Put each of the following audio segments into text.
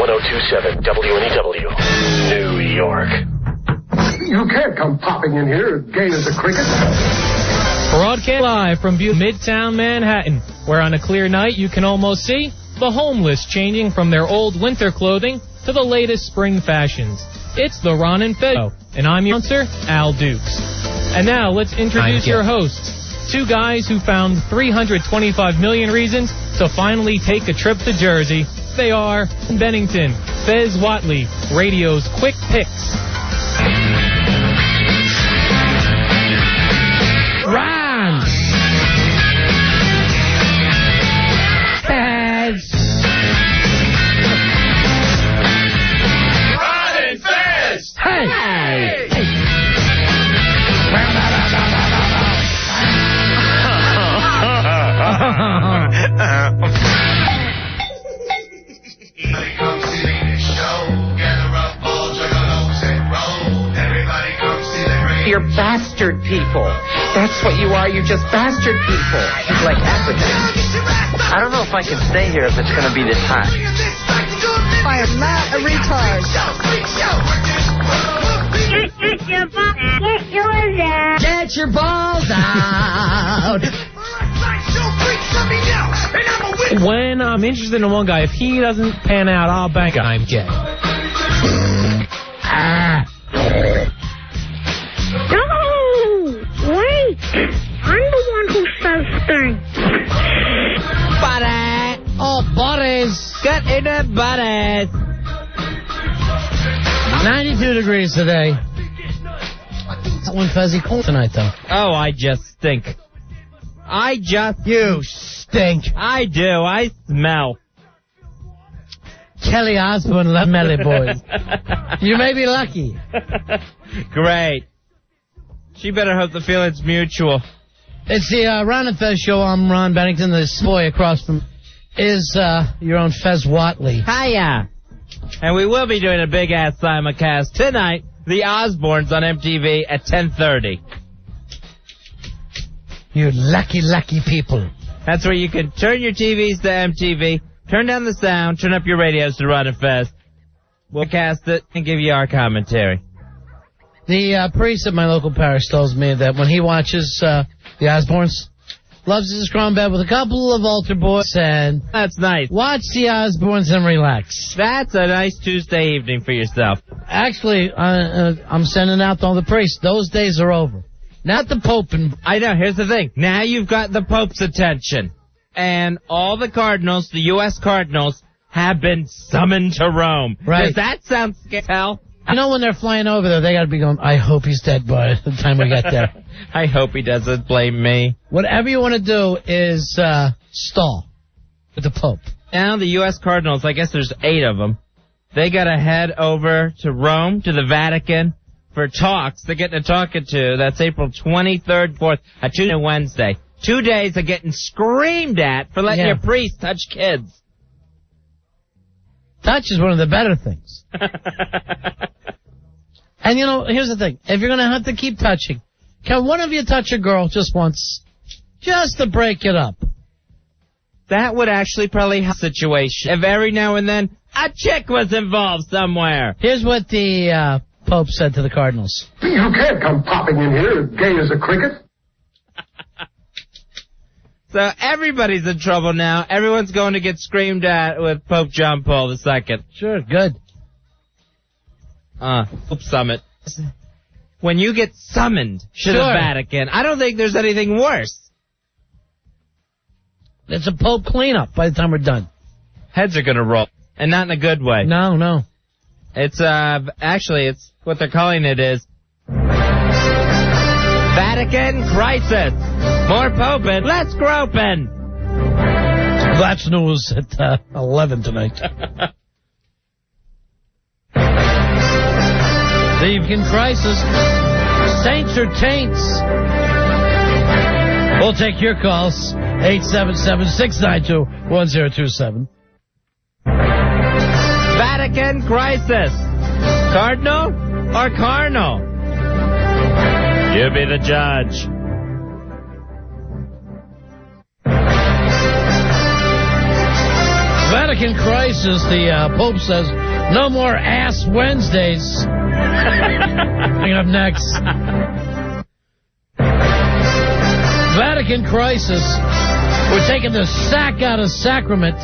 1027 WNEW, New York. You can't come popping in here gay as a cricket. Broadcast live from Midtown Manhattan, where on a clear night you can almost see the homeless changing from their old winter clothing to the latest spring fashions. It's the Ron and Fez Show, and I'm your announcer, Al Dukes. And now let's introduce your hosts, two guys who found 325 million reasons to finally take a trip to Jersey. They are Bennington, Fez WNEW, radio's quick picks. Ron! Fez! Ron and Fez! Hey! Hey! Come see the show. Gather up all juggalos and roll. Everybody come see the great. You're bastard people. That's what you are. You're just bastard people. Like Africans. I don't know if I can stay here if it's going to be this hot. I am not a retard. Get your balls out. When I'm interested in one guy, if he doesn't pan out, I'll bank I'm gay. No! Wait! I'm the one who says things. Buddy. Oh, buddies. Get in there, buddies. 92 degrees today. That one fuzzy cold tonight, though. Oh, I just stink. You stink. I do. I smell. Kelly Osbourne love Melly Boys. You may be lucky. Great. She better hope the feeling's mutual. It's the Ron and Fez show. I'm Ron Bennington. This boy across from is your own Fez WNEW. Hiya. And we will be doing a big-ass simulcast tonight, the Osbournes on MTV at 10:30. You lucky, lucky people. That's where you can turn your TVs to MTV, turn down the sound, turn up your radios to Ron and Fez. We'll cast it and give you our commentary. The priest at my local parish tells me that when he watches the Osbournes, loves his scrum bed with a couple of altar boys and That's nice. watch the Osbournes and relax. That's a nice Tuesday evening for yourself. Actually, I'm sending out to all the priests. Those days are over. Not the Pope and... I know, here's the thing. Now you've got the Pope's attention. And all the cardinals, the U.S. cardinals, have been summoned to Rome. Right. Does that sound scary as hell? You know when they're flying over there, they got to be going, I hope he's dead by the time we get there. I hope he doesn't blame me. Whatever you want to do is stall with the Pope. Now the U.S. cardinals, I guess there's 8 of them, they got to head over to Rome, to the Vatican, for talks. They're getting a talking to. That's April 23rd, 4th, a Tuesday and Wednesday. 2 days of getting screamed at for letting your priest touch kids. Touch is one of the better things. And, you know, here's the thing. If you're going to have to keep touching, can one of you touch a girl just once? Just to break it up. That would actually probably help the situation. If every now and then a chick was involved somewhere. Here's what the Pope said to the cardinals. You can't come popping in here gay as a cricket. So everybody's in trouble now. Everyone's going to get screamed at with Pope John Paul II. Sure, good. Pope Summit. When you get summoned to the Sure. Vatican, I don't think there's anything worse. It's a Pope cleanup by the time we're done. Heads are going to roll. And not in a good way. No. It's, actually, it's what they're calling it is Vatican crisis. More poping, less groping. That's news at 11 tonight. The Vatican crisis. Saints or taints? We'll take your calls. 877-692-1027. Vatican crisis. Cardinal or carnal? You be the judge. Vatican crisis, the Pope says, no more ass Wednesdays. Coming up next. Vatican crisis. We're taking the sack out of sacrament.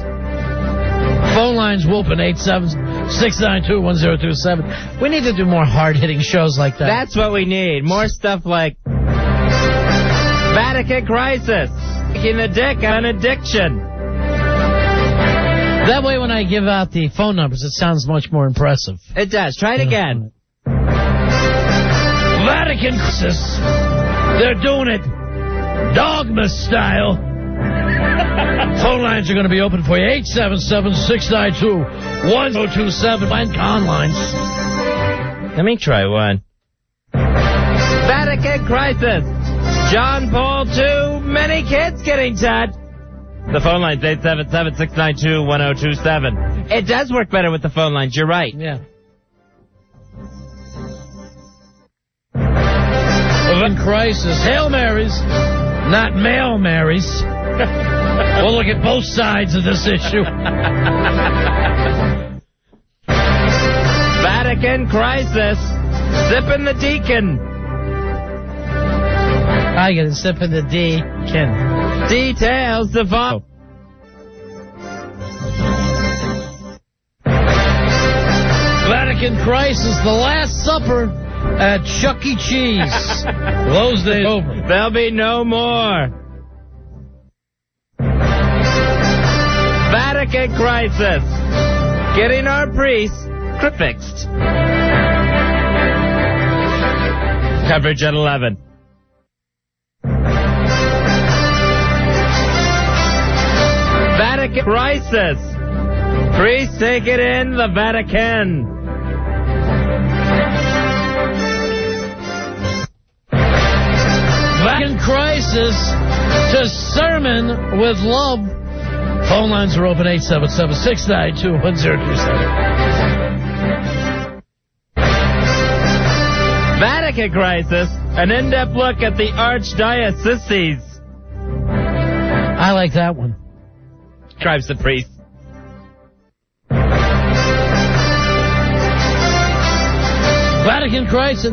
Phone lines will open 877-692-1027. We need to do more hard-hitting shows like that. That's what we need. More stuff like Vatican crisis. Taking the dick on addiction. That way when I give out the phone numbers, it sounds much more impressive. It does. Try it again. Vatican crisis. They're doing it dogma style. Phone lines are going to be open for you. 877-692-1027. And con lines. Let me try one. Vatican crisis. John Paul II. Many kids getting touched. The phone line's 877-692-1027. It does work better with the phone lines. You're right. Yeah. Vatican crisis. Hail Marys, not male Marys. We'll look at both sides of this issue. Vatican crisis. Sipping the deacon. I get it. Sipping the deacon. Details to follow. Vatican crisis. The Last Supper at Chuck E. Cheese. Those days over. There'll be no more. Vatican crisis. Getting our priests fixed. Coverage at 11. Vatican crisis. Priests take it in the Vatican. Vatican crisis to sermon with love. Phone lines are open 877-692-1027. Vatican crisis. An in-depth look at the archdiocese. I like that one. Tribes the priests. Vatican crisis.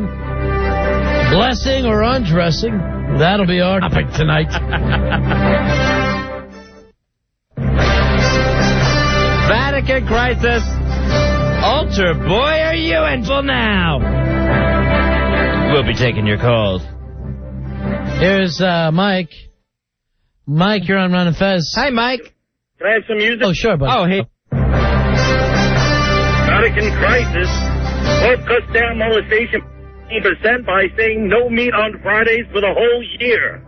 Blessing or undressing. That'll be our topic tonight. Vatican crisis. Altar boy, are you in full now? We'll be taking your calls. Here's Mike. Mike, you're on Ron and Fez. Hi, Mike. Can I have some music? Oh, sure, buddy. Oh, hey. Vatican crisis. Pope cuts down molestation 50% by saying no meat on Fridays for the whole year.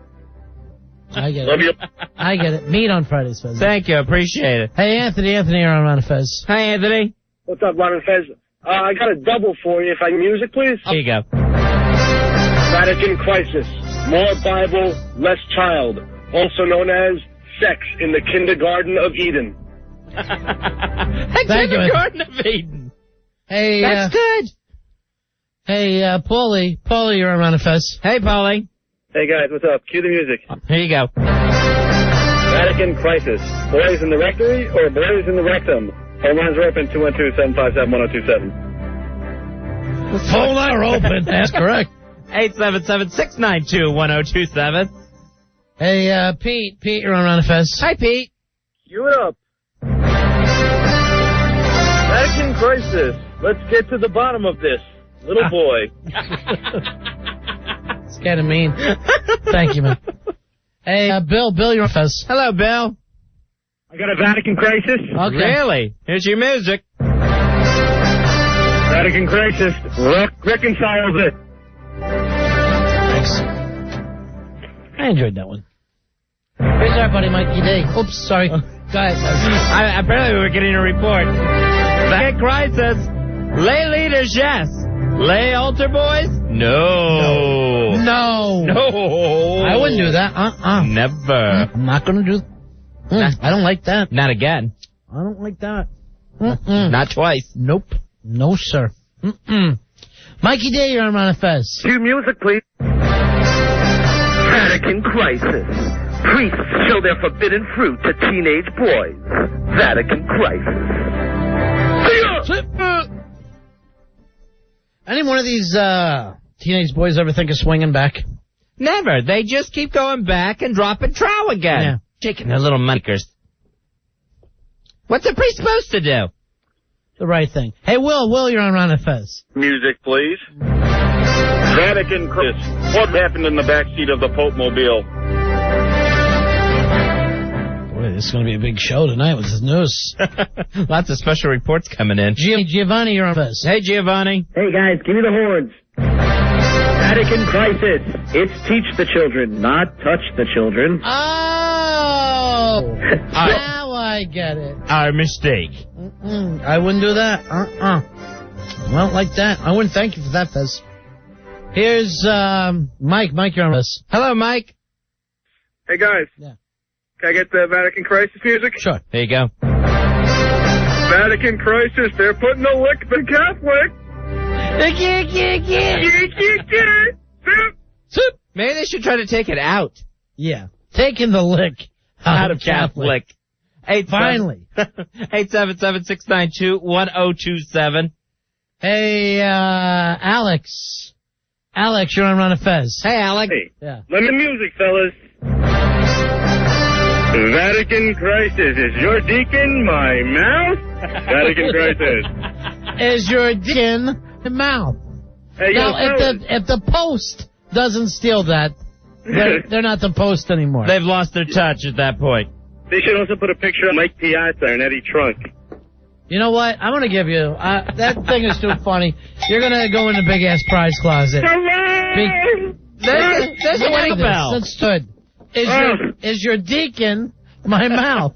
I get Love it. you. I get it. Meat on Fridays, Fez. Thank you. Appreciate it. Hey, Anthony, you're on Ron and Fez. Hi, Anthony. What's up, Ron and Fez? I got a double for you if I can music, please. Here you go. Vatican crisis. More Bible, less child. Also known as sex in the Kindergarten of Eden. Thank you, Kindergarten of Eden. Hey, That's good. Hey, Paulie. Paulie, you're on Ron and Fez. Hey, Paulie. Hey, guys, what's up? Cue the music. Here you go. Vatican crisis. Boys in the rectory or boys in the rectum? Phone lines are open 212-757-1027. Phone lines are open. That's correct. 877-692-1027. Hey, Pete. Pete, you're on Ron and Fez. Hi, Pete. Cue it up. Vatican crisis. Let's get to the bottom of this. Little boy. It's kind of mean. Thank you, man. Hey, Bill. Bill, you're on Fez. Hello, Bill. I got a Vatican crisis. Okay. Really? Here's your music. Vatican crisis. Reconciles it. Thanks. I enjoyed that one. Here's our buddy Mikey D. Oops, sorry. Go ahead. Apparently we were getting a report. Vatican crisis. Lay leaders, yes. Lay altar boys? No. No. No. I wouldn't do that. Never. I'm not going to do I don't like that. Not again. I don't like that. Not twice. Nope. No, sir. Mikey D, you're on Ron and Fez. Cue music, please. Vatican crisis. Priests show their forbidden fruit to teenage boys. Vatican crisis. Any one of these teenage boys ever think of swinging back? Never. They just keep going back and dropping trow again. Yeah. Shaking their little makers. What's a priest supposed to do? The right thing. Hey, Will, you're on Ron and Fez. Music, please. Vatican crisis. What happened in the backseat of the Pope Mobile? Boy, this is going to be a big show tonight with this news. Lots of special reports coming in. Giovanni, you're on Fez. Hey, Giovanni. Hey, guys, give me the horns. Vatican crisis. It's teach the children, not touch the children. Oh! Now I get it. Our mistake. I wouldn't do that. Well, like that. I wouldn't thank you for that, Fez. Here's Mike. Mike, you're on Fez. Hello, Mike. Hey, guys. Yeah. Can I get the Vatican crisis music? Sure. There you go. Vatican crisis. They're putting a lick the Catholic. Maybe they should try to take it out. Yeah. Taking the lick Out of Catholic. Finally. 877-692-1027. Hey, Alex. Alex, you're on Ron and Fez. Hey, Alex. Hey, Yeah. let me music, fellas. Vatican crisis. Is your deacon my mouth? Vatican crisis. Is your dick in the mouth? Hey, Now, fellas. if the Post doesn't steal that, they're not the Post anymore. They've lost their touch at that point. They should also put a picture of Mike Piazza and Eddie Trunk. You know what? I'm going to give you... that thing is too funny. You're going to go in the big-ass prize closet. There's a wedding bell. That's good. Is your deacon my mouth?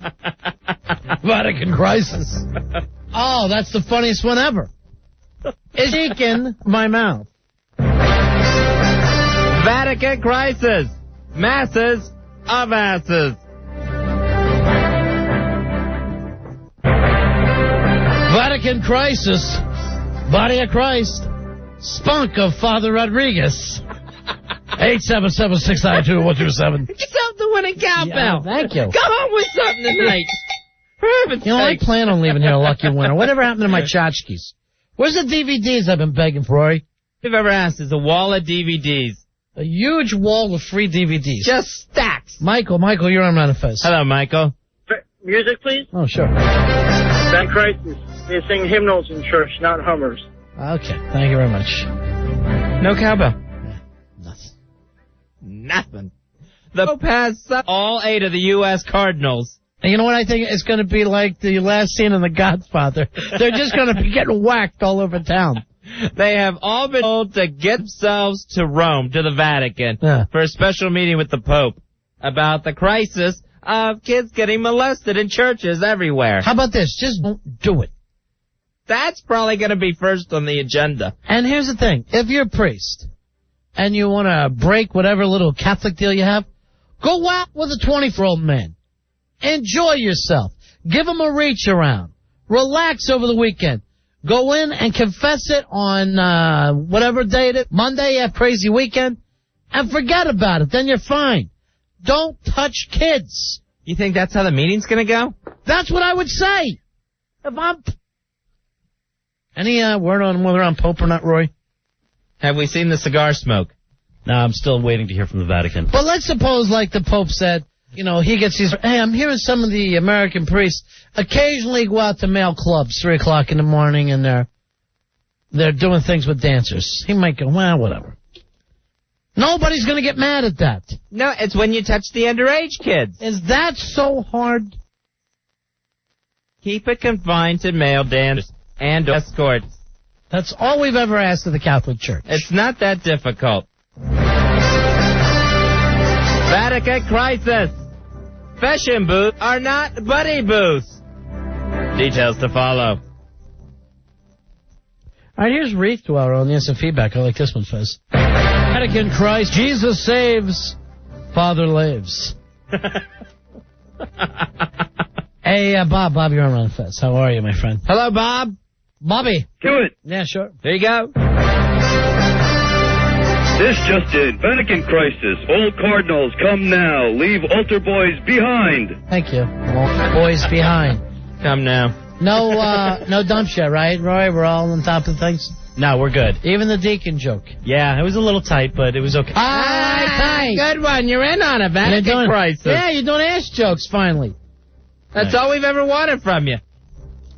Vatican crisis. Oh, that's the funniest one ever. Is deacon my mouth? Vatican crisis. Masses of asses. Vatican crisis. Body of Christ. Spunk of Father Rodriguez. 877-692-127. Get yourself the winning cowbell. Thank you. Go home with something tonight. For heaven's You know, I sake. plan on leaving here a lucky winner. Whatever happened to my tchotchkes? Where's the DVDs I've been begging for, Rory? You've ever asked is a wall of DVDs. A huge wall of free DVDs. Just stacks. Michael, you're on Ron and Fez. Hello, Michael. Music, please. Oh, sure. That crisis. They sing hymnals in church, not Hummers. Okay, thank you very much. No cowbell. Nothing. Nothing. The Pope has all 8 of the U.S. Cardinals. And you know what I think? It's going to be like the last scene in The Godfather. They're just going to be getting whacked all over town. They have all been told to get themselves to Rome, to the Vatican, for a special meeting with the Pope about the crisis of kids getting molested in churches everywhere. How about this? Just don't do it. That's probably going to be first on the agenda. And here's the thing. If you're a priest and you want to break whatever little Catholic deal you have, go out with a 24-year-old man. Enjoy yourself. Give him a reach around. Relax over the weekend. Go in and confess it on whatever day it is. Monday, you have crazy weekend. And forget about it. Then you're fine. Don't touch kids. You think that's how the meeting's going to go? That's what I would say. If I'm... Any word on whether I'm Pope or not, Roy? Have we seen the cigar smoke? No, I'm still waiting to hear from the Vatican. Well, let's suppose, like the Pope said, you know, he gets these, hey, I'm hearing some of the American priests occasionally go out to male clubs 3 o'clock in the morning and they're doing things with dancers. He might go, well, whatever. Nobody's going to get mad at that. No, it's when you touch the underage kids. Is that so hard? Keep it confined to male dancers and escorts. That's all we've ever asked of the Catholic Church. It's not that difficult. Vatican crisis. Fashion booths are not buddy booths. Details to follow. All right, here's Reef to our own instant feedback. I like this one, Fez. Vatican Christ, Jesus saves, Father lives. Hey, Bob, you're on Fez. How are you, my friend? Hello, Bob. Bobby. Do it. Yeah, sure. There you go. This just in. Vatican crisis. All cardinals come now. Leave altar boys behind. Thank you. Boys behind. Come now. No dumps yet, right, Roy? We're all on top of things? No, we're good. Even the deacon joke. Yeah, it was a little tight, but it was okay. Tight. Good one. You're in on a Vatican crisis. Yeah, you're doing ass jokes, finally. That's all we've ever wanted from you.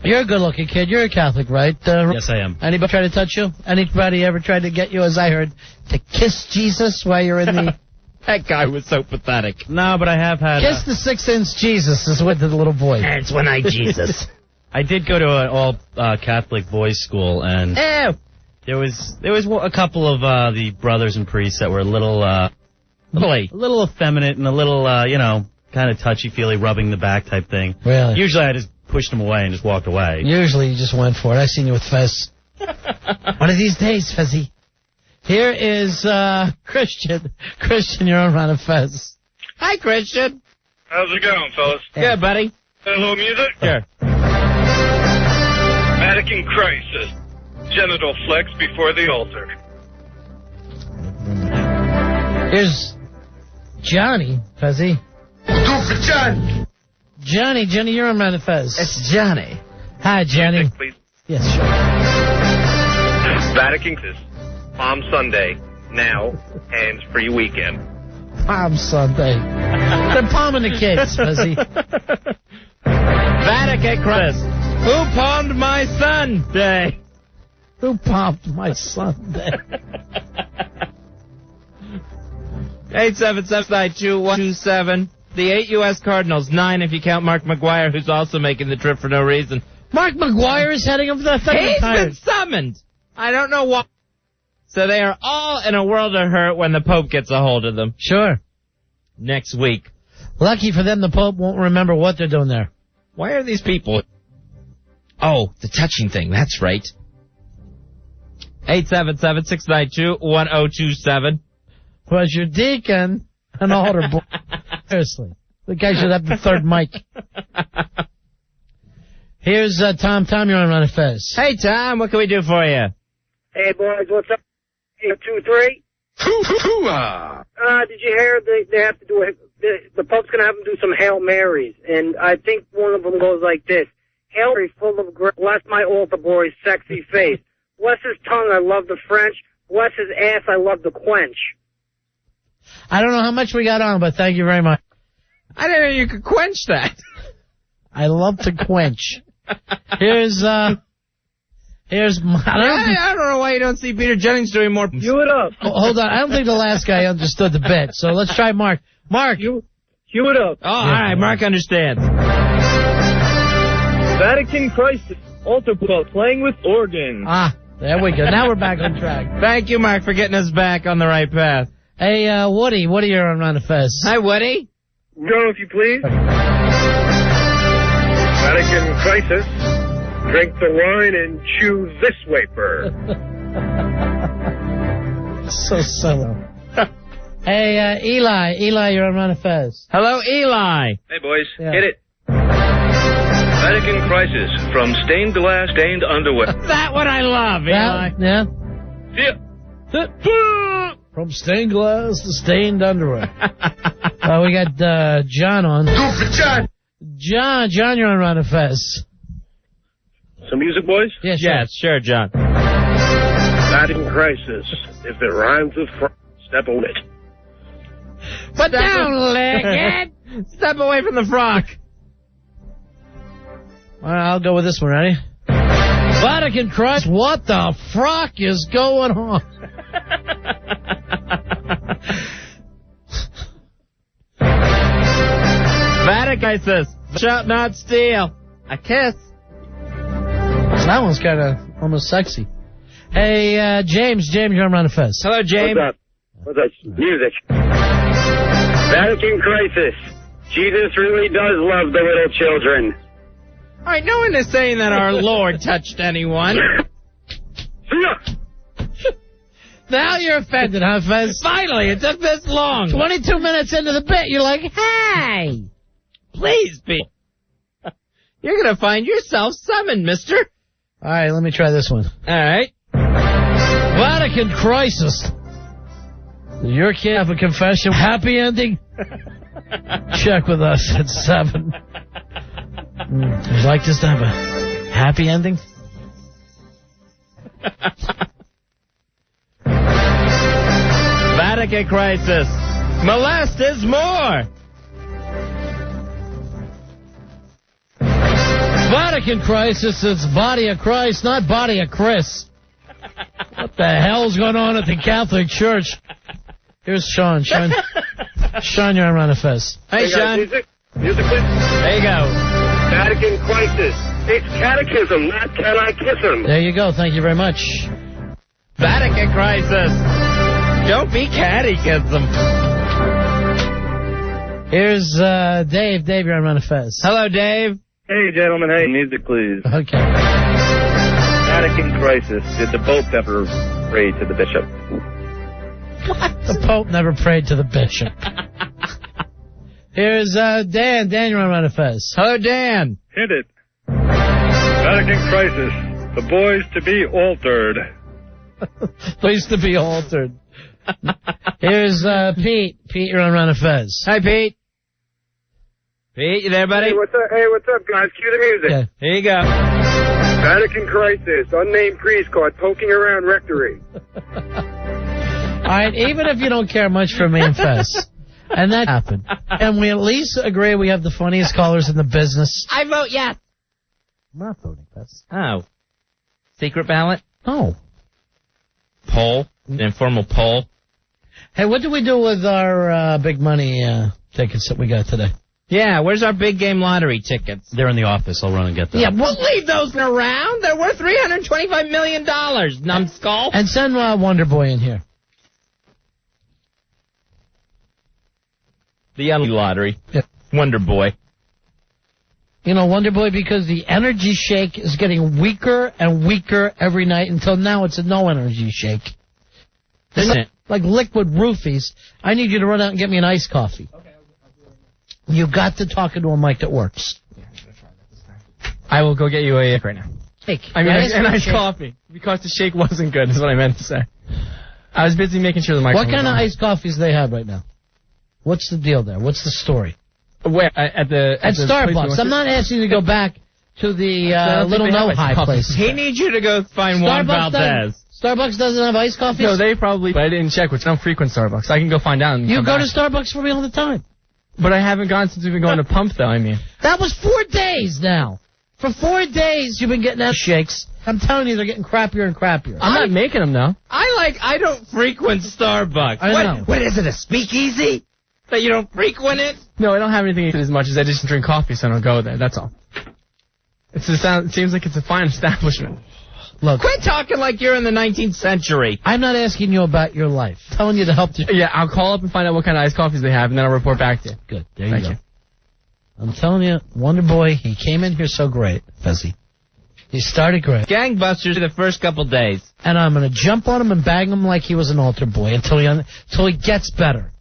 You're a good-looking kid. You're a Catholic, right? Yes, I am. Anybody try to touch you? Anybody ever tried to get you, as I heard, to kiss Jesus while you're in the... That guy was so pathetic. No, but I have had... Kiss the 6-inch Jesus is with the little boy. It's when I Jesus. I did go to an all-Catholic boys' school, and Ew. there was a couple of the brothers and priests that were a little effeminate and a little, kind of touchy-feely, rubbing the back type thing. Really? Usually I just pushed them away and just walked away. Usually you just went for it. I seen you with Fez. One of these days, Fezzy. Here is Christian. Christian, you're on round of Fez. Hi, Christian. How's it going, fellas? Good, buddy. Hello, music? Sure. Vatican crisis. Genital flex before the altar. Here's Johnny, Fezzy. Do for John. Johnny, you're on round of Fez. It's Johnny. Hi, Johnny. Music, please. Yes, sure. Vatican crisis. Palm Sunday. Now. Hands-free weekend. Palm Sunday. They're palming the kids, Fezzy. Vatican crisis. Who palmed my Sunday? Who palmed my Sunday? 877-92127. The 8 U.S. Cardinals, 9 if you count Mark McGuire, who's also making the trip for no reason. Mark McGuire is heading up the thing. He's been summoned. I don't know why. So they are all in a world of hurt when the Pope gets a hold of them. Sure. Next week. Lucky for them, the Pope won't remember what they're doing there. Why are these people... Oh, the touching thing. That's right. 877-692-1027. Was your deacon an altar boy? Seriously. The guy should have the third mic. Here's Tom. Tom, you're on Run Fez. Hey, Tom. What can we do for you? Hey, boys. What's up? 823? Did you hear they have to do the Pope's going to have them do some Hail Marys, and I think one of them goes like this. Hail Mary full of grace, bless my altar boy's sexy face. Bless his tongue, I love the French. Bless his ass, I love the quench. I don't know how much we got on, but thank you very much. I didn't know you could quench that. I love to quench. Here's I don't know why you don't see Peter Jennings doing more. Cue it up. Oh, hold on. I don't think the last guy understood the bit, so let's try Mark. Mark. Cue it up. Oh, all right. Mark understands. Vatican crisis. Altar boy playing with organ. Ah, there we go. Now we're back on track. Thank you, Mark, for getting us back on the right path. Hey, Woody, you're on Round of Fez. Hi, Woody. Go, if you please. Vatican crisis. Drink the wine and chew this wafer. So subtle. Hey, Eli, you're on Round of Fez. Hello, Eli. Hey, boys. Yeah. Hit it. Vatican crisis. From stained glass, stained underwear. That what I love, Eli. Yeah. Yeah. From stained glass to stained underwear. We got John on. Do for John. John, you're on Round of Fez. Some music, boys? Yeah, sure. Yes, sure, John. Vatican crisis. If it rhymes with step on it. But down, leg. Step away from the frock. All right, I'll go with this one. Ready? Vatican crisis. What the frock is going on? Vatican crisis. Shall not steal. A kiss. That one's kind of almost sexy. Hey, James, you're on Round of Fez. Hello, James. What's up? Music. Vatican crisis. Jesus really does love the little children. All right, no one is saying that our Lord touched anyone. Now you're offended, huh, Fez? Finally, it took this long. 22 minutes into the bit, you're like, hey! Please be. You're going to find yourself summoned, mister. All right, let me try this one. All right. Vatican crisis. Your kid have a confession. Happy ending? Check with us at 7. Would you like this to have a happy ending? Vatican crisis. Molest is more. Vatican crisis. It's body of Christ, not body of Chris. What the hell's going on at the Catholic Church? Here's Sean. Sean, you're on the Fez. Hey, Sean. Music, please. There you go. Vatican crisis. It's catechism, not can I kiss him. There you go. Thank you very much. Vatican crisis. Don't be catechism. Here's Dave. Dave, you're on Run of Fez. Hello, Dave. Hey, gentlemen. Hey, music, please. Okay. Vatican crisis. Did the Pope ever pray to the bishop? What? The Pope never prayed to the bishop. Here's Dan. Dan, you're on Run of Fez. Hello, Dan. Hit it. Vatican crisis. The boys to be altered. Pleased to be altered. Here's Pete. Pete, you're on Run of Fez. Hi, Pete. Pete, you there, buddy? Hey, what's up, guys? Cue the music. Yeah. Here you go. Vatican crisis. Unnamed priest caught poking around rectory. All right, even if you don't care much for me and Fez, and that happened, and we at least agree we have the funniest callers in the business. I vote yes. I'm not voting, Fez. Oh. Secret ballot? No. Poll? An informal poll? Hey, what did we do with our big money tickets that we got today? Yeah, where's our big game lottery tickets? They're in the office. I'll run and get them. Yeah, we'll leave those around. They're worth $325 million, numbskull. And send Wonderboy in here. The only lottery. Yeah. Wonderboy. You know, Wonderboy, because the energy shake is getting weaker and weaker every night until now it's a no energy shake. Isn't it? Like liquid roofies. I need you to run out and get me an iced coffee. Okay. You got to talk into a mic that works. I will go get you a right now. Shake. I mean, an iced coffee. Because the shake wasn't good, is what I meant to say. I was busy making sure the microphone What kind was of on. iced coffees do they have right now? What's the deal there? What's the story? Where? At the Starbucks. I'm not asking you to go back to the Little No High place. He needs you to go find Juan Valdez. Starbucks doesn't have iced coffees? No, they probably... But I didn't check, which I don't frequent Starbucks. I can go find out and You come go back. to Starbucks for me all the time. But I haven't gone since we've been going to Pump, though, I mean. That was 4 days now. For 4 days, you've been getting that shakes. I'm telling you, they're getting crappier and crappier. I'm not making them, though. I don't frequent Starbucks. I know. What is it, a speakeasy? That you don't frequent it? No, I don't have anything as much as I just drink coffee, so I don't go there. That's all. It seems like it's a fine establishment. Look, Quit talking like you're in the 19th century. I'm not asking you about your life. I'm telling you to help you. Yeah, I'll call up and find out what kind of iced coffees they have, and then I'll report back to you. Good. There you Thank go. you. I'm telling you, Wonderboy, he came in here so great, Fezzy. He started great. Gangbusters the first couple days. And I'm going to jump on him and bang him like he was an altar boy until he gets better.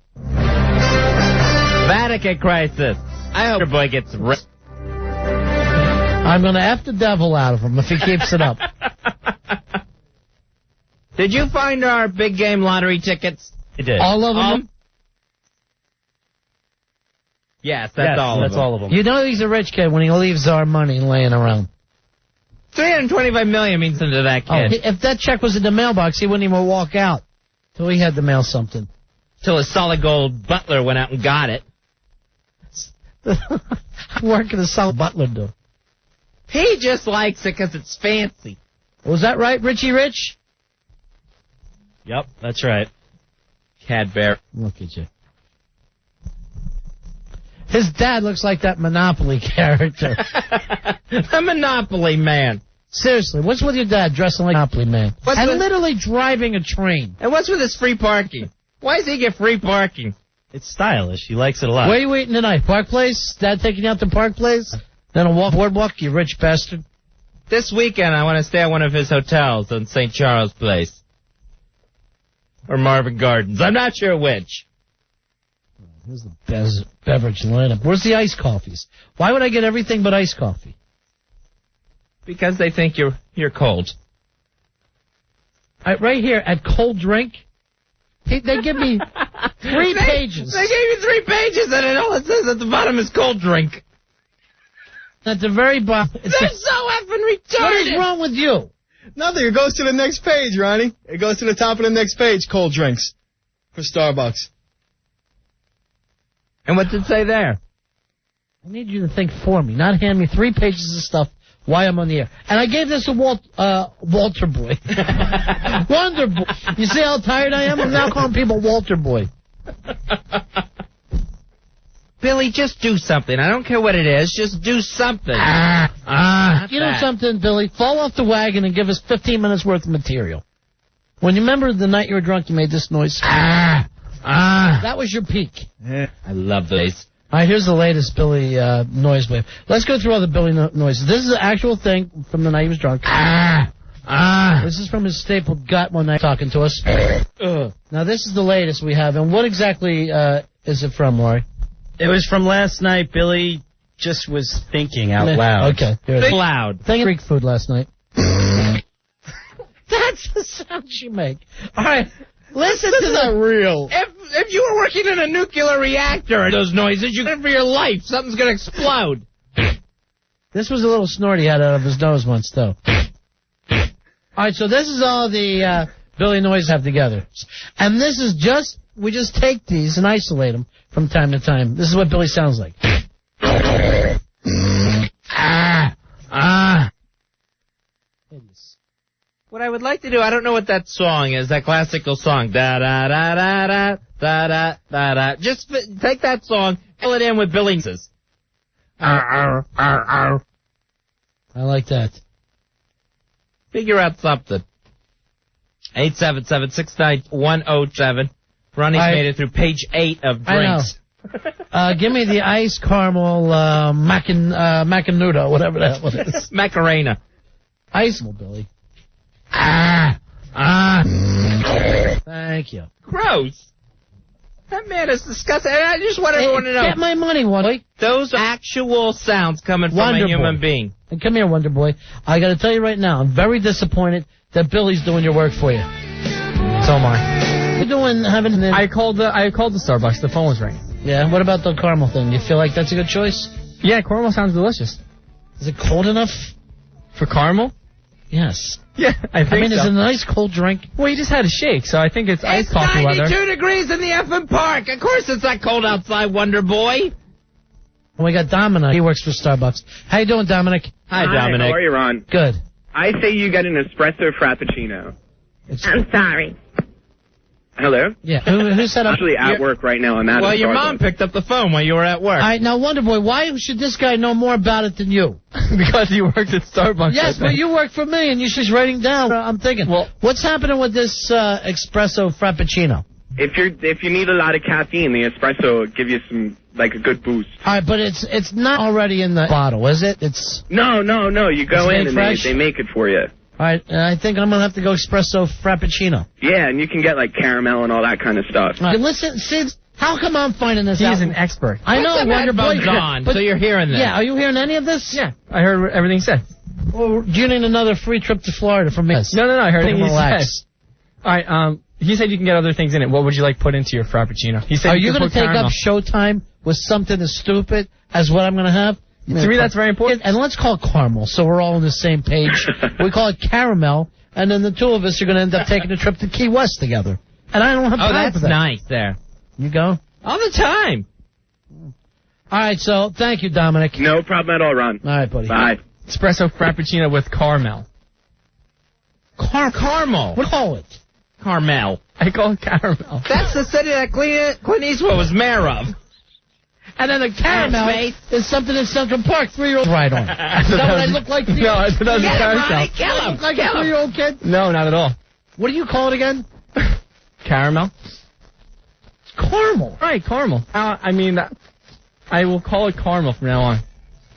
Vatican crisis. I hope your boy gets ripped. I'm going to F the devil out of him if he keeps it up. Did you find our big game lottery tickets? I did. All of them? Yes, that's all of them. all of them. You know he's a rich kid when he leaves our money laying around. $325 million means something to that kid. If that check was in the mailbox, he wouldn't even walk out till he had to mail something. Till a solid gold butler went out and got it. Work at a solid butler do. He just likes it because it's fancy. Was that right, Richie Rich? Yep, that's right. Cadbury. Look at you. His dad looks like that Monopoly character. A Monopoly man. Seriously, what's with your dad dressing like a Monopoly man? And literally driving a train. And what's with his free parking? Why does he get free parking? It's stylish. He likes it a lot. Where are you eating tonight? Park Place? Dad taking you out to Park Place? Then a boardwalk, you rich bastard. This weekend, I want to stay at one of his hotels on St. Charles Place. Or Marvin Gardens. I'm not sure which. Here's the beverage lineup. Where's the iced coffees? Why would I get everything but iced coffee? Because they think you're cold. Right here at Cold Drink, They give me 3 pages. They gave you 3 pages, and all it says at the bottom is cold drink. At the very bottom. They're so effing retarded. What is wrong with you? Nothing. It goes to the next page, Ronnie. It goes to the top of the next page. Cold drinks for Starbucks. And what did it say there? I need you to think for me, not hand me 3 pages of stuff while I'm on the air. And I gave this to Walter Boy. Wonderboy. You see how tired I am? I'm now calling people Walter Boy. Billy, just do something. I don't care what it is. Just do something. You know something, Billy? Fall off the wagon and give us 15 minutes worth of material. When you remember the night you were drunk, you made this noise. That was your peak. I love those. All right, here's the latest Billy noise wave. Let's go through all the Billy noises. This is an actual thing from the night he was drunk. This is from his stapled gut one night talking to us. Now, this is the latest we have. And what exactly is it from, Maury? It was from last night. Billy just was thinking out loud. Okay. Think loud. Think of Greek food last night. That's the sound you make. All right. Listen to the real. If you were working in a nuclear reactor, those noises, you live for your life. Something's going to explode. This was a little snort he had out of his nose once, though. All right, so this is all the Billy noises have together. And this is just, we just take these and isolate them from time to time. This is what Billy sounds like. What I would like to do, I don't know what that song is, that classical song. Da-da-da-da-da-da-da-da-da. Just take that song, fill it in with Billy noises. I like that. Figure out something. 877-691-1007. Ronnie's made it through page 8 of drinks. I know. Give me the ice caramel macanudo, whatever that one is. Macarena. Ice, Billy. Thank you. Gross. That man is disgusting. I just want everyone to know. Get my money, Wonderboy. Those are actual sounds coming from a human being. And come here, Wonderboy. I got to tell you right now, I'm very disappointed that Billy's doing your work for you. So am I. You're doing having. I called the Starbucks. The phone was ringing. Yeah. What about the caramel thing? You feel like that's a good choice? Yeah, caramel sounds delicious. Is it cold enough for caramel? Yes. Yeah, I think so. Is it a nice cold drink? Well, you just had a shake, so I think it's iced coffee weather. It's 92 degrees in the effing park. Of course it's not cold outside, Wonderboy. We got Dominic. He works for Starbucks. How you doing, Dominic? Hi, Dominic. How are you, Ron? Good. I say you get an espresso frappuccino. I'm sorry. Hello? Yeah. Who said I'm actually at work right now. I'm at Well, your mom picked up the phone while you were at work. All right, now, Wonderboy, why should this guy know more about it than you? Because he worked at Starbucks. Yes, but you work for me, and you're just writing down. I'm thinking, well, what's happening with this espresso frappuccino? If you need a lot of caffeine, the espresso will give you some, like, a good boost. All right, but it's not already in the bottle, is it? No. You go in and they make it for you. All right, I think I'm going to have to go espresso frappuccino. Yeah, and you can get, like, caramel and all that kind of stuff. Right. Listen, Sid, how come I'm finding this out? He's an expert. I know, Wonderboy. John, so you're hearing that. Yeah, are you hearing any of this? Yeah, I heard everything he said. Well, do you need another free trip to Florida from me? No, I heard everything he said. All right, he said you can get other things in it. What would you like put into your frappuccino? He said are you going to take up showtime with something as stupid as what I'm going to have? To me, that's very important. And let's call it caramel, so we're all on the same page. We call it caramel, and then the two of us are going to end up taking a trip to Key West together. And I don't have time for that. Oh, that's nice there. You go? All the time. All right, so thank you, Dominic. No problem at all, Ron. All right, buddy. Bye. Espresso frappuccino with caramel. Caramel. What do you call it? Carmel. I call it caramel. That's the city that Clint Eastwood was mayor of. And then a caramel is something in Central Park 3-year-olds ride on. Is that what I look like to you? No, I thought that was a carousel. Kill him. Look like a 3-year-old kid? No, not at all. What do you call it again? Caramel. Caramel. Right, caramel. I will call it caramel from now on.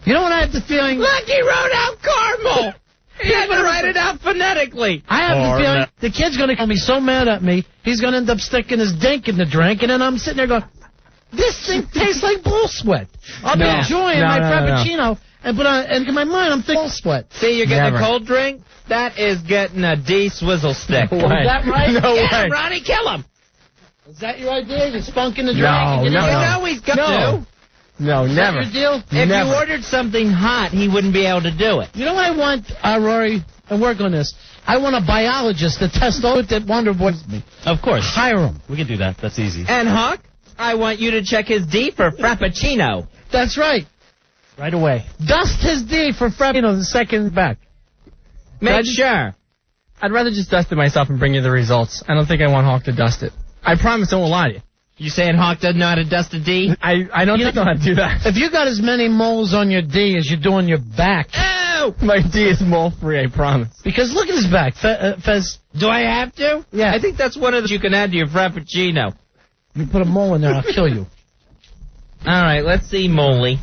You know what I have the feeling? Look, he wrote out caramel. He had to write it out phonetically. I have the feeling the kid's going to be so mad at me, he's going to end up sticking his dink in the drink, and then I'm sitting there going, this thing tastes like bull sweat. I'll be enjoying my frappuccino, and in my mind, I'm thinking bull sweat. See, you're getting a cold drink? That is getting a D-swizzle stick. No way. Is that right? No yeah, way. Ronnie, kill him. Is that your idea? You're spunking the drink? No, You know he's got to. No, Is never. that your deal? If Never. you ordered something hot, he wouldn't be able to do it. You know what I want, Rory, and work on this? I want a biologist to test all that Wonderboy with me. Of course. Hire him. We can do that. That's easy. And Huck, I want you to check his D for Frappuccino. That's right. Right away. Dust his D for Frappuccino the second back. Make sure. I'd rather just dust it myself and bring you the results. I don't think I want Hawk to dust it. I promise I won't lie to you. You saying Hawk doesn't know how to dust a D? I don't know how to do that. If you got as many moles on your D as you do on your back. Ow! My D is mole-free, I promise. Because look at his back, Fez. Do I have to? Yeah. I think that's one of the you can add to your Frappuccino. You put a mole in there, I'll kill you. All right, let's see, Moley.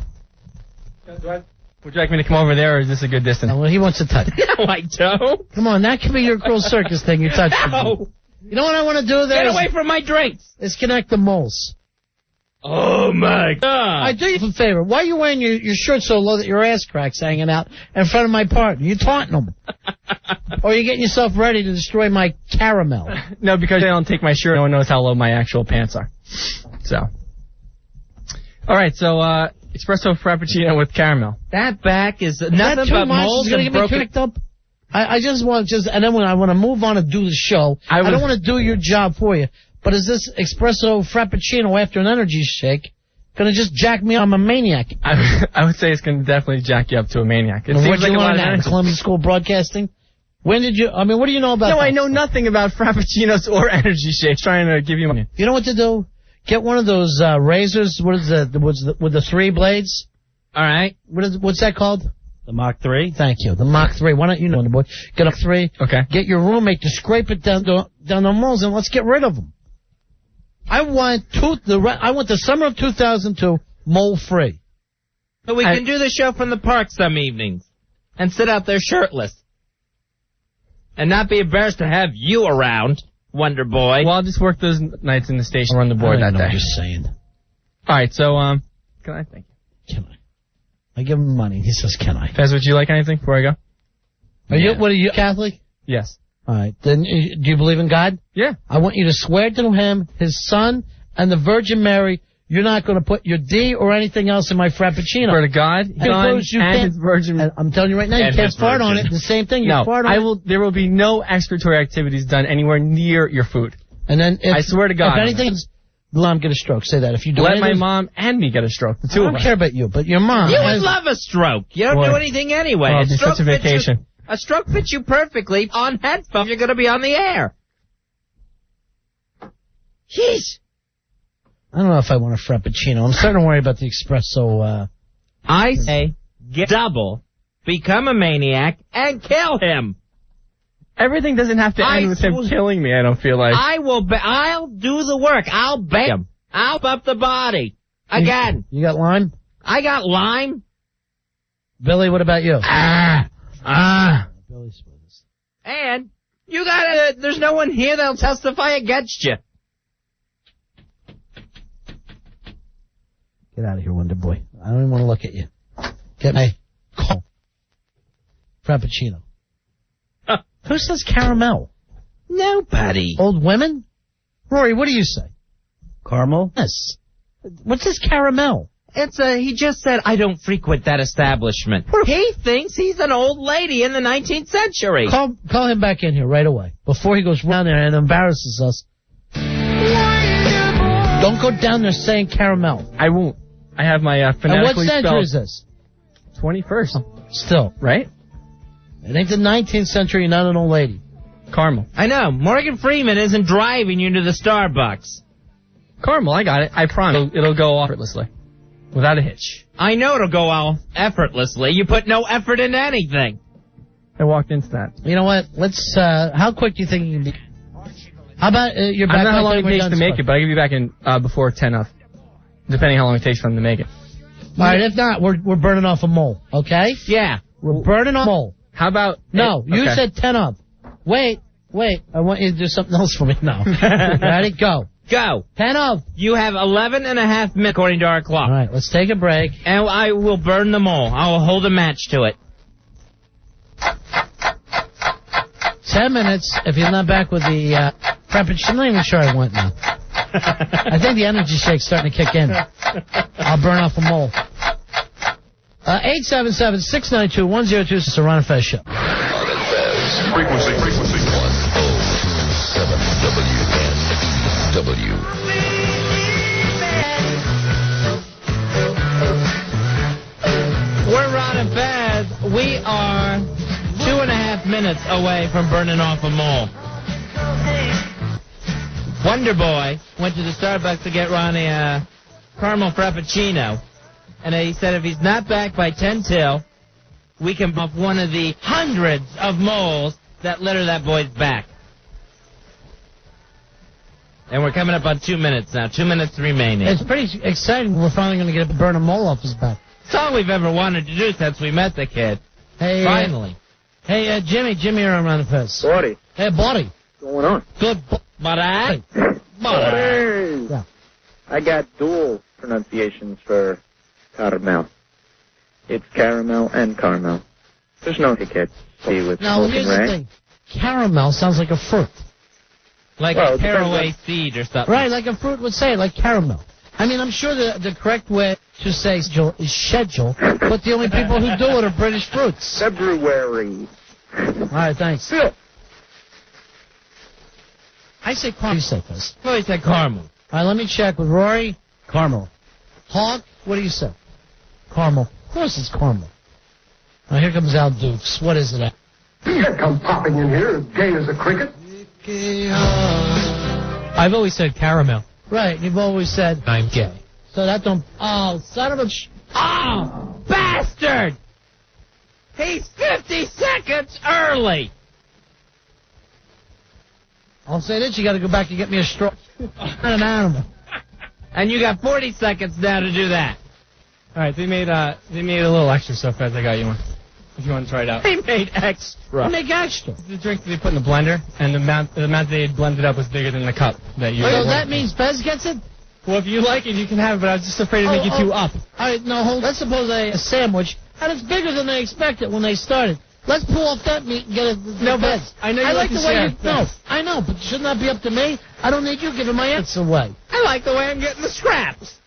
Would you like me to come over there, or is this a good distance? Well, he wants to touch. No, I don't. Come on, that could be your girl circus thing. You touch. No. You know what I want to do there? Get away from my drinks. Is connect the moles. Oh, my God. I do you a favor. Why are you wearing your shirt so low that your ass crack's hanging out in front of my partner? You taunting him. Or you getting yourself ready to destroy my caramel. No, because I don't take my shirt. No one knows how low my actual pants are. So. All right, so espresso frappuccino with caramel. That back is nothing that too but much moles is going to and get me broken... cracked up. I just want and then when I want to move on and do the show, I don't want to do your job for you. But is this espresso frappuccino after an energy shake going to just jack me up? I'm a maniac. I would say it's going to definitely jack you up to a maniac. It seems Where'd like you a lot learn of that? energy. Columbia School of Broadcasting? When did you, what do you know about that? No, I know nothing about frappuccinos or energy shakes. Trying to give you money. You know what to do? Get one of those razors. What is with the 3 blades? All right. What's that called? The Mach 3? Thank you. The Mach 3. Why don't you know, Wonderboy? Get a 3. Okay. Get your roommate to scrape it down the moles and let's get rid of them. I want the summer of 2002 mole free. But we can do the show from the park some evenings and sit out there shirtless and not be embarrassed to have you around, Wonderboy. Well, I'll just work those nights in the station. Run the board that day. What you're saying. All right, so can I thank you? Can I? I give him money. He says, "Can I?" Fez, would you like anything before I go? What are you, Catholic? Yes. All right. Then, do you believe in God? Yeah. I want you to swear to him, his son, and the Virgin Mary, you're not going to put your D or anything else in my Frappuccino. Swear to God, Son, and his Virgin. I'm telling you right now, you can't fart on it. The same thing. You fart on it. There will be no excretory activities done anywhere near your food. And then, I swear to God. If anything's, mom get a stroke. Say that. If you do let my mom and me get a stroke. The two of us. I don't care about you, but your mom. You would love a stroke. You don't do anything anyway. Oh, it's such a vacation. A stroke fits you perfectly on headphones. You're going to be on the air. Jeez. I don't know if I want a Frappuccino. I'm starting to worry about the espresso. I say get double, become a maniac, and kill him. Everything doesn't have to end with him killing me, I don't feel like. I'll do the work. I'll bake him. I'll up the body. Again. You got lime? I got lime. Billy, what about you? Billy's with us. And there's no one here that'll testify against you. Get out of here, Wonderboy. I don't even want to look at you. Get my call. Frappuccino. Who says caramel? Nobody. Old women? Rory, what do you say? Caramel? Yes. What's this caramel? He just said, I don't frequent that establishment. He thinks he's an old lady in the 19th century. Call him back in here right away before he goes down there and embarrasses us. Don't go down there saying caramel. I won't. I have my phonetically And what century spelled is this? 21st. Still. Right? It ain't the 19th century, you're not an old lady. Caramel. I know. Morgan Freeman isn't driving you to the Starbucks. Caramel, I got it. I promise. It'll go effortlessly. Without a hitch. I know it'll go out effortlessly. You put no effort into anything. I walked into that. You know what? Let's, how quick do you think you can be? How about, you're back? I don't know how long it takes to make it, but I'll give you back in, before 10 of. Depending how long it takes for them to make it. Alright, if not, we're burning off a mole, okay? Yeah. We're burning off a mole. How about... No, you said 10 of. Wait, I want you to do something else for me now. Ready? Go. Go. 10 of. You have 11 and a half minutes according to our clock. Alright, let's take a break. And I will burn them all. I will hold a match to it. 10 minutes if you're not back with the Frappuccino. I'm not even sure I want now. I think the energy shake's starting to kick in. I'll burn off a mole. 877-692-1026. It's the Ron and Fez Show. Ron and Fez. Frequency. 107 WNEW. We're Ron and Fez. We are 2.5 minutes away from burning off a mole. Wonderboy went to the Starbucks to get Ronnie a caramel frappuccino. And he said if he's not back by 10 till, we can off one of the hundreds of moles that litter that boy's back. And we're coming up on 2 minutes now. 2 minutes remaining. It's pretty exciting. We're finally going to get to burn a mole off his back. It's all we've ever wanted to do since we met the kid. Hey, finally. Hey, Jimmy here on Ron and Fez. Buddy. Hey, buddy. What's going on? Good, buddy. Buddy. Yeah. I got dual pronunciations for caramel. It's caramel and caramel. There's no ticket with now, here's the thing. Caramel sounds like a fruit. Like a caraway seed or something. Right, like a fruit would say, like caramel. I mean, I'm sure the correct way to say is schedule, but the only people who do it are British fruits. February. All right, thanks. I say caramel. You say this. Well, he said caramel. All right, let me check with Rory. Caramel. Hawk, what do you say? Caramel. Of course it's caramel. Now, here comes Al Dukes. What is it? You can't come popping in here as gay as a cricket. I've always said caramel. Right, you've always said I'm gay. So that don't... Oh, son of a... Oh, bastard! He's 50 seconds early! I'll say this, you got to go back and get me a straw. Not an animal. And you got 40 seconds now to do that. All right, they made a little extra stuff as I got you one. If you want to try it out. They made extra. They make extra. The drink that they put in the blender, and the amount they had blended up was bigger than the cup that you. So that means Fez gets it? Well, if you like it, you can have it, but I was just afraid to make you too up. All right, no, hold. Let's suppose a sandwich, and it's bigger than they expected when they started. Let's pull off that meat and get it. No, but I know you like the way you. No, I know, but shouldn't that be up to me? I don't need you giving my answers away. I like the way I'm getting the scraps.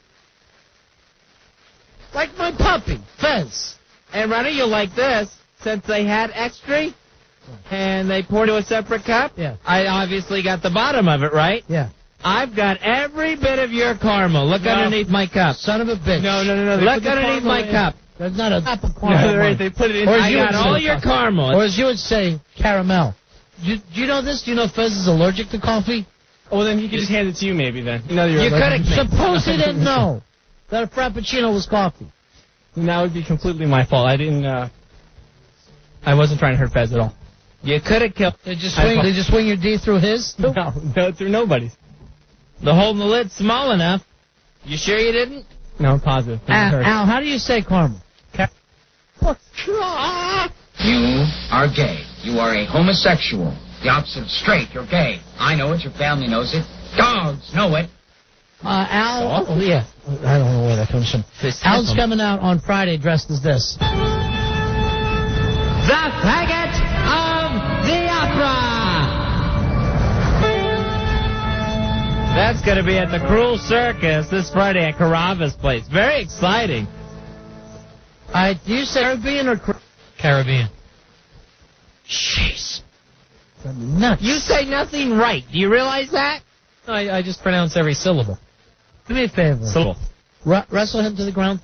Like my puppy, Fez. And Ronnie, you'll like this. Since they had extra, and they poured to a separate cup, yeah. I obviously got the bottom of it, right? Yeah. I've got every bit of your caramel. Look underneath my cup. Son of a bitch. No. Look underneath my cup. There's not a cup of caramel. No, they put it in. I got all your caramel. Or as you would say, caramel. Do you know this? Do you know Fez is allergic to coffee? Oh, well, then he could just hand it to you, maybe, then. You know you could have. Suppose he didn't know that a Frappuccino was coffee. And that would be completely my fault. I wasn't trying to hurt Fez at all. You could have killed. Did you swing your D through his? No, through nobody's. The hole in the lid's small enough. You sure you didn't? No, I'm positive. Al, how do you say caramel? You are gay. You are a homosexual. The opposite of straight. You're gay. I know it. Your family knows it. Dogs know it. Al, yeah. I don't know where that comes from. Al's coming out on Friday dressed as this. The faggot of the opera! That's going to be at the Cruel Circus this Friday at Carava's place. Very exciting. Do you say Caribbean or Caribbean? Jeez. Nuts. You say nothing right. Do you realize that? I just pronounce every syllable. Do me a favor. Syllable. Wrestle him to the ground.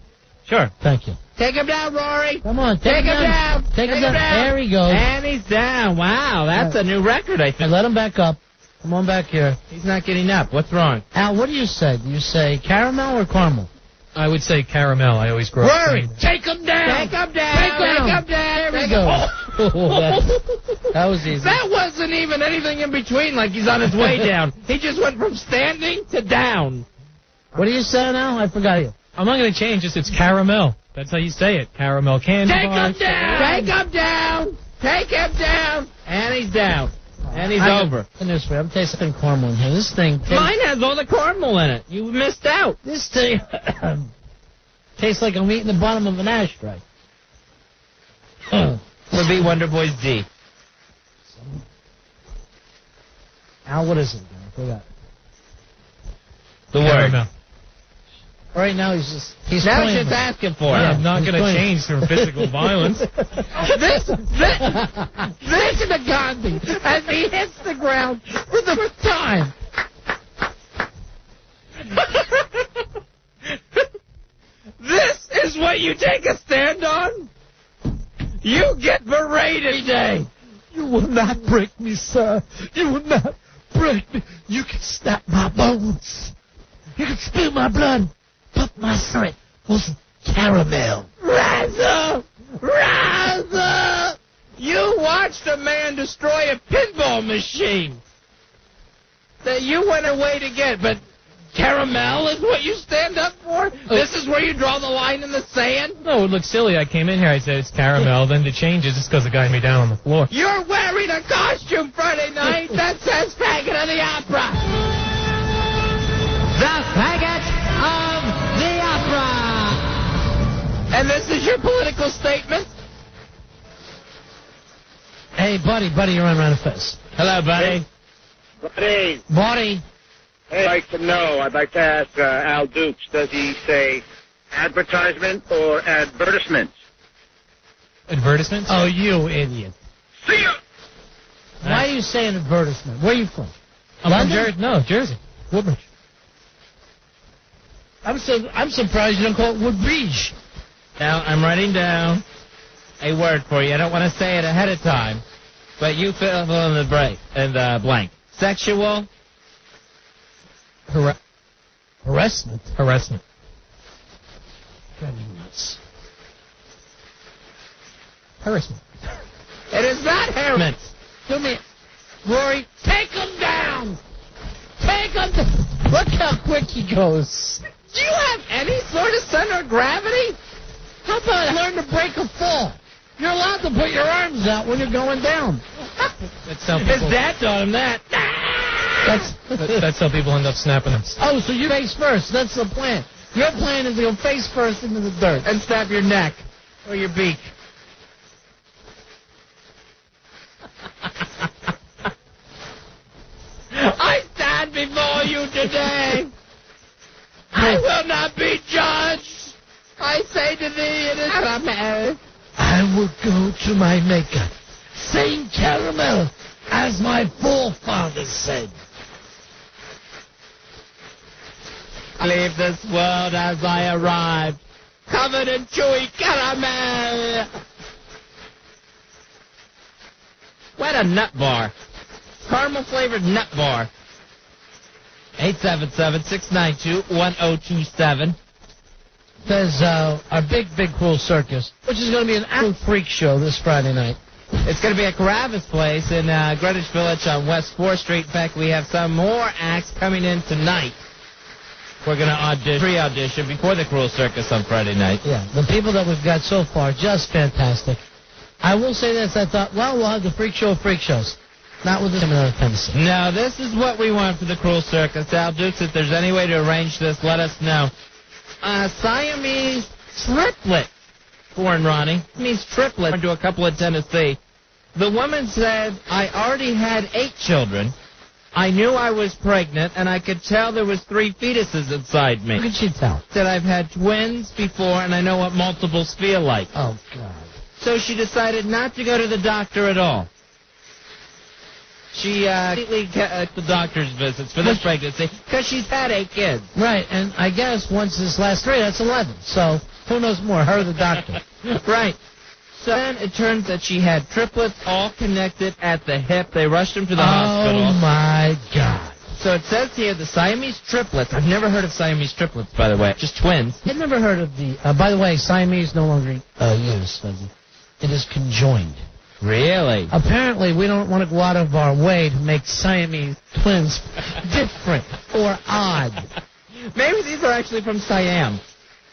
Sure. Thank you. Take him down, Rory. Come on, take him down. Take him down. There he goes. And he's down. Wow, that's a new record, I think. Hey, let him back up. Come on back here. He's not getting up. What's wrong? Al, what do you say? Do you say caramel or caramel? I would say caramel. I always grow up. Rory, take him down. Take him down. Take him down. There we go. That was easy. That wasn't even anything in between, like he's on his way down. He just went from standing to down. What are you saying, Al? I forgot you. I'm not going to change this. It's caramel. That's how you say it. Caramel candy bars. Take him down. Take him down. Take him down. And he's down. And he's over. I'm tasting caramel in here. This thing Mine has all the caramel in it. You missed out. This thing tastes like I'm eating the bottom of an ashtray. Would be Wonderboy's D. Al, what is it? I forgot. The word. Caramel. Right now he's Now playing just with it. asking for it. I'm not he's going to playing. change from physical violence. This is the Gandhi as he hits the ground for the first time. This is what you take a stand on? You get berated today. You will not break me, sir. You will not break me. You can snap my bones. You can spill my blood. But my sweat was caramel. Rise up! Rise up! You watched a man destroy a pinball machine that you went away to get, but caramel is what you stand up for? This is where you draw the line in the sand? No, it looks silly. I came in here, I said it's caramel, then to change it just because the guy had me down on the floor. You're wearing a costume Friday night that says Faggot of the Opera. The Faggot of the Opera. And this is your political statement? Hey, buddy, you're on Round of Fez. Hello, buddy. Buddy. Hey, I'd like to know, I'd like to ask Al Dukes, does he say advertisement or advertisements? Advertisements? Oh, you idiot. See ya! Why do you say an advertisement? Where are you from? I'm from London? Jersey. No, Jersey. Woodbridge. I'm surprised you don't call it Woodbridge. Now, I'm writing down a word for you. I don't want to say it ahead of time, but you fill in the blank. Sexual. Harassment. Harassment. Driving me nuts. Harassment. It is not harassment. Do me, Rory, take him down. Take him down. Look how quick he goes. Do you have any sort of center of gravity? How about learn to break a fall? You're allowed to put your arms out when you're going down. That's how His people, dad taught him that. that's how people end up snapping them. Oh, so you face first. That's the plan. Your plan is to go face first into the dirt. And snap your neck or your beak. I stand before you today. I will not be judged. I say to thee, it is caramel. I will go to my maker, saying caramel, as my forefathers said. I leave this world as I arrived, covered in chewy caramel. What a nut bar. Caramel-flavored nut bar. 877-692-1027. There's our big cruel circus, which is going to be an absolute freak show this Friday night. It's going to be at Carabas Place in Greenwich Village on West 4th Street. In fact, we have some more acts coming in tonight. We're going to pre-audition before the Cruel Circus on Friday night. Yeah, the people that we've got so far, just fantastic. I will say this, I thought, well, we'll have the freak show of freak shows. Not with this coming out of Tennessee. No, this is what we want for the Cruel Circus. Al Dukes, if there's any way to arrange this, let us know. Siamese triplets, born Ronnie. Siamese triplets to a couple in Tennessee. The woman said, I already had 8 children. I knew I was pregnant, and I could tell there was 3 fetuses inside me. How could she tell? Said I've had twins before, and I know what multiples feel like. Oh, God. So she decided not to go to the doctor at all. She completely kept the doctor's visits for this pregnancy because she's had 8 kids. Right, and I guess once this last 3, that's 11. So who knows more, her or the doctor? Right. So then it turns that she had triplets all connected at the hip. They rushed them to the hospital. Oh, my God. So it says here the Siamese triplets. I've never heard of Siamese triplets, by the way. Just twins. I've never heard of the... by the way, Siamese no longer used. It is conjoined. Really? Apparently, we don't want to go out of our way to make Siamese twins different or odd. Maybe these are actually from Siam.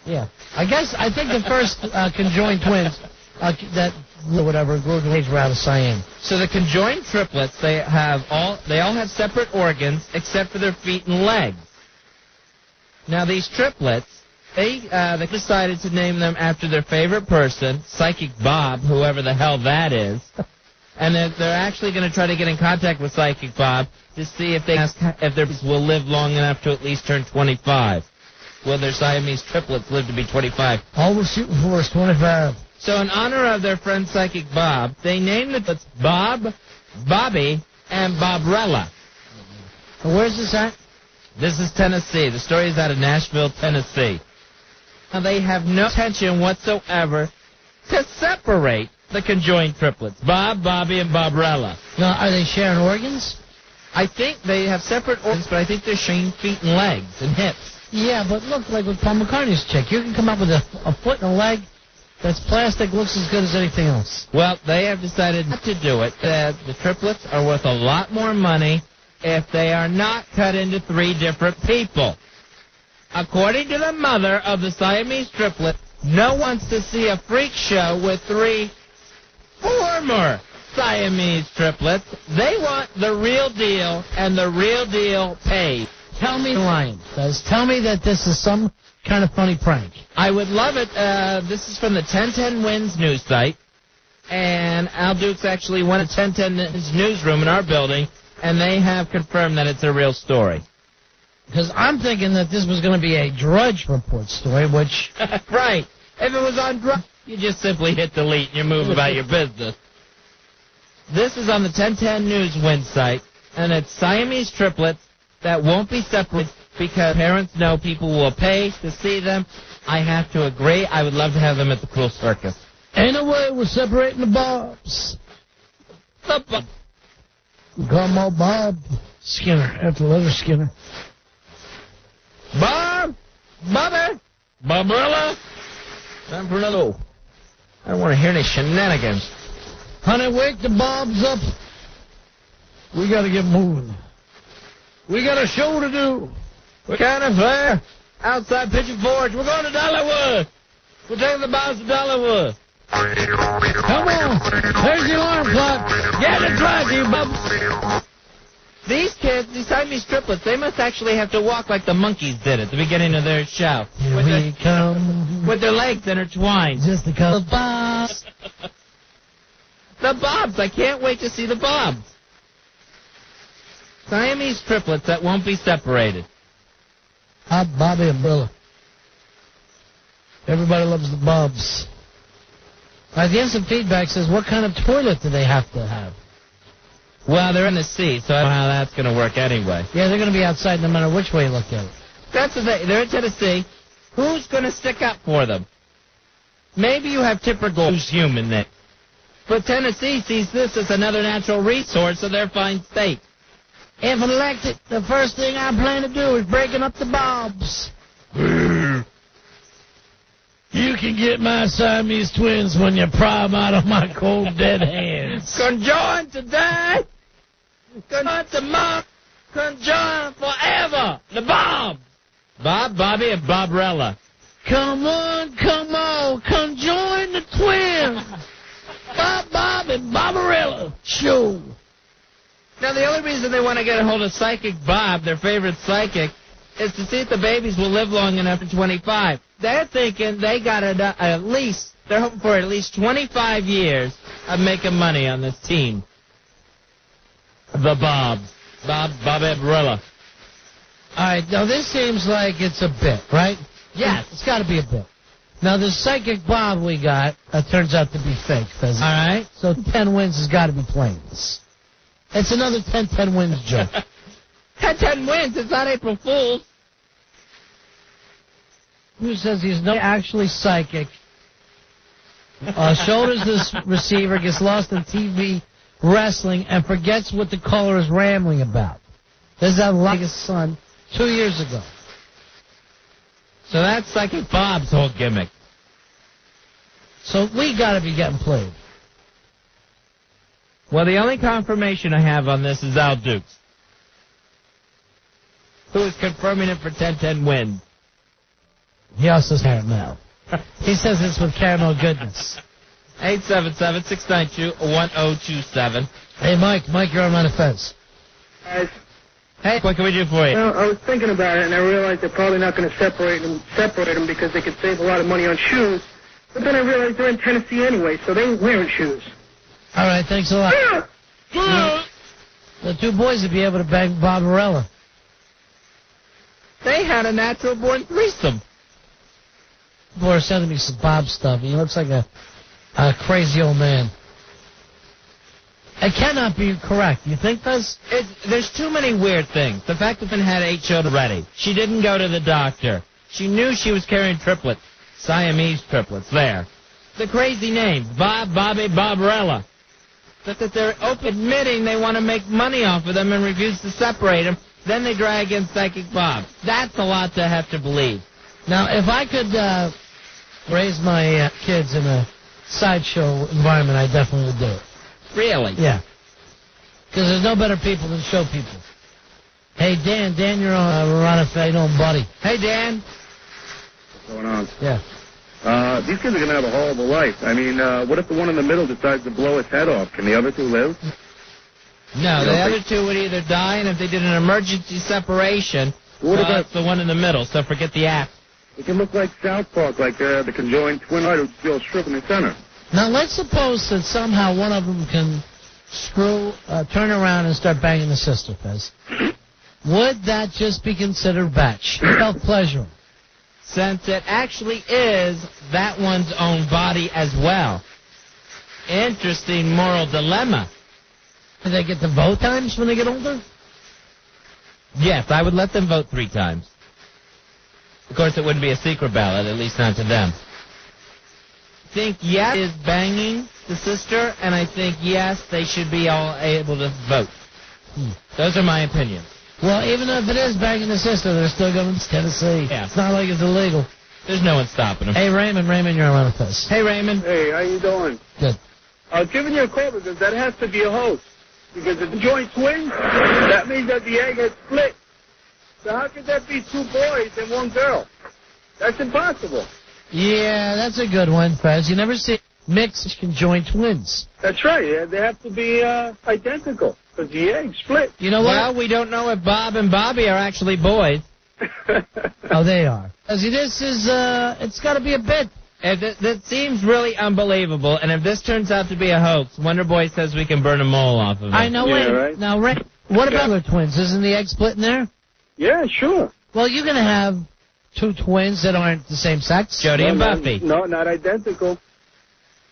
Yeah. I think the first conjoined twins whatever grew out of Siam. So the conjoined triplets, they all have separate organs except for their feet and legs. Now these triplets, they decided to name them after their favorite person, Psychic Bob, whoever the hell that is. And they're actually going to try to get in contact with Psychic Bob to see if their will live long enough to at least turn 25. Will their Siamese triplets live to be 25? All we're shooting for is 25. So in honor of their friend Psychic Bob, they named the triplets Bob, Bobby, and Bobrella. Where's this at? This is Tennessee. The story is out of Nashville, Tennessee. Now, they have no intention whatsoever to separate the conjoined triplets, Bob, Bobby, and Bobrella. Now, are they sharing organs? I think they have separate organs, but I think they're sharing feet and legs and hips. Yeah, but look, like with Paul McCartney's chick, you can come up with a foot and a leg that's plastic, looks as good as anything else. Well, they have decided not to do it. The triplets are worth a lot more money if they are not cut into 3 different people. According to the mother of the Siamese triplet, no one wants to see a freak show with 3 former Siamese triplets. They want the real deal, and the real deal pays. Tell me lying, Fez. Tell me that this is some kind of funny prank. I would love it. This is from the 1010 Wins news site, and Al Dukes actually went to 1010's newsroom in our building, and they have confirmed that it's a real story. Because I'm thinking that this was going to be a Drudge Report story, which... Right. If it was on Drudge, you just simply hit delete and you move about your business. This is on the 1010 News Win site, and it's Siamese triplets that won't be separated because parents know people will pay to see them. I have to agree. I would love to have them at the Cool Circus. Ain't no way we're separating the Bobs. The Bob. Come on, Bob. Skinner, after letter Skinner. Bob, Bobby, Bobrella. Time for another. I don't want to hear any shenanigans. Honey, wake the Bobs up. We got to get moving. We got a show to do. We're kind of fair. Outside Pigeon Forge. We're going to Dollywood. We're taking the Bobs to Dollywood. Come on. There's the alarm clock. Get it right, you Bobs. These kids, these Siamese triplets, they must actually have to walk like the monkeys did at the beginning of their show. Here we come. With their legs intertwined. Just a couple of Bobs. The Bobs. I can't wait to see the Bobs. Siamese triplets that won't be separated. Hot Bobby and Brilla. Everybody loves the Bobs. All right, the instant feedback says, what kind of toilet do they have to have? Well, they're in the sea, so I don't know how that's going to work anyway. Yeah, they're going to be outside no matter which way you look at it. That's the thing. They're in Tennessee. Who's going to stick up for them? Maybe you have Tipper Gore, who's human then. But Tennessee sees this as another natural resource, so they're fine state. If elected, the first thing I plan to do is breaking up the Bobs. You can get my Siamese twins when you pry them out of my cold, dead hands. Conjoined today, conjoined tomorrow, conjoined forever. The Bobs. Bob, Bobby, and Bobrella. Come on, conjoin the twins. Bob, and Bobrella. Show. Now, the only reason they want to get a hold of Psychic Bob, their favorite psychic, is to see if the babies will live long enough to 25. They're thinking they got they're hoping for at least 25 years of making money on this team. The Bobs. Bob, Bobby, Bobrella. All right, now this seems like it's a bit, right? Yes. It's got to be a bit. Now, the Psychic Bob we got turns out to be fake. All right? So 10 Wins has got to be playing this. It's another 10-10 Wins joke. 10-10 Wins? It's not April Fool's. Who says he's not actually psychic? Shoulders this receiver, gets lost in TV wrestling, and forgets what the caller is rambling about. This is how like his son 2 years ago. So that's Psychic Bob's whole gimmick. So we got to be getting played. Well, the only confirmation I have on this is Al Dukes, who is confirming it for 10-10 Wins. He also says caramel. He says it's with caramel goodness. 877-692-1027. Hey, Mike, you're on the fence. Guys. Hey, what can we do for you? Well, I was thinking about it, and I realized they're probably not going to separate them because they could save a lot of money on shoes. But then I realized they're in Tennessee anyway, so they ain't wearing shoes. All right, thanks a lot. The two boys would be able to bang Barbarella. They had a natural born threesome. People are sending me some Bob stuff. He looks like a crazy old man. It cannot be correct. You think this? There's too many weird things. The fact that Ben had 8 children already. She didn't go to the doctor. She knew she was carrying triplets. Siamese triplets. There. The crazy names. Bob, Bobby, Barbarella. That they're open admitting they want to make money off of them and refuse to separate them. Then they drag in Psychic Bob. That's a lot to have to believe. Now, if I could raise my kids in a sideshow environment, I definitely would do it. Really? Yeah. Because there's no better people than show people. Hey, Dan, you're on a Fez, buddy. Hey, Dan. What's going on? Yeah. These kids are going to have a horrible life. I mean, what if the one in the middle decides to blow its head off? Can the other two live? No, the other two would either die, and if they did an emergency separation, it's the one in the middle, so forget the act. It can look like South Park, like the conjoined twin heart who's still strip in the center. Now, let's suppose that somehow one of them can turn around and start banging the sister, Fez. Would that just be considered batch? Self-pleasuring. Since it actually is that one's own body as well. Interesting moral dilemma. Do they get to vote times when they get older? Yes, I would let them vote 3 times. Of course, it wouldn't be a secret ballot, at least not to them. I think yes is banging the sister, and I think yes, they should be all able to vote. Those are my opinions. Well, even if it is banging the sister, they're still going to Tennessee. Yeah. It's not like it's illegal. There's no one stopping them. Hey, Raymond, you're on with us. Hey, Raymond. Hey, how you doing? Good. I was giving you a call because that has to be a hoax. Because if the joint twins, that means that the egg has split. So how could that be 2 boys and 1 girl? That's impossible. Yeah, that's a good one, Fez. You never see mixed conjoined twins. That's right. Yeah, they have to be identical because the egg split. You know what? Well, we don't know if Bob and Bobby are actually boys. Oh, they are. See, this is, it's got to be a bit. That seems really unbelievable, and if this turns out to be a hoax, Wonderboy says we can burn a mole off of it. I know, Yeah, right. Now, Ray, what about the twins? Isn't the egg split in there? Yeah, sure. Well, you're going to have 2 twins that aren't the same sex. Jody and Buffy. No, not identical.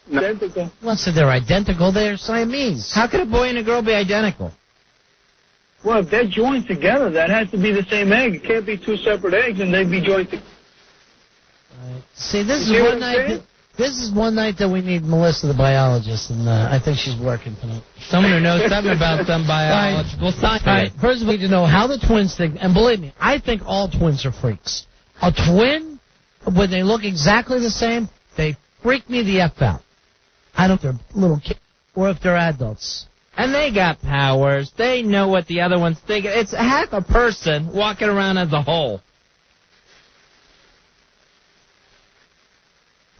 Not identical. Once they're identical, they're Siamese. How could a boy and a girl be identical? Well, if they're joined together, that has to be the same egg. It can't be 2 separate eggs and they'd be joined together. See, this You is see what one I'm night. saying? This is one night that we need Melissa, the biologist, and I think she's working tonight. Someone who knows something about some biological science. All right, first we need to know how the twins think, and believe me, I think all twins are freaks. A twin, when they look exactly the same, they freak me the F out. I don't know if they're little kids or if they're adults. And they got powers. They know what the other one's thinking. It's half a person walking around as a whole.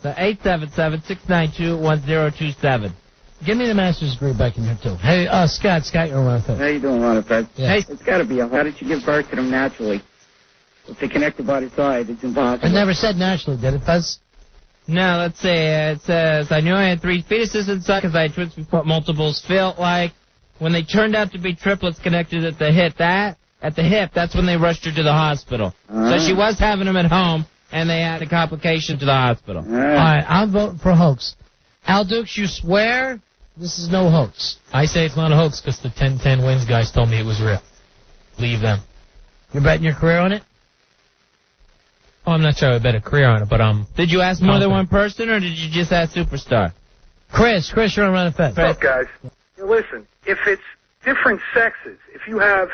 So 877-692-1027. Give me the master's degree back in here, too. Hey, Scott, you're on with How you doing, Ron? Yeah. Hey, it's got to be how did you give birth to them naturally? If they connected by the side, it's impossible. I never said naturally, did it, Fez? No, let's see. It says, I knew I had 3 fetuses inside because I had twins before multiples. Felt like when they turned out to be triplets connected at the hip, that's when they rushed her to the hospital. So she was having them at home, and they had a complication to the hospital. All right, I'm voting for hoax. Al Dukes, you swear this is no hoax? I say it's not a hoax because the 10-10 wins guys told me it was real. Leave them. You're betting your career on it? Oh, I'm not sure I bet a career on it, but Did you ask more than one person, or did you just ask Superstar? Chris, you're on Run Fez. What's up, guys? Listen, if it's different sexes, if you have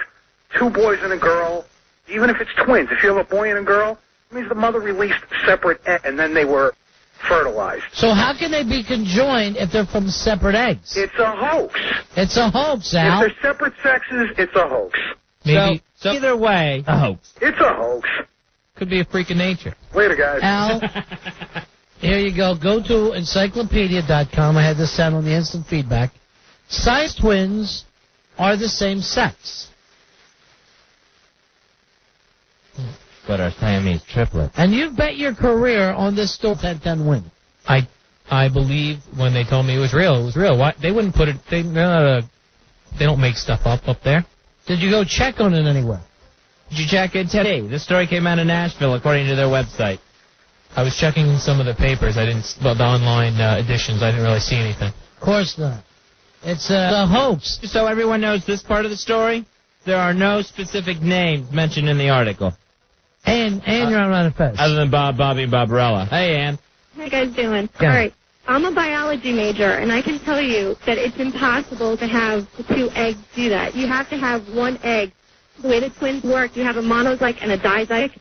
2 boys and a girl, even if it's twins, if you have a boy and a girl, it means the mother released separate eggs, and then they were fertilized. So how can they be conjoined if they're from separate eggs? It's a hoax. It's a hoax, Al. If they're separate sexes, it's a hoax. maybe So either way, a hoax. It's a hoax. could be a freak of nature. Later, guys. Al, here you go. Go to encyclopedia.com. I had this sound on the instant feedback. Size twins are the same sex. But our Siamese triplets. And you've bet your career on this still 10-10 win. I I believe when they told me it was real. It was real. Why they wouldn't put it? They don't make stuff up there. Did you go check on it anywhere? Did you check it today? This story came out of Nashville, according to their website. I was checking some of the papers. I didn't, well, the online editions. I didn't really see anything. Of course not. It's a hoax. So everyone knows this part of the story. There are no specific names mentioned in the article. And you're on a Fez. Other than Bob, Bobby, and Barbarella. Hey, Ann. How you guys doing? Yeah. All right. I'm a biology major, and I can tell you that it's impossible to have the two eggs do that. You have to have one egg. The way the twins work, you have a monozyte and a dizygote.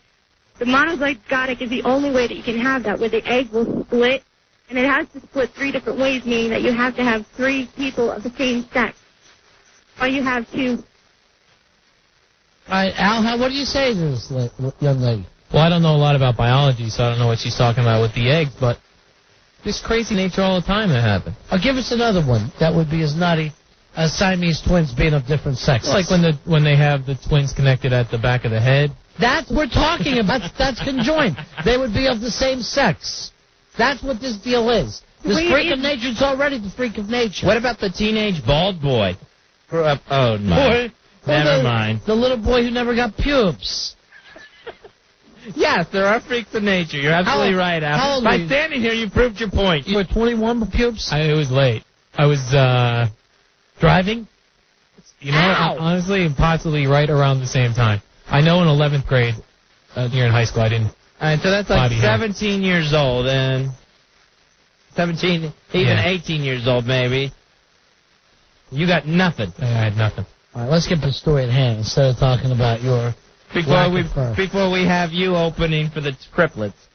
The monozygotic is the only way that you can have that, where the egg will split, and it has to split 3 different ways, meaning that you have to have 3 people of the same sex. Or you have 2. All right, Al, what do you say to this young lady? Well, I don't know a lot about biology, so I don't know what she's talking about with the eggs, but this crazy nature all the time that happen. Give us another one that would be as nutty as Siamese twins being of different sexes. It's like when they have the twins connected at the back of the head. That's what we're talking about. That's conjoined. They would be of the same sex. That's what this deal is. This freak of nature is already the freak of nature. What about the teenage bald boy? Grew up. Oh, no. Never mind. The little boy who never got pubes. Yes, there are freaks of nature. You're absolutely right, Al. How old By were you? standing here, you proved your point. You were 21 with pubes? It was late. I was driving? You know, honestly, possibly right around the same time. I know in 11th grade, here in high school, I didn't. All right, so that's like 17 years old, and 17, even 18 years old, maybe. You got nothing. I had nothing. All right, let's get the story at hand instead of talking about your... Before we have you opening for the triplets.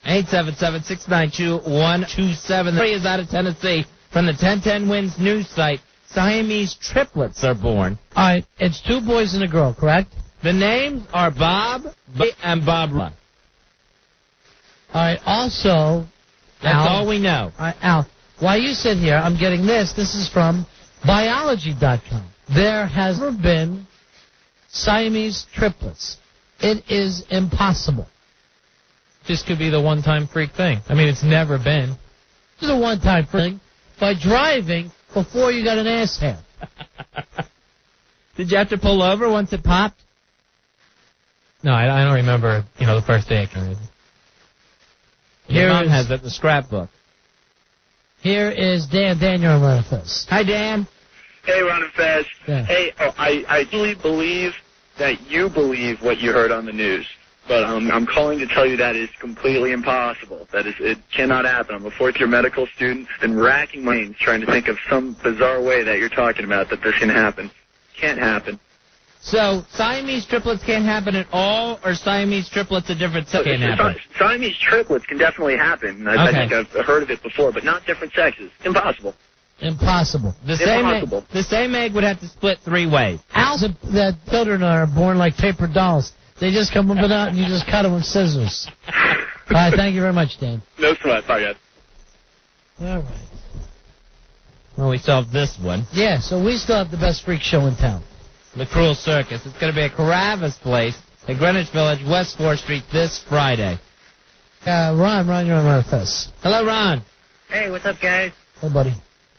877-692-127. The is out of Tennessee from the 1010 Wins news site. Siamese triplets are born. All right, it's 2 boys and a girl, correct? The names are Bob, and Barbara. All right, also... That's all we know. All right, Al, while you sit here, I'm getting this. This is from biology.com. There has never been Siamese triplets. It is impossible. This could be the one-time freak thing. I mean, it's never been. This is a one-time thing. By driving before you got an ass hair. Did you have to pull over once it popped? No, I don't remember, the first day. Your mom has it in the scrapbook. Here is Dan. Dan, you're on Ron and Fez. Hi, Dan. Hey, Ron and Fez. Yeah. Hey, I really believe that you believe what you heard on the news. But I'm calling to tell you that is completely impossible. It cannot happen. I'm a fourth-year medical student and racking my brains trying to think of some bizarre way that you're talking about that this can happen. Can't happen. So Siamese triplets can't happen at all, or Siamese triplets of different sexes can't happen? Siamese triplets can definitely happen. I think I've heard of it before, but not different sexes. Impossible. Impossible. The same egg would have to split 3 ways. Al's that children are born like paper dolls. They just come up and out, and you just cut them with scissors. All right, thank you very much, Dan. No sweat. Bye, guys. All right. Well, we solved this one. Yeah, so we still have the best freak show in town. The Cruel Circus. It's going to be at Caravas Place in Greenwich Village, West 4th Street, this Friday. Ron, you're on Ron Fest. Hello, Ron. Hey, what's up, guys? Hey, buddy.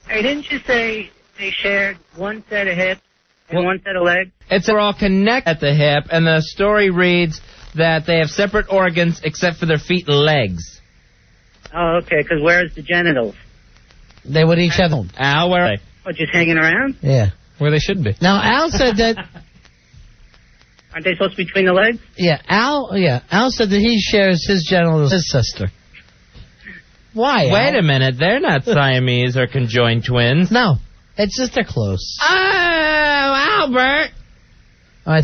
Hey, didn't you say they shared one set of hips and one set of legs? They're all connected at the hip, and the story reads that they have separate organs except for their feet and legs. Oh, okay, because where's the genitals? They would each have them. Al, where are they? What, just hanging around? Yeah. Where they should be. Now, Al said that... Aren't they supposed to be between the legs? Yeah, Al said that he shares his genitals with his sister. Why, Al? Wait a minute, they're not Siamese or conjoined twins. No, it's just they're close. Oh, Albert! All right,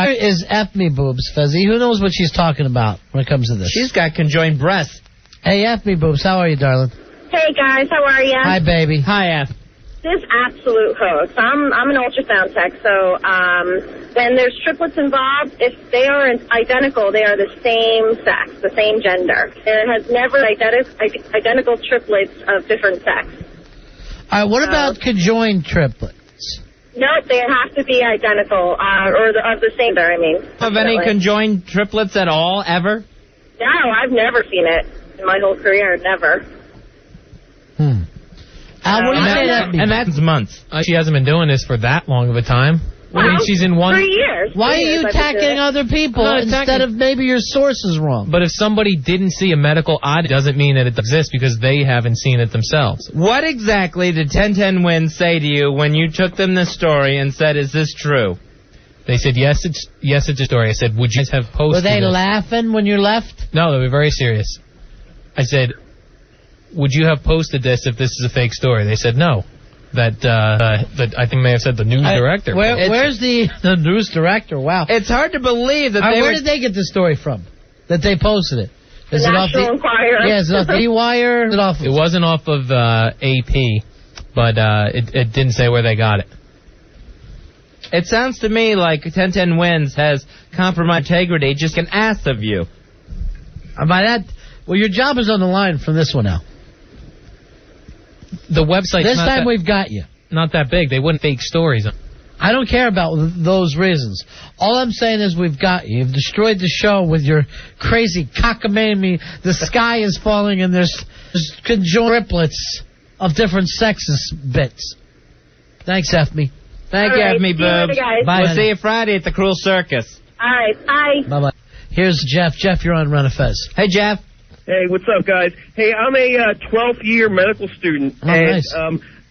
here is F me boobs, Fezzy. Who knows what she's talking about when it comes to this? She's got conjoined breasts. Hey, F me boobs, how are you, darling? Hey, guys, how are you? Hi, baby. Hi, F. This absolute hoax. I'm an ultrasound tech, so when there's triplets involved, if they are identical, they are the same sex, the same gender. There has never identical triplets of different sex. All right, what about conjoined triplets? Nope, they have to be identical, or of the same gender, I mean. Have any conjoined triplets at all, ever? No, I've never seen it. in my whole career, never. Al, what do you say that means? And that's months. She hasn't been doing this for that long of a time. I mean, she's in one. 3 years. Why are you attacking other people instead of maybe your source is wrong? But if somebody didn't see a medical odd, it doesn't mean that it exists because they haven't seen it themselves. What exactly did 1010 Wins say to you when you took them the story and said, "Is this true?" They said, yes, it's a story. I said, would you guys have posted Were they this? laughing when you left? No, they were very serious. I said, would you have posted this if this is a fake story? They said no. That I think may have said the news director. Where's the news director? Wow. It's hard to believe that where did they get the story from? That they posted it? Is it off the Enquirer. Yeah, is it off the E-Wire? It wasn't off of AP, but it didn't say where they got it. It sounds to me like 1010 Wins has compromised integrity, just an ass of you. By that, well, your job is on the line from this one now. The website. This time we've got you. Not that big. They wouldn't fake stories. I don't care about those reasons. All I'm saying is we've got you. You've destroyed the show with your crazy cockamamie. The sky is falling and there's conjoined triplets of different sexes bits. Thanks, F-me. Thank you, F-me, boobs. Bye. We'll see you Friday at the Cruel Circus. All right, bye. Bye-bye. Here's Jeff. Jeff, you're on Run of Fez. Hey, Jeff. Hey, what's up, guys? Hey, I'm a 12th year medical student, nice.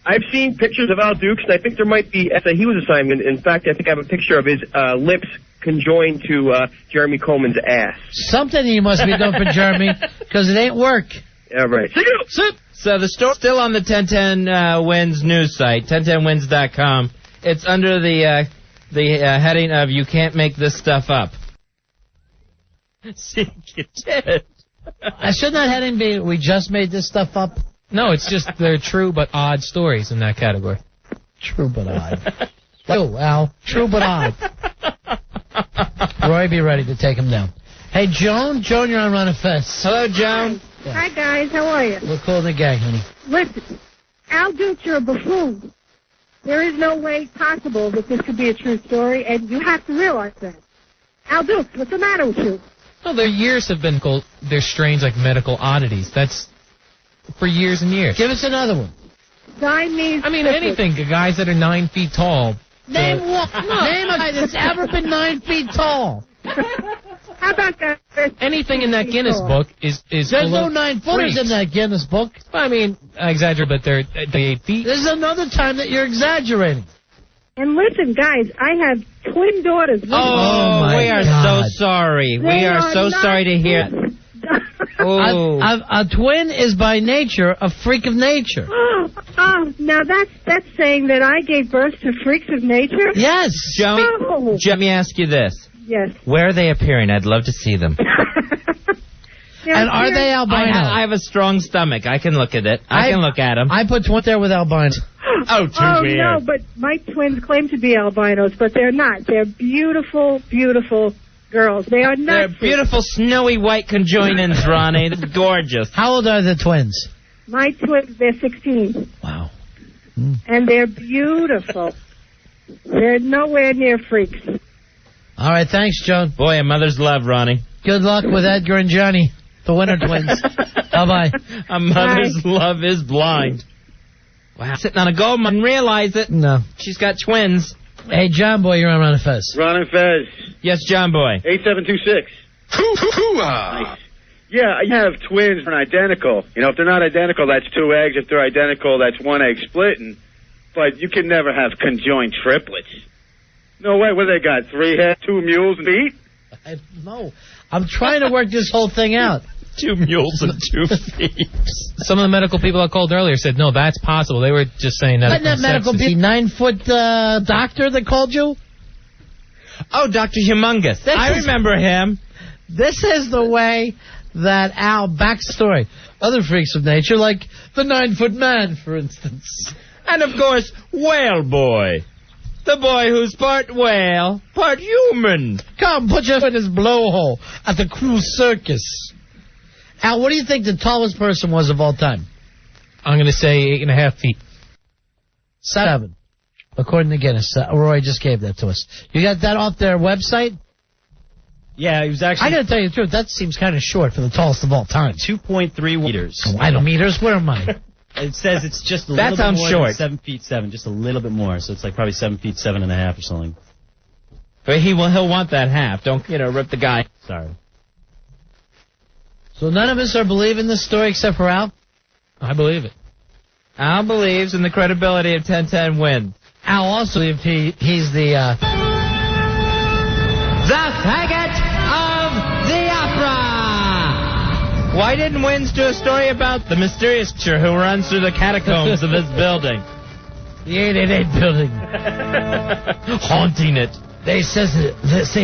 I've seen pictures of Al Dukes, and I think there might be he was a Simon. In fact, I think I have a picture of his lips conjoined to Jeremy Coleman's ass. Something you must be doing for Jeremy, because it ain't work. Yeah, right. See you. So the story's still on the 1010 Wins news site, 1010wins.com. It's under the heading of "You Can't Make This Stuff Up." See, you did. Shouldn't that heading be, "We just made this stuff up"? No, it's just they're true but odd stories in that category. True but odd. Oh, Al. True but odd. Roy, be ready to take him down. Hey, Joan. Joan, you're on Run of Fest. Hello, Joan. Yeah. Hi, guys. How are you? We're cool in the gang, honey. Listen, Al Dukes, you're a buffoon. There is no way possible that this could be a true story, and you have to realize that. Al Dukes, what's the matter with you? No, their years have been called, they're strange like medical oddities. That's for years and years. Give us another one. Siamese. I mean, anything. Guys that are 9 feet tall. Name what? Name a guy that's ever been 9 feet tall. How about that? Anything in that Guinness book is There's no 9-footers in that Guinness book. I mean, I exaggerate, but they're 8 feet. This is another time that you're exaggerating. And listen, guys, I have twin daughters. Oh, my we are God. so sorry. We are so sorry to hear. A twin is by nature a freak of nature. Now that's saying that I gave birth to freaks of nature? Yes. Joan, Oh. let me ask you this. Yes. Where are they appearing? I'd love to see them. And are they albino? I have a strong stomach. I can look at it. I can look at them. I put twins there with albinos. Oh, too weird. No, but my twins claim to be albinos, but they're not. They're beautiful, beautiful girls. They are not. They're beautiful, snowy white conjoinings, Ronnie. It's gorgeous. How old are the twins? My twins, they're 16. Wow. And they're beautiful. They're nowhere near freaks. All right, thanks, Joan. Boy, a mother's love, Ronnie. Good luck with Edgar and Johnny, the winter twins. Bye-bye. A mother's love is blind. Wow. Sitting on a gold mine and realize it. No. She's got twins. Hey, John Boy, you're on Ron and Fez. Ron and Fez. Yes, John Boy. 8726. Nice. Yeah, I have twins that are identical. You know, if they're not identical, that's 2 eggs. If they're identical, that's 1 egg splitting. But you can never have conjoined triplets. No way. What, they got 3 heads, 2 mules and feet? No. I'm trying to work this whole thing out. 2 mules and 2 feet. Some of the medical people I called earlier said, no, that's possible. They were just saying that. Wasn't that medical people, 9-foot doctor that called you? Oh, Dr. Humongous. I remember him. This is the way that Al backstory. Other freaks of nature, like the 9-foot man, for instance. And, of course, Whale Boy. The boy who's part whale, part human. Come, put your foot in his blowhole at the Cruel Circus. Al, what do you think the tallest person was of all time? I'm going to say 8.5 feet. 7. According to Guinness. Roy just gave that to us. You got that off their website? Yeah, he was actually... I gotta tell you the truth, that seems kind of short for the tallest of all time. 2.3 meters. Oh, I don't meters. Where am I? It says it's just a That little bit sounds more short. than 7'7", just a little bit more. So it's like probably 7'7.5" or something. But he'll want that half. Don't, rip the guy. Sorry. So none of us are believing this story except for Al? I believe it. Al believes in the credibility of 1010 wins. Al also believes he's the faggot of the opera! Why didn't Wins do a story about the mysterious creature who runs through the catacombs of this building? The 888 building. Haunting it. They say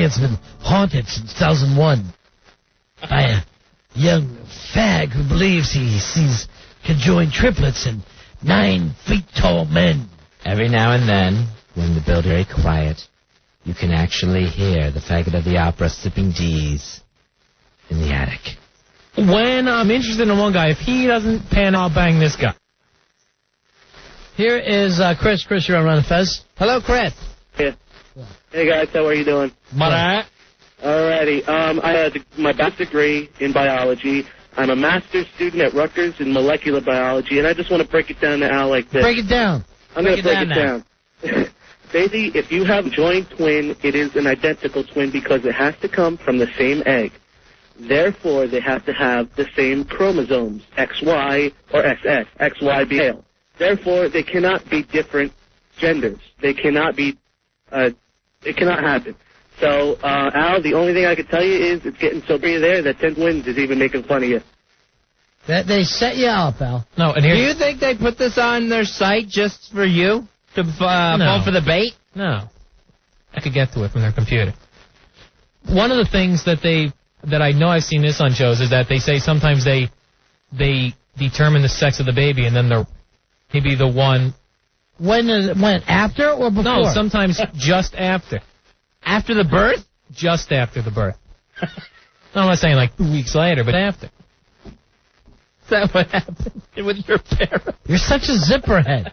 it's been haunted since 2001 by a young fag who believes he sees conjoined triplets and 9 feet tall men. Every now and then, when the building is very quiet, you can actually hear the faggot of the opera sipping D's in the attic. When I'm interested in one guy, if he doesn't pan out, I'll bang this guy. Here is Chris. Chris, you're on Run Fez. Hello, Chris. Yeah. Hey guys, how are you doing? Alrighty. I had my bachelor's degree in biology. I'm a master's student at Rutgers in molecular biology, and I just want to break it down to Al like this. Break it down. I'm going to break it down. Basically, if you have a joined twin, it is an identical twin because it has to come from the same egg. Therefore, they have to have the same chromosomes, XY or XX, XY being male. Therefore, they cannot be different genders. They cannot be, it cannot happen. So, Al, the only thing I can tell you is it's getting so big there that 10 Wins is even making fun of you. That they set you up, Al. No, and Do you think they put this on their site just for you to fall for the bait? No. I could get to it from their computer. One of the things that I know I've seen this on shows is that they say sometimes they determine the sex of the baby and then they're maybe the one. When after or before? No, sometimes just after. After the birth? Just after the birth. No, I'm not saying like 2 weeks later, but after. Is that what happened with your parents? You're such a zipperhead.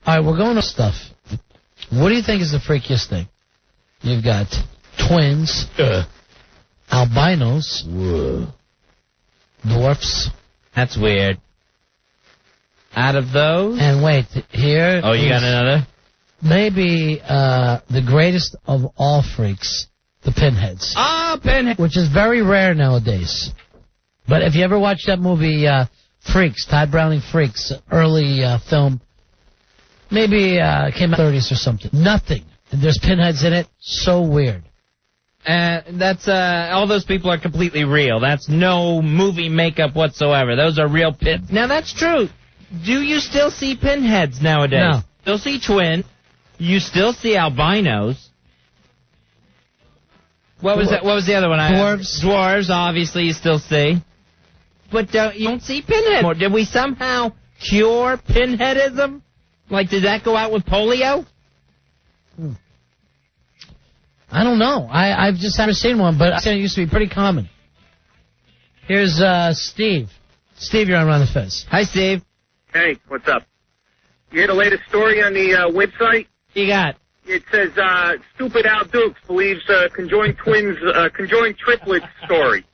All right, we're going to stuff. What do you think is the freakiest thing? You've got twins, albinos, dwarfs. That's weird. Out of those? And wait, here. Oh, you got another? Maybe the greatest of all freaks, the pinheads. Ah, pinheads. Which is very rare nowadays. But if you ever watched that movie, Freaks, Todd Browning Freaks, early film, maybe came out in the 30s or something. Nothing. And there's pinheads in it. So weird. That's all those people are completely real. That's no movie makeup whatsoever. Those are real pins. Now that's true. Do you still see pinheads nowadays? No. Still see twins. You still see albinos. What was that? What was the other one? Dwarves. Dwarves, obviously, you still see. But you don't see pinhead. Did we somehow cure pinheadism? Like, did that go out with polio? I don't know. I've just never seen one, but I said it used to be pretty common. Here's Steve. Steve, you're on Run the Fez. Hi, Steve. Hey, what's up? You hear the latest story on the website? You got? It says, stupid Al Dukes believes conjoined triplets story.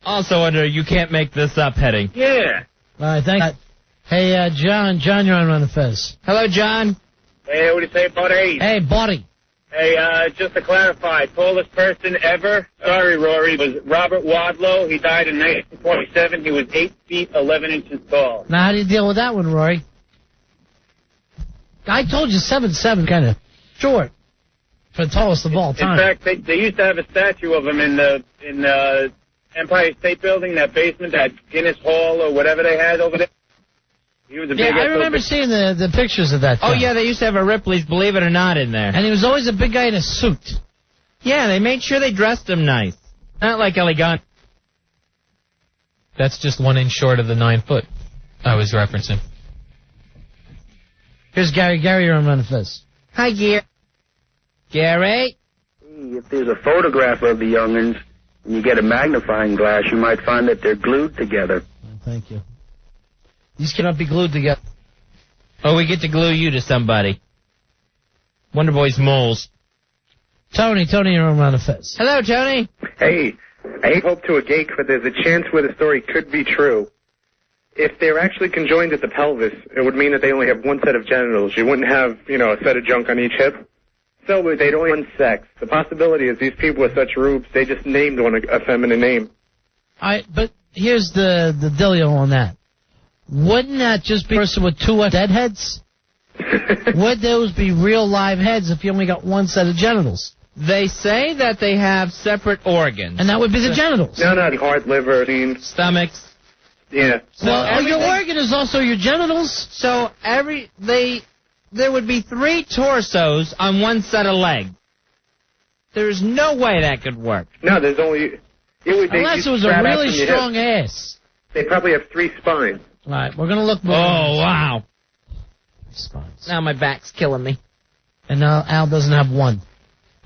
Also under You Can't Make This Up heading. Yeah. All right, thanks. Hey, John. John, you're on Run the Fez. Hello, John. Hey, what do you say, buddy? Hey, buddy. Hey, just to clarify, tallest person ever, sorry, Rory, was Robert Wadlow. He died in 1927. He was 8 feet 11 inches tall. Now, how do you deal with that one, Rory? I told you 7'7", kind of short for the tallest of all time. In fact, they used to have a statue of him in the Empire State Building, that basement, that Guinness Hall or whatever they had over there. He was a big I remember seeing the pictures of that. Oh, yeah, they used to have a Ripley's Believe It or Not in there. And he was always a big guy in a suit. Yeah, they made sure they dressed him nice. Not like elegant. That's just 1 inch short of the 9 foot I was referencing. Here's Gary. Gary, you're on Run the Fez. Hi, Gary. If there's a photograph of the young'uns and you get a magnifying glass, you might find that they're glued together. Thank you. These cannot be glued together. Oh, we get to glue you to somebody. Wonderboy's moles. Tony, you're on Ron and Fez. Hello, Tony. Hey, I hate hope to a geek, but there's a chance where the story could be true. If they're actually conjoined at the pelvis, it would mean that they only have one set of genitals. You wouldn't have, a set of junk on each hip. So they'd only have one sex. The possibility is these people with such rubes, they just named one a feminine name. But here's the dealio on that. Wouldn't that just be a person with two dead heads? Would those be real live heads if you only got one set of genitals? They say that they have separate organs. And that would be the genitals. No, heart, liver, stomachs. Yeah. Well, your organ is also your genitals. So there would be 3 torsos on one set of legs. There's no way that could work. No, there's only... Unless it was a really strong ass. They probably have 3 spines. All right, we're going to look more. Oh, wow. Spines. Now my back's killing me. And now Al doesn't have one.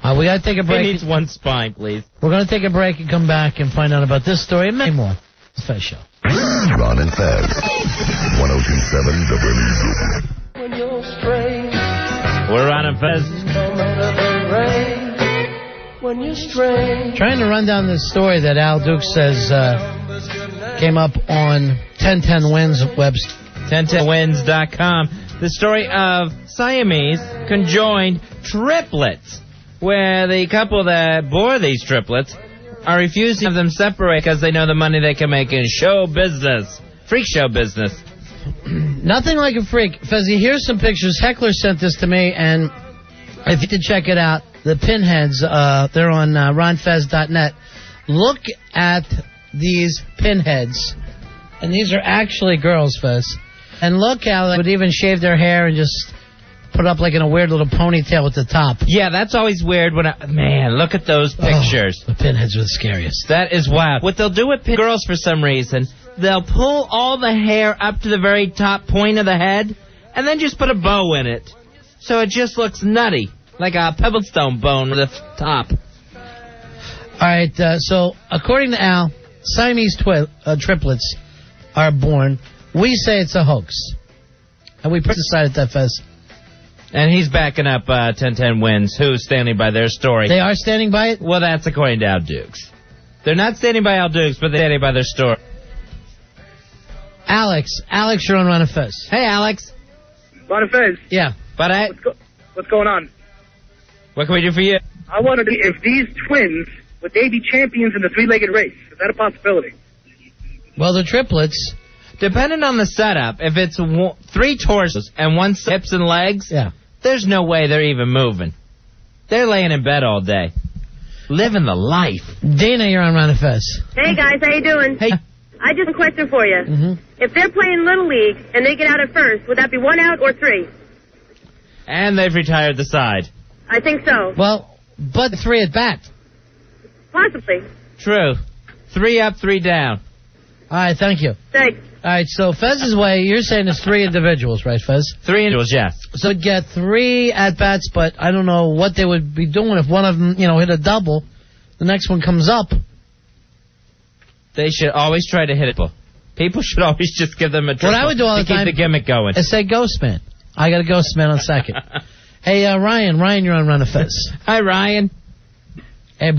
All right, we got to take a break. He needs one spine, please. We're going to take a break and come back and find out about this story and many more. It's the Fez Show. Ron and Fez. 102.7 WNEW. When you're strange, We're Ron and Fez. no matter the rain. When you're strange. Trying to run down this story that Al Duke says came up on 1010 Wins website. 1010wins.com. The story of Siamese conjoined triplets, where the couple that bore these triplets are refusing to have them separate because they know the money they can make in show business, freak show business. Nothing like a freak. Fezzy, here's some pictures. Heckler sent this to me, and if you could check it out, the pinheads, they're on ronfez.net. Look at these pinheads, and these are actually girls, Fez. And look how they would even shave their hair and just put up like in a weird little ponytail at the top. Yeah, that's always weird when man, look at those pictures. The pinheads are the scariest. That is wild. What they'll do with girls for some reason, they'll pull all the hair up to the very top point of the head and then just put a bow in it. So it just looks nutty, like a pebblestone bone with the top. All right, so according to Al, Siamese triplets are born. We say it's a hoax. And we decided that, Fez. And he's backing up 1010 Wins, who's standing by their story. They are standing by it? Well, that's according to Al Dukes. They're not standing by Al Dukes, but they're standing by their story. Alex, you're on Ron and Fez. Hey, Alex. Ron and Fez. Yeah. But what's going on? What can we do for you? I wanted to see if these twins, would they be champions in the 3-legged race? Is that a possibility? Well, the triplets. Depending on the setup, if it's 3 torsos and 1 hips and legs, there's no way they're even moving. They're laying in bed all day. Living the life. Dana, you're on Ron and Fez. Hey, guys, how you doing? Hey. I just have a question for you. Mm-hmm. If they're playing Little League and they get out at first, would that be 1 out or 3? And they've retired the side. I think so. Well, but 3 at bat. Possibly. True. 3 up, 3 down. All right, thank you. Thanks. All right, so Fez's way, you're saying it's 3 individuals, right, Fez? 3 individuals, yes. So it'd get 3 at-bats, but I don't know what they would be doing if one of them, hit a double. The next one comes up. They should always try to hit it. People should always just give them a triple. What I would do all the time keep the gimmick going. is say Ghost Man. I got a Ghost Man on second. Hey, Ryan, you're on Ron and Fez. Hi, Ryan. Hey, in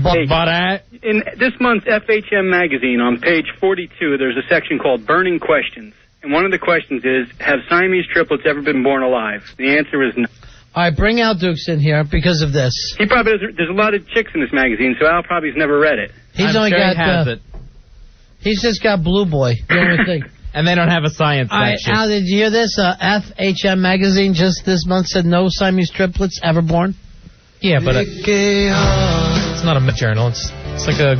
this month's FHM magazine, on page 42, there's a section called Burning Questions. And one of the questions is, have Siamese triplets ever been born alive? The answer is no. All right, bring Al Dukes in here because of this. He probably there's a lot of chicks in this magazine, so Al probably has never read it. He's only got it. He's just got Blue Boy, the only thing. And they don't have a science section. Al, did you hear this? FHM magazine just this month said no Siamese triplets ever born. Yeah, but it's not a journal. It's like a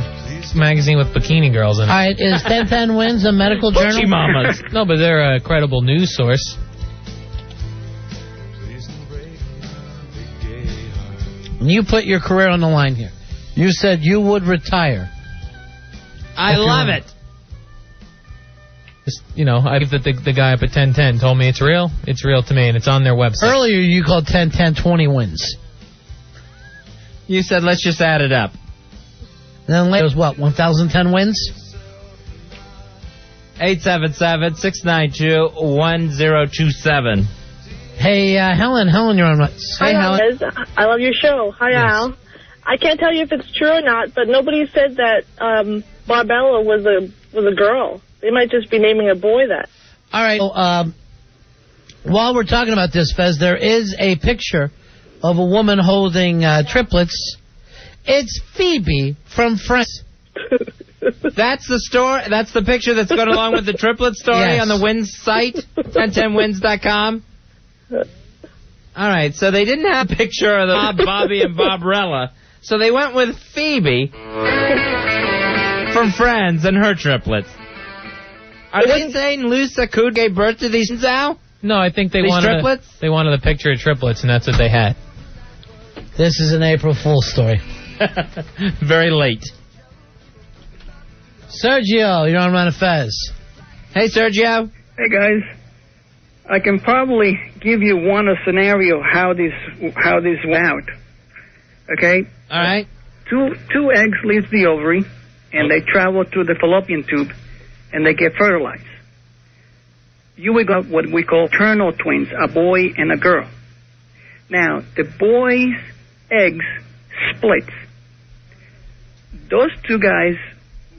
magazine with bikini girls in it. All right, is 1010 Wins a medical journal? Mamas. No, but they're a credible news source. You put your career on the line here. You said you would retire. I love it. Just, I give that the guy up at 1010 told me it's real. It's real to me, and it's on their website. Earlier, you called 1010 20 wins. You said let's just add it up. And then later was what, 1,010 wins? 877-692-1027. Hey, Helen, you're on. Hi, Helen. I love your show. Hi, Al. I can't tell you if it's true or not, but nobody said that Barbella was a girl. They might just be naming a boy that. All right. So, while we're talking about this, Fez, there is a picture of a woman holding triplets. It's Phoebe from Friends. That's the story. That's the picture that's going along with the triplet story on the Wins site, 1010wins.com. All right, so they didn't have a picture of the Bob, Bobby, and Bobrella, so they went with Phoebe from Friends and her triplets. Are they saying Lou Sakud gave birth to these now? No, I think they These wanted triplets? They wanted a picture of triplets, and that's what they had. This is an April Fool's story. Very late. Sergio, you're on Run of Fez. Hey, Sergio. Hey, guys. I can probably give you one scenario how this went out. Okay? All right. Two eggs leave the ovary, and they travel to the fallopian tube, and they get fertilized. You will got what we call fraternal twins, a boy and a girl. Now, the boy's eggs splits. Those two guys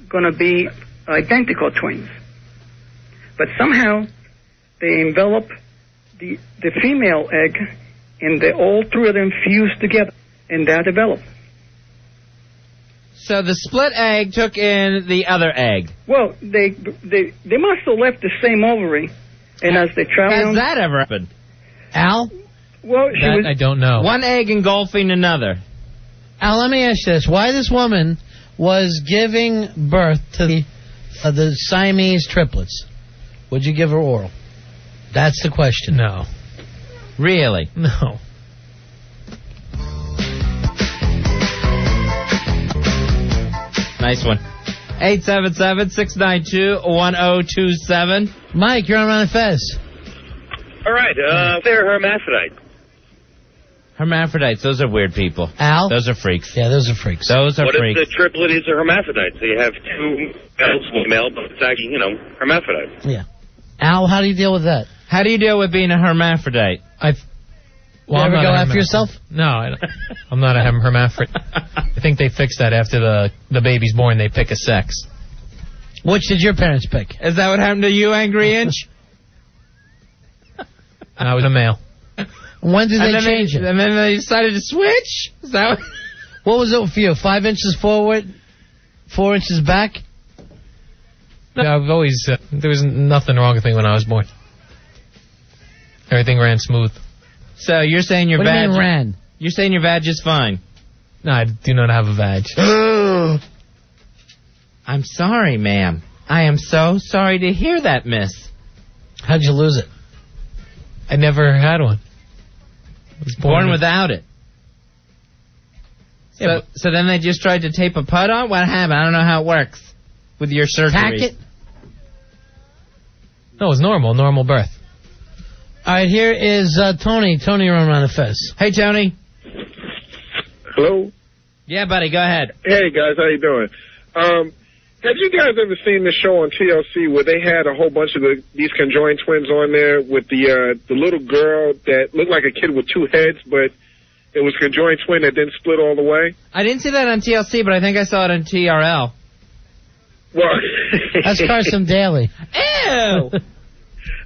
gonna be identical twins. But somehow they envelop the female egg, and all three of them fuse together, and that develop. So the split egg took in the other egg. Well, they must have left the same ovary, and as they travel. Has that ever happened? Al? Well, I don't know. One egg engulfing another. Al, let me ask you this. Why this woman was giving birth to the Siamese triplets? Would you give her oral? That's the question. No. Really? No. Nice one. 877-692-1027. Mike, you're on Run of Fez. All right, they're hermaphrodite. Hermaphrodites, those are weird people. Al? Those are freaks. Yeah, those are freaks. Those are What freaks. if the triplet is a hermaphrodite? So you have two males, one male, but it's actually, hermaphrodite. Yeah. Al, how do you deal with that? How do you deal with being a hermaphrodite? You ever go after yourself? No, I'm not a hermaphrodite. I think they fixed that after the baby's born. They pick a sex. Which did your parents pick? Is that what happened to you, Angry Inch? I was a male. When did they change it? And then they decided to switch? Is that what was it for you? 5 inches forward, 4 inches back? No, I've always there was nothing wrong with me when I was born. Everything ran smooth. So you're saying your What do you vag mean ran? You're saying your vag is fine? No, I do not have a vag. I'm sorry, ma'am. I am so sorry to hear that, miss. How'd you lose it? I never had one. I was born without it. So then they just tried to tape a put on? What happened? I don't know how it works with your surgery. Tack it? No, it was normal birth. All right, here is Tony. Tony, you're on Run of Fez. Hey, Tony. Hello? Yeah, buddy, go ahead. Hey, guys, how you doing? Have you guys ever seen the show on TLC where they had a whole bunch of these conjoined twins on there with the little girl that looked like a kid with two heads, but it was a conjoined twin that didn't split all the way? I didn't see that on TLC, but I think I saw it on TRL. Well, that's Carson Daly. Ew!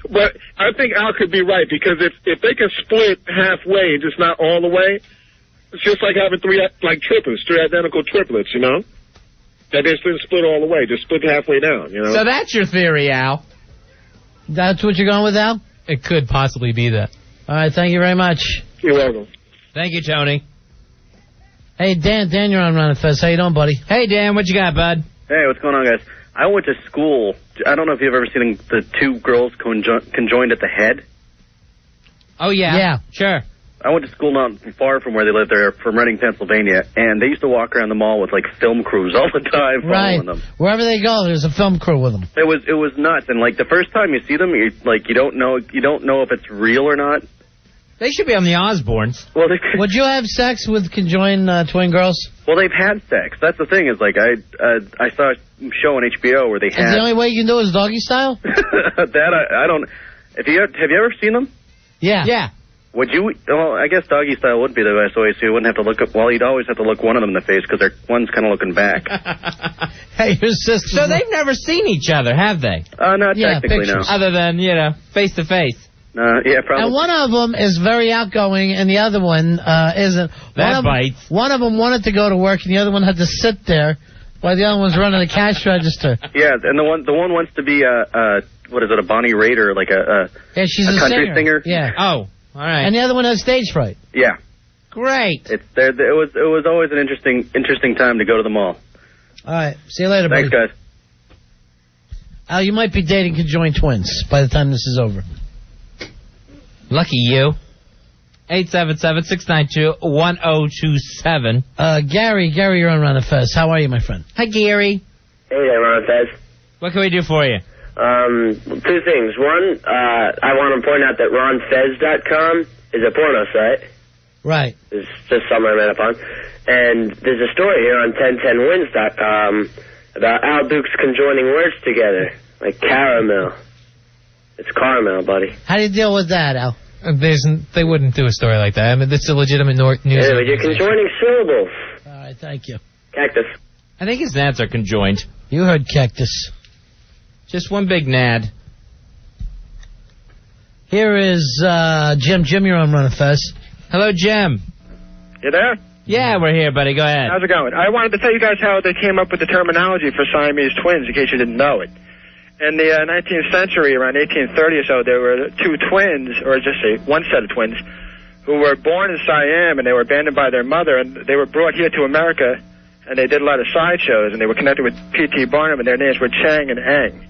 But I think Al could be right, because if they can split halfway and just not all the way, it's just like having three identical triplets, That just didn't split all the way, just split halfway down, So that's your theory, Al. That's what you're going with, Al? It could possibly be that. All right, thank you very much. You're welcome. Thank you, Tony. Hey, Dan, you're on Run of Fez. How you doing, buddy? Hey, Dan, what you got, bud? Hey, what's going on, guys? I went to school. I don't know if you've ever seen the two girls conjoined at the head. Oh, yeah. Yeah. Sure. I went to school not far from where they live. They're from Reading, Pennsylvania, and they used to walk around the mall with, film crews all the time following them. Wherever they go, there's a film crew with them. It was nuts, and, the first time you see them, you don't know if it's real or not. They should be on the Osbournes. Well, would you have sex with conjoined twin girls? Well, they've had sex. That's the thing. Is I saw a show on HBO where they had. Is the only way you can do it is doggy style? That I don't. Have you ever seen them? Yeah. Yeah. Would you? Well, I guess doggy style would be the best way, so you wouldn't have to look up. Well, you'd always have to look one of them in the face because one's kind of looking back. Hey, your sister. So they've never seen each other, have they? Not technically, no. Other than, face to face. Yeah, probably. And one of them is very outgoing, and the other one isn't. That bites. One of them wanted to go to work, and the other one had to sit there while the other one's running the cash register. Yeah, and the one wants to be a Bonnie Raider, like yeah, she's a country singer. Yeah. Oh, all right. And the other one has stage fright. Yeah. Great. It was always an interesting time to go to the mall. All right. See you later, Thanks, buddy. guys. Al, you might be dating conjoined twins by the time this is over. Lucky you. 877-692-1027. Gary, you're on Ron and Fez. How are you, my friend? Hi, Gary. Hey there, Ron and Fez. What can we do for you? Two things. One, I want to point out that ronfez.com is a porno site. Right. It's just something I read upon. And there's a story here on 1010wins.com about Al Dukes conjoining words together, like caramel. It's caramel, buddy. How do you deal with that, Al? They wouldn't do a story like that. I mean, it's a legitimate news. Yeah, but you're conjoining syllables. All right, thank you. Cactus. I think his nads are conjoined. You heard cactus. Just one big nad. Here is Jim. Jim, you're on Run and Fez. Hello, Jim. You there? Yeah, we're here, buddy. Go ahead. How's it going? I wanted to tell you guys how they came up with the terminology for Siamese twins, in case you didn't know it. In the 19th century, around 1830 or so, there were two twins, or just one set of twins, who were born in Siam, and they were abandoned by their mother, and they were brought here to America, and they did a lot of sideshows, and they were connected with P.T. Barnum, and their names were Chang and Eng.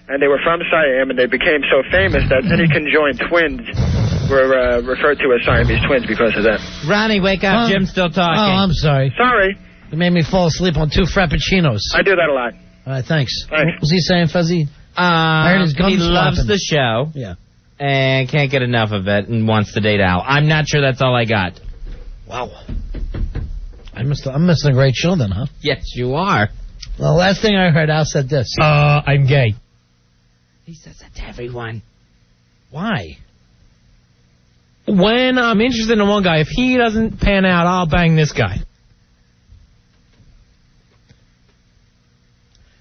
And they were from Siam, and they became so famous that any conjoined twins were referred to as Siamese twins because of that. Ronnie, wake up. Jim's still talking. Oh, I'm sorry. Sorry. You made me fall asleep on 2 frappuccinos. I do that a lot. All right, thanks. Thanks. What was he saying, Fuzzy? I heard his gums he loves flopping. the show. Yeah. And can't get enough of it and wants to date Al. I'm not sure that's all I got. Wow. I'm missing a great show then, huh? Yes, you are. Well, last thing I heard, Al said this. I'm gay. He says that to everyone. Why? When I'm interested in one guy, if he doesn't pan out, I'll bang this guy.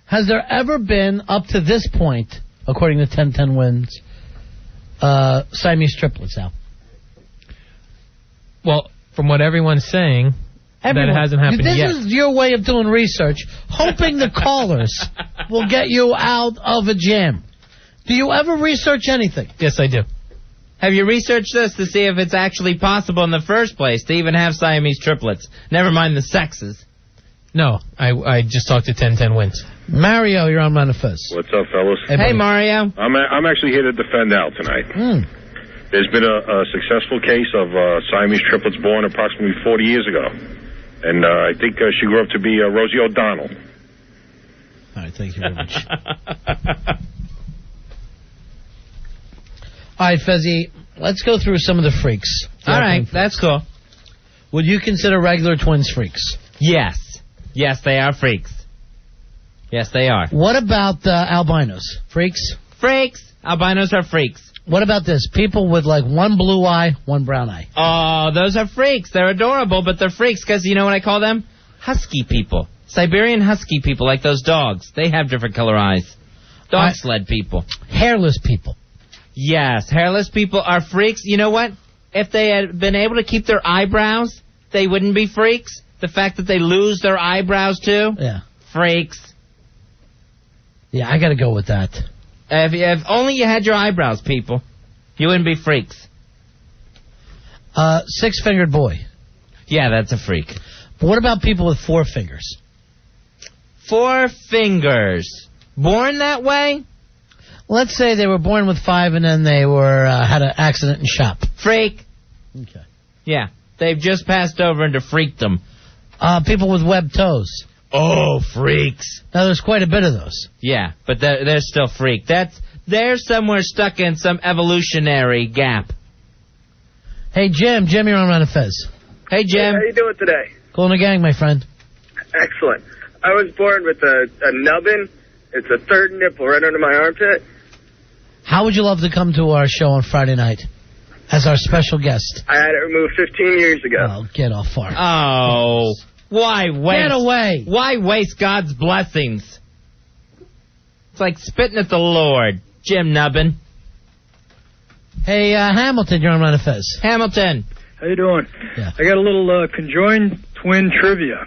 Has there ever been, up to this point, according to 1010 Wins, Siamese triplets, Al? Well, from what everyone's saying, that it hasn't happened yet. This is your way of doing research, hoping the callers will get you out of a jam. Do you ever research anything? Yes, I do. Have you researched this to see if it's actually possible in the first place to even have Siamese triplets? Never mind the sexes. No, I just talked to 1010 Wins. Mario, you're on Run and Fez. What's up, fellas? Hey Mario. I'm actually here to defend Al tonight. There's been a successful case of Siamese triplets born approximately 40 years ago. And I think she grew up to be Rosie O'Donnell. All right, thank you very much. All right, Fezzy, let's go through some of the freaks. All right, that's cool. Would you consider regular twins freaks? Yes. Yes, they are freaks. Yes, they are. What about albinos? Freaks? Freaks. Albinos are freaks. What about this? People with, like, one blue eye, one brown eye. Oh, those are freaks. They're adorable, but they're freaks because you know what I call them? Husky people. Siberian husky people, like those dogs. They have different color eyes. Dog sled people. Hairless people. Yes, hairless people are freaks. You know what? If they had been able to keep their eyebrows, they wouldn't be freaks. The fact that they lose their eyebrows, too? Yeah. Freaks. Yeah, I gotta go with that. If only you had your eyebrows, people, you wouldn't be freaks. Six-fingered boy. Yeah, that's a freak. But what about people with 4 fingers? 4 fingers. Born that way? Let's say they were born with 5 and then they were had an accident in shop. Freak. Okay. Yeah, they've just passed over into freakdom. People with webbed toes. Oh, freaks. Now, there's quite a bit of those. Yeah, but they're still freak. They're somewhere stuck in some evolutionary gap. Hey, Jim, you're on Run and Fez. Hey, Jim. Hey, how you doing today? Cool in the gang, my friend. Excellent. I was born with a nubbin. It's a third nipple right under my armpit. How would you love to come to our show on Friday night? as our special guest. I had it removed 15 years ago. Oh, get off far. Oh, why waste? Get away. Why waste God's blessings? It's like spitting at the Lord, Jim Nubbin. Hey, Hamilton, you're on Run of Fez. Hamilton. How you doing? Yeah. I got a little conjoined twin trivia.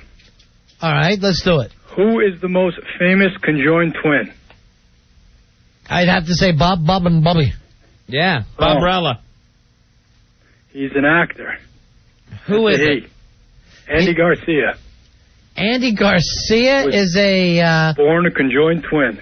All right, let's do it. Who is the most famous conjoined twin? I'd have to say Bob, and Bobby. Yeah, Bobrella. He's an actor. Who is it? Andy Garcia. Andy Garcia is a... Born a conjoined twin.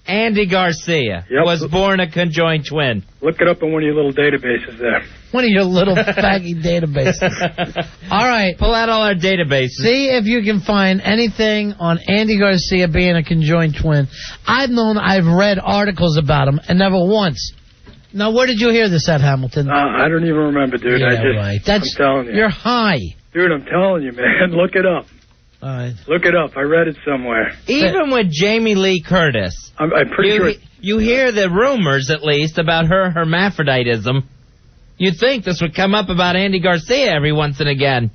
Andy Garcia was born a conjoined twin. Look it up in one of your little databases there. One of your little faggy databases. All right. Pull out all our databases. See if you can find anything on Andy Garcia being a conjoined twin. I've read articles about him, and never once. Now, where did you hear this at, Hamilton? I don't even remember, dude. Yeah, right. I'm telling you. You're high. Dude, I'm telling you, man. Look it up. All right. Look it up. I read it somewhere. Even with Jamie Lee Curtis, I'm pretty sure. You hear the rumors, at least, about her hermaphroditism. You'd think this would come up about Andy Garcia every once and again.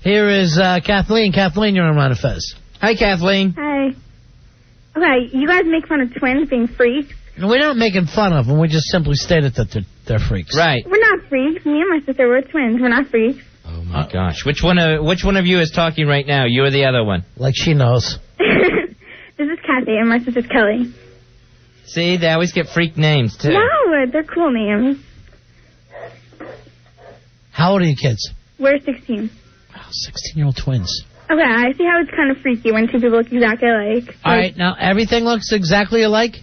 Here is Kathleen. Kathleen, you're on Run of Fez. Hi, Kathleen. Hi. Okay, you guys make fun of twins being freaks. We're not making fun of them. We just simply stated that they're freaks. Right. We're not freaks. Me and my sister, we're twins. We're not freaks. Oh, my gosh. Which one of you is talking right now? You or the other one? Like she knows. This is Kathy, and my sister's Kelly. See, they always get freak names, too. No, they're cool names. How old are you kids? We're 16. Oh, 16-year-old twins. Okay, I see how it's kind of freaky when two people look exactly alike. All right, now everything looks exactly alike?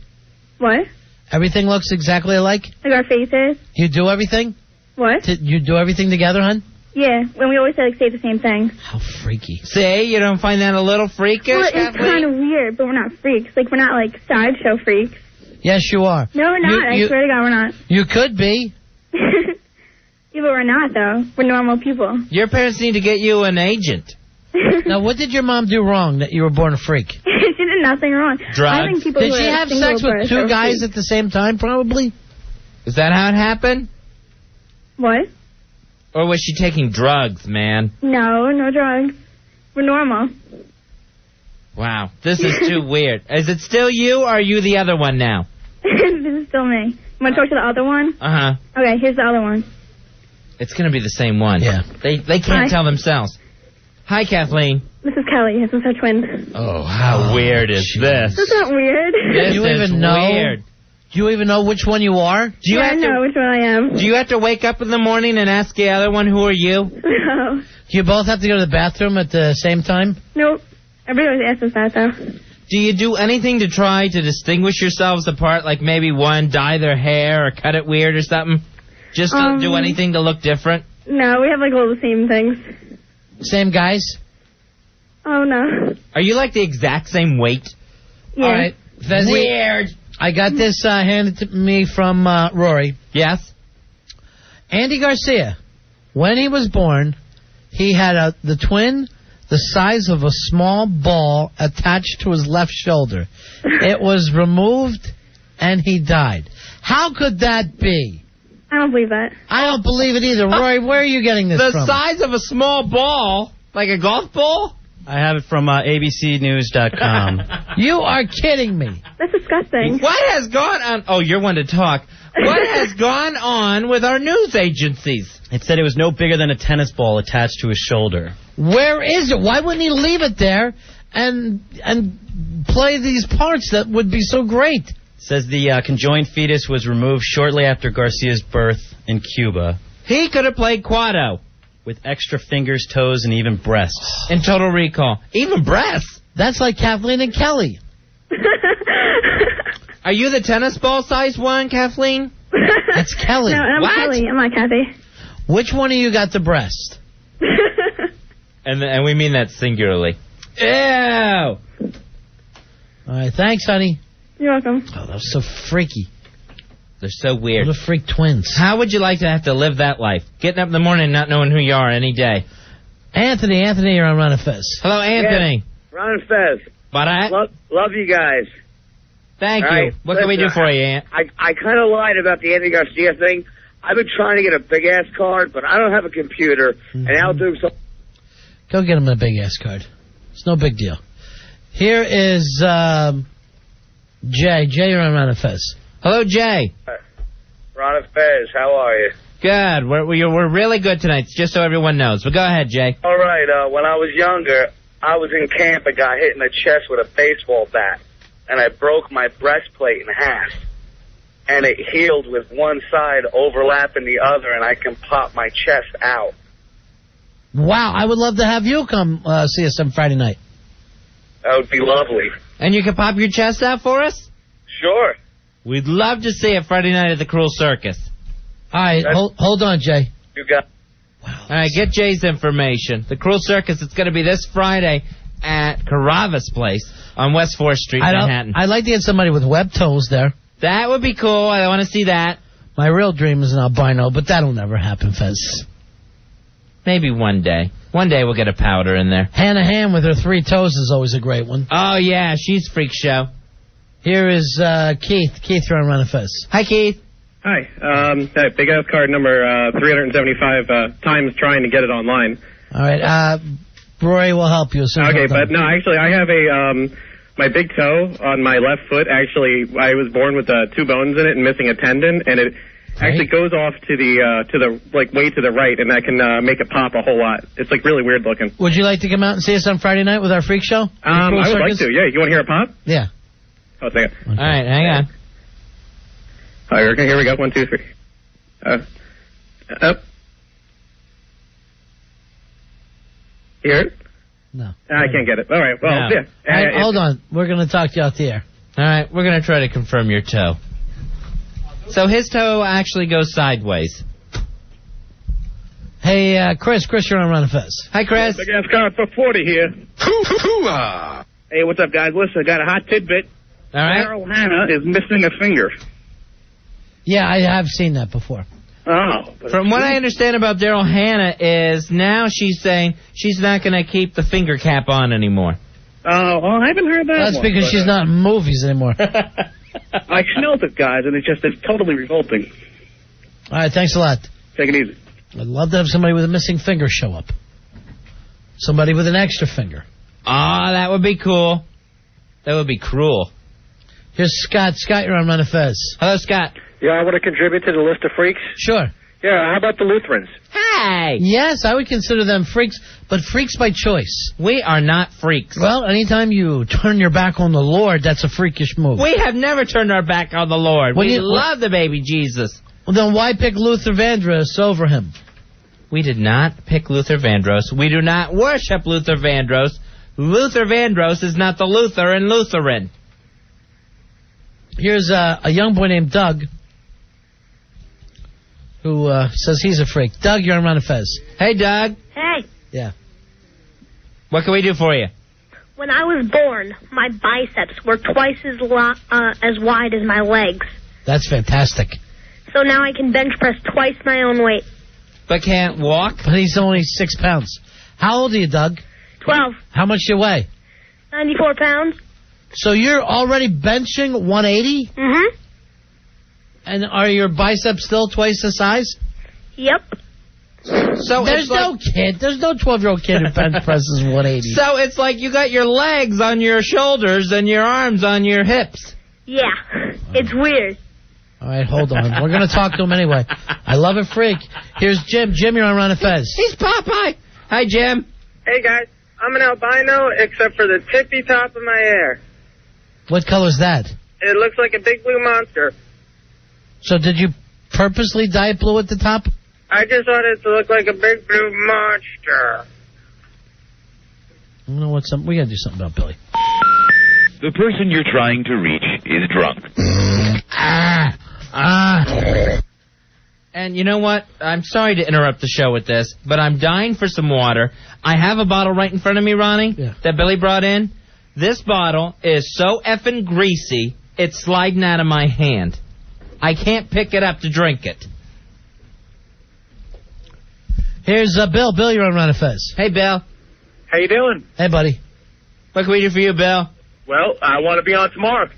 What? Everything looks exactly alike? Like our faces? You do everything? What? You do everything together, hon? Yeah, when we always say the same thing. How freaky. See, you don't find that a little freakish, Well, it's kind of weird, but we're not freaks. Like, we're not, like, sideshow freaks. Yes, you are. No, we're not. I swear to God, we're not. You could be. Yeah, but we're not, though. We're normal people. Your parents need to get you an agent. Now, what did your mom do wrong that you were born a freak? She did nothing wrong. Drugs? I think people Did who she are have single sex with births two are guys freaks. at the same time, probably? Is that how it happened? What? Or was she taking drugs, man? No drugs. We're normal. Wow, this is too weird. Is it still you, or are you the other one now? This is still me. You want to talk to the other one? Uh-huh. Okay, here's the other one. It's going to be the same one. Yeah. They can't tell themselves. Hi, Kathleen. This is Kelly. This is her twin. Oh, how weird is this? Isn't that weird? This you is even know? weird. Do you even know which one you are? Do you I know which one I am. Do you have to wake up in the morning and ask the other one, who are you? No. Do you both have to go to the bathroom at the same time? Nope. Everybody always asks us that, though. Do you do anything to try to distinguish yourselves apart, like maybe one dye their hair or cut it weird or something? Just to do anything to look different? No, we have, like, all the same things. Same guys? Oh, no. Are you like the exact same weight? Yeah. All right. Fezzy, Weird. I got this handed to me from Rory. Yes? Andy Garcia, when he was born, he had the twin the size of a small ball attached to his left shoulder. It was removed, and he died. How could that be? I don't believe that. I don't believe it either. Rory, where are you getting this from? The size of a small ball? Like a golf ball? I have it from abcnews.com. You are kidding me. That's disgusting. What has gone on? Oh, you're one to talk. What has gone on with our news agencies? It said it was no bigger than a tennis ball attached to his shoulder. Where is it? Why wouldn't he leave it there and play these parts that would be so great? It says the conjoined fetus was removed shortly after Garcia's birth in Cuba. He could have played Quado. With extra fingers, toes, and even breasts. In Total Recall. Even breasts? That's like Kathleen and Kelly. Are you the tennis ball size one, Kathleen? That's Kelly. No, I'm What? Kelly. I'm not Kathy. Which one of you got the breast? And we mean that singularly. Ew! All right, thanks, honey. You're welcome. Oh, that was so freaky. They're so weird. What a freak twins. How would you like to have to live that life? Getting up in the morning and not knowing who you are any day. Anthony, you're on Run of Fez. Hello, Anthony. Ron and Fez. But Love you guys. Thank All you. right, What can we do for you, Aunt? I kind of lied about the Andy Garcia thing. I've been trying to get a big-ass card, but I don't have a computer. And Al Dukes... Go get him a big-ass card. It's no big deal. Here is Jay. Jay, you're on Ron and Fez. Hello, Jay. Ron and Fez, how are you? Good. We're really good tonight, just so everyone knows. But go ahead, Jay. All right, when I was younger, I was in camp and got hit in the chest with a baseball bat. And I broke my breastplate in half. And it healed with one side overlapping the other, and I can pop my chest out. Wow, I would love to have you come see us on Friday night. That would be lovely. And you can pop your chest out for us? Sure. We'd love to see it Friday night at the Cruel Circus. All right, hold on, Jay. You got... All right, get Jay's information. The Cruel Circus, it's going to be this Friday at Carava's place on West 4th Street, Manhattan. I'd like to get somebody with web toes there. That would be cool. I want to see that. My real dream is an albino, but that'll never happen, Fez. Maybe one day. One day we'll get a powder in there. Hannah Ham with her 3 toes is always a great one. Oh, yeah, she's freak show. Here is Keith. Keith, you're on Ron and Fez. Hi, Keith. Hi. Big ass card number 375 times trying to get it online. All right. Rory will help you. Okay, but no, actually, I have a my big toe on my left foot. Actually, I was born with 2 bones in it and missing a tendon, and it actually goes off to the like way to the right, and I can make it pop a whole lot. It's like really weird looking. Would you like to come out and see us on Friday night with our freak show? I would like to. Yeah, you want to hear it pop? Yeah. Oh, second. Okay. All right, hang on. All right, here we go. 1, 2, 3. Up. Hear it? No. I can't get it. All right. Well, No. yeah. Hold on. We're going to talk to you out the air. All right, we're going to try to confirm your toe. So his toe actually goes sideways. Hey, Chris, you're on Ron and Fez. Hi, Chris. Big ass card for 40 here. Hey, what's up, guys? Listen, I got a hot tidbit. All right. Daryl Hannah is missing a finger. Yeah, I have seen that before. Oh. From what I understand about Daryl Hannah is now she's saying she's not going to keep the finger cap on anymore. Oh, well, I haven't heard that That's one, because but, she's not in movies anymore. I smelled it, guys, and it's totally revolting. All right, thanks a lot. Take it easy. I'd love to have somebody with a missing finger show up. Somebody with an extra finger. Ah, that would be cool. That would be cruel. Here's Scott. Scott, you're on Ron and Fez. Hello, Scott. Yeah, I want to contribute to the list of freaks. Sure. Yeah, how about the Lutherans? Hey! Yes, I would consider them freaks, but freaks by choice. We are not freaks. Well, anytime you turn your back on the Lord, that's a freakish move. We have never turned our back on the Lord. We love the baby Jesus. Well, then why pick Luther Vandross over him? We did not pick Luther Vandross. We do not worship Luther Vandross. Luther Vandross is not the Lutheran Lutheran. Here's a young boy named Doug who says he's a freak. Doug, you're on Ron and Fez. Hey, Doug. Hey, Yeah. What can we do for you? when I was born, my biceps were twice as wide as my legs. That's fantastic. So now I can bench press twice my own weight. But can't walk? But he's only 6 pounds. How old are you, Doug? 12. How much do you weigh? 94 pounds. So you're already benching 180? Mm-hmm. And are your biceps still twice the size? Yep. So there's no kid. There's no 12-year-old kid who bench presses 180. So it's like you got your legs on your shoulders and your arms on your hips. Yeah. It's weird. All right, hold on. We're going to talk to him anyway. I love a freak. Here's Jim. Jim, you're on Ron and Fez. He's Popeye. Hi, Jim. Hey, guys. I'm an albino except for the tippy top of my hair. What color's that? It looks like a big blue monster. So did you purposely dye it blue at the top? I just want it to look like a big blue monster. You know what? We got to do something about Billy. The person you're trying to reach is drunk. And you know what? I'm sorry to interrupt the show with this, but I'm dying for some water. I have a bottle right in front of me, Ronnie, that Billy brought in. This bottle is so effing greasy, it's sliding out of my hand. I can't pick it up to drink it. Here's Bill. Bill, you're on Ron and Fez. Hey, Bill. How you doing? Hey, buddy. What can we do for you, Bill? Well, I want to be on tomorrow.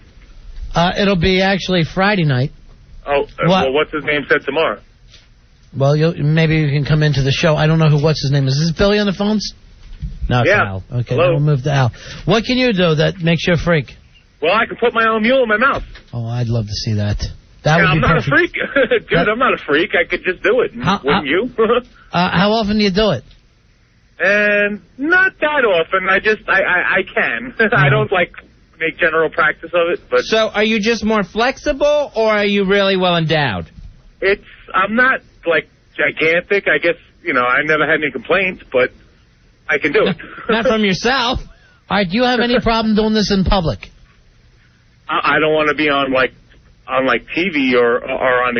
It'll be actually Friday night. Oh, well, what's his name said tomorrow? Well, maybe you can come into the show. I don't know what's his name is. Is this Billy on the phones? No, it's Al. Okay, Hello. we'll move to Al. What can you do that makes you a freak? Well, I can put my own mule in my mouth. Oh, I'd love to see that. That would I'm be not perfect. a freak. Dude, I'm not a freak. I could just do it. Wouldn't you? How often do you do it? And not that often. I can. I don't, make general practice of it. But So are you just more flexible, or are you really well endowed? I'm not, gigantic. I guess, I never had any complaints, but I can do it. Not from yourself. All right, do you have any problem doing this in public? I don't want to be on TV or on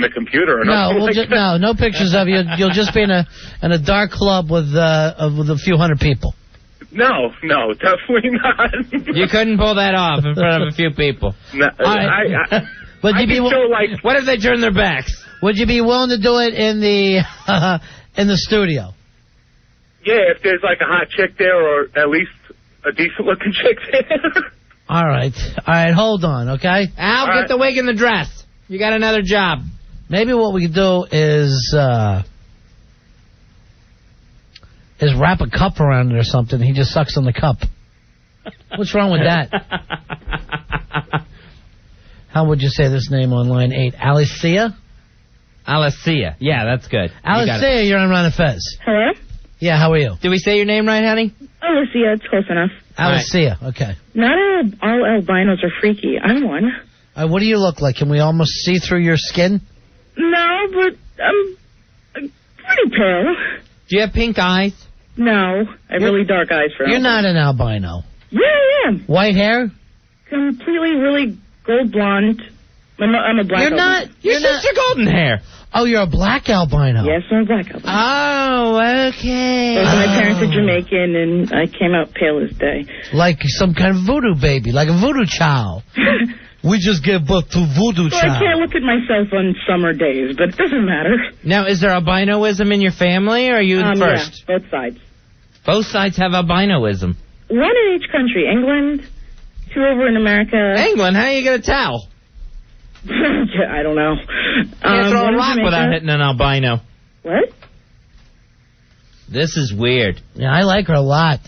the computer or nothing. No pictures of you. You'll just be in a dark club with a few hundred people. No, definitely not. You couldn't pull that off in front of a few people. No, Would you be what if they turn their backs? Would you be willing to do it in the studio? Yeah, if there's a hot chick there, or at least a decent looking chick there. All right, hold on, okay? Al, get the wig and the dress. You got another job. Maybe what we could do is wrap a cup around it or something. He just sucks on the cup. What's wrong with that? How would you say this name on line 8? Alicia? Alicia. Yeah, that's good. Alicia, you're on Ron and Fez. Hello? Yeah, how are you? Did we say your name right, honey? Alicia, it's close enough. Alicia, okay. Not all albinos are freaky. I'm one. What do you look like? Can we almost see through your skin? No, but I'm pretty pale. Do you have pink eyes? No, I have really dark eyes for You're not an albino. Yeah, I am. White hair? Completely, really gold blonde. I'm a black albino. You're just your golden hair. Oh, you're a black albino. Yes, I'm a black albino. Oh, okay. Both my parents are Jamaican, and I came out pale as day. Like some kind of voodoo baby, like a voodoo child. We just gave birth to voodoo Well, child. I can't look at myself on summer days, but it doesn't matter. Now, is there albinoism in your family, or are you first? Yeah, both sides. Both sides have albinoism. One in each country. England, 2 over in America. England? How are you going to tell? I don't know. Can't throw one a in rock Jamaica. without hitting an albino. What? This is weird. Yeah, I like her a lot.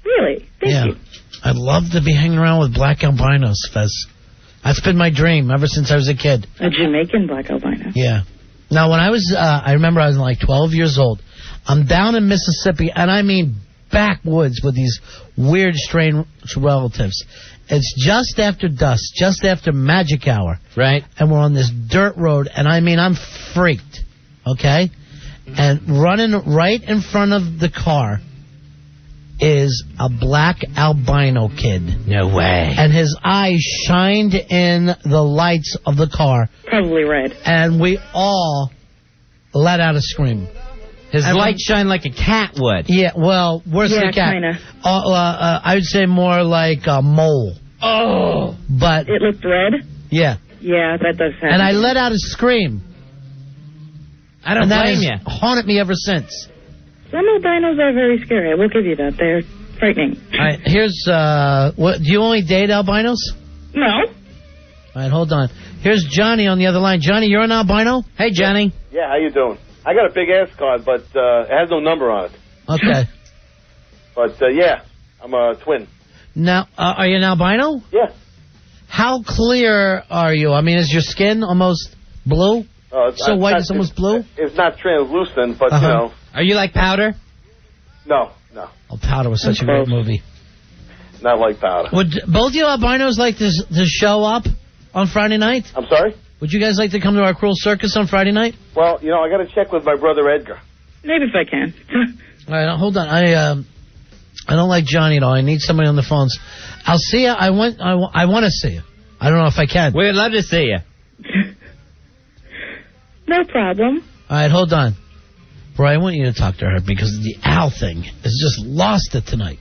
Really? Thank you. I'd love to be hanging around with black albinos, Fez. That's been my dream ever since I was a kid. A Jamaican black albino. Yeah. Now, when I was, I remember I was like 12 years old. I'm down in Mississippi, and I mean backwoods with these weird, strange relatives. It's just after dusk, just after magic hour. Right. And we're on this dirt road, and I mean, I'm freaked, okay? And running right in front of the car is a black albino kid. No way. And his eyes shined in the lights of the car. Probably red. And we all let out a scream. His light shine like a cat would. Yeah, well, worse than a cat. Kinda. I would say more like a mole. Oh. But it looked red? Yeah. Yeah, that does happen. And I let out a scream. I don't blame you. Haunted me ever since. Some albinos are very scary. I will give you that. They're frightening. All right, here's, do you only date albinos? No. All right, hold on. Here's Johnny on the other line. Johnny, you're an albino? Hey, Johnny. Yeah, how you doing? I got a big ass card, but it has no number on it. Okay. But, yeah, I'm a twin. Now, are you an albino? Yeah. How clear are you? I mean, is your skin almost blue? So white it's almost blue? It's not translucent, but, you know. Are you like Powder? No. Oh, Powder was such a great movie. Not like Powder. Would both you albinos like to show up on Friday night? I'm sorry? Would you guys like to come to our cruel circus on Friday night? Well, you know, I got to check with my brother Edgar. Maybe if I can. All right, hold on. I don't like Johnny at all. I need somebody on the phones. I'll see you. I want to see you. I don't know if I can. We'd love to see you. No problem. All right, hold on. Bro, I want you to talk to her because the Al thing has just lost it tonight.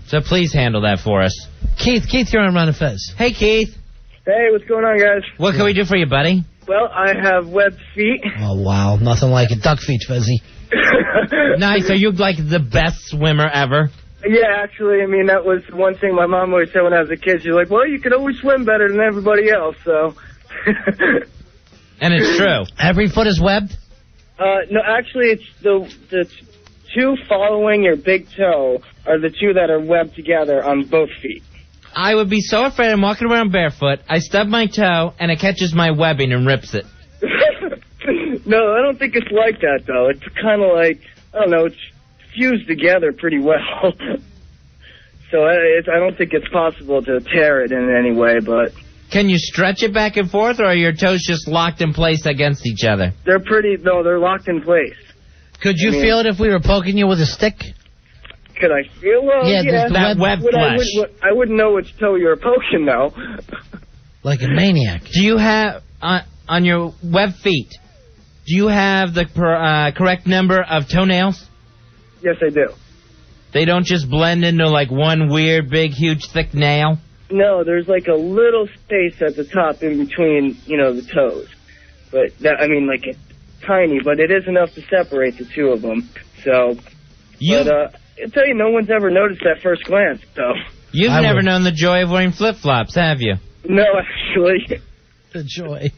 So please handle that for us. Keith, you're on Ron and Fez. Hey, Keith. Hey, what's going on, guys? What can we do for you, buddy? Well, I have webbed feet. Oh, wow. Nothing like it. Duck feet, Fezzy. Nice. Are you like the best swimmer ever? Yeah, actually, I mean, that was one thing my mom always said when I was a kid. She's like, well, you can always swim better than everybody else, so. And it's true. Every foot is webbed? No, actually, it's the two following your big toe are the two that are webbed together on both feet. I would be so afraid I'm walking around barefoot, I stub my toe, and it catches my webbing and rips it. No, I don't think it's like that, though. It's kind of like, I don't know, it's fused together pretty well. So I don't think it's possible to tear it in any way, but... Can you stretch it back and forth, or are your toes just locked in place against each other? They're locked in place. Could you feel it if we were poking you with a stick? Could I feel? Well, yeah. That web flesh. I wouldn't know which toe you were poking, though. Like a maniac. Do you have, on your web feet, do you have the correct number of toenails? Yes, I do. They don't just blend into like one weird, big, huge, thick nail? No, there's like a little space at the top in between, the toes. But, like it's tiny, but it is enough to separate the two of them. So, I tell you, no one's ever noticed that first glance, so. You've never known the joy of wearing flip-flops, have you? No, actually. The joy.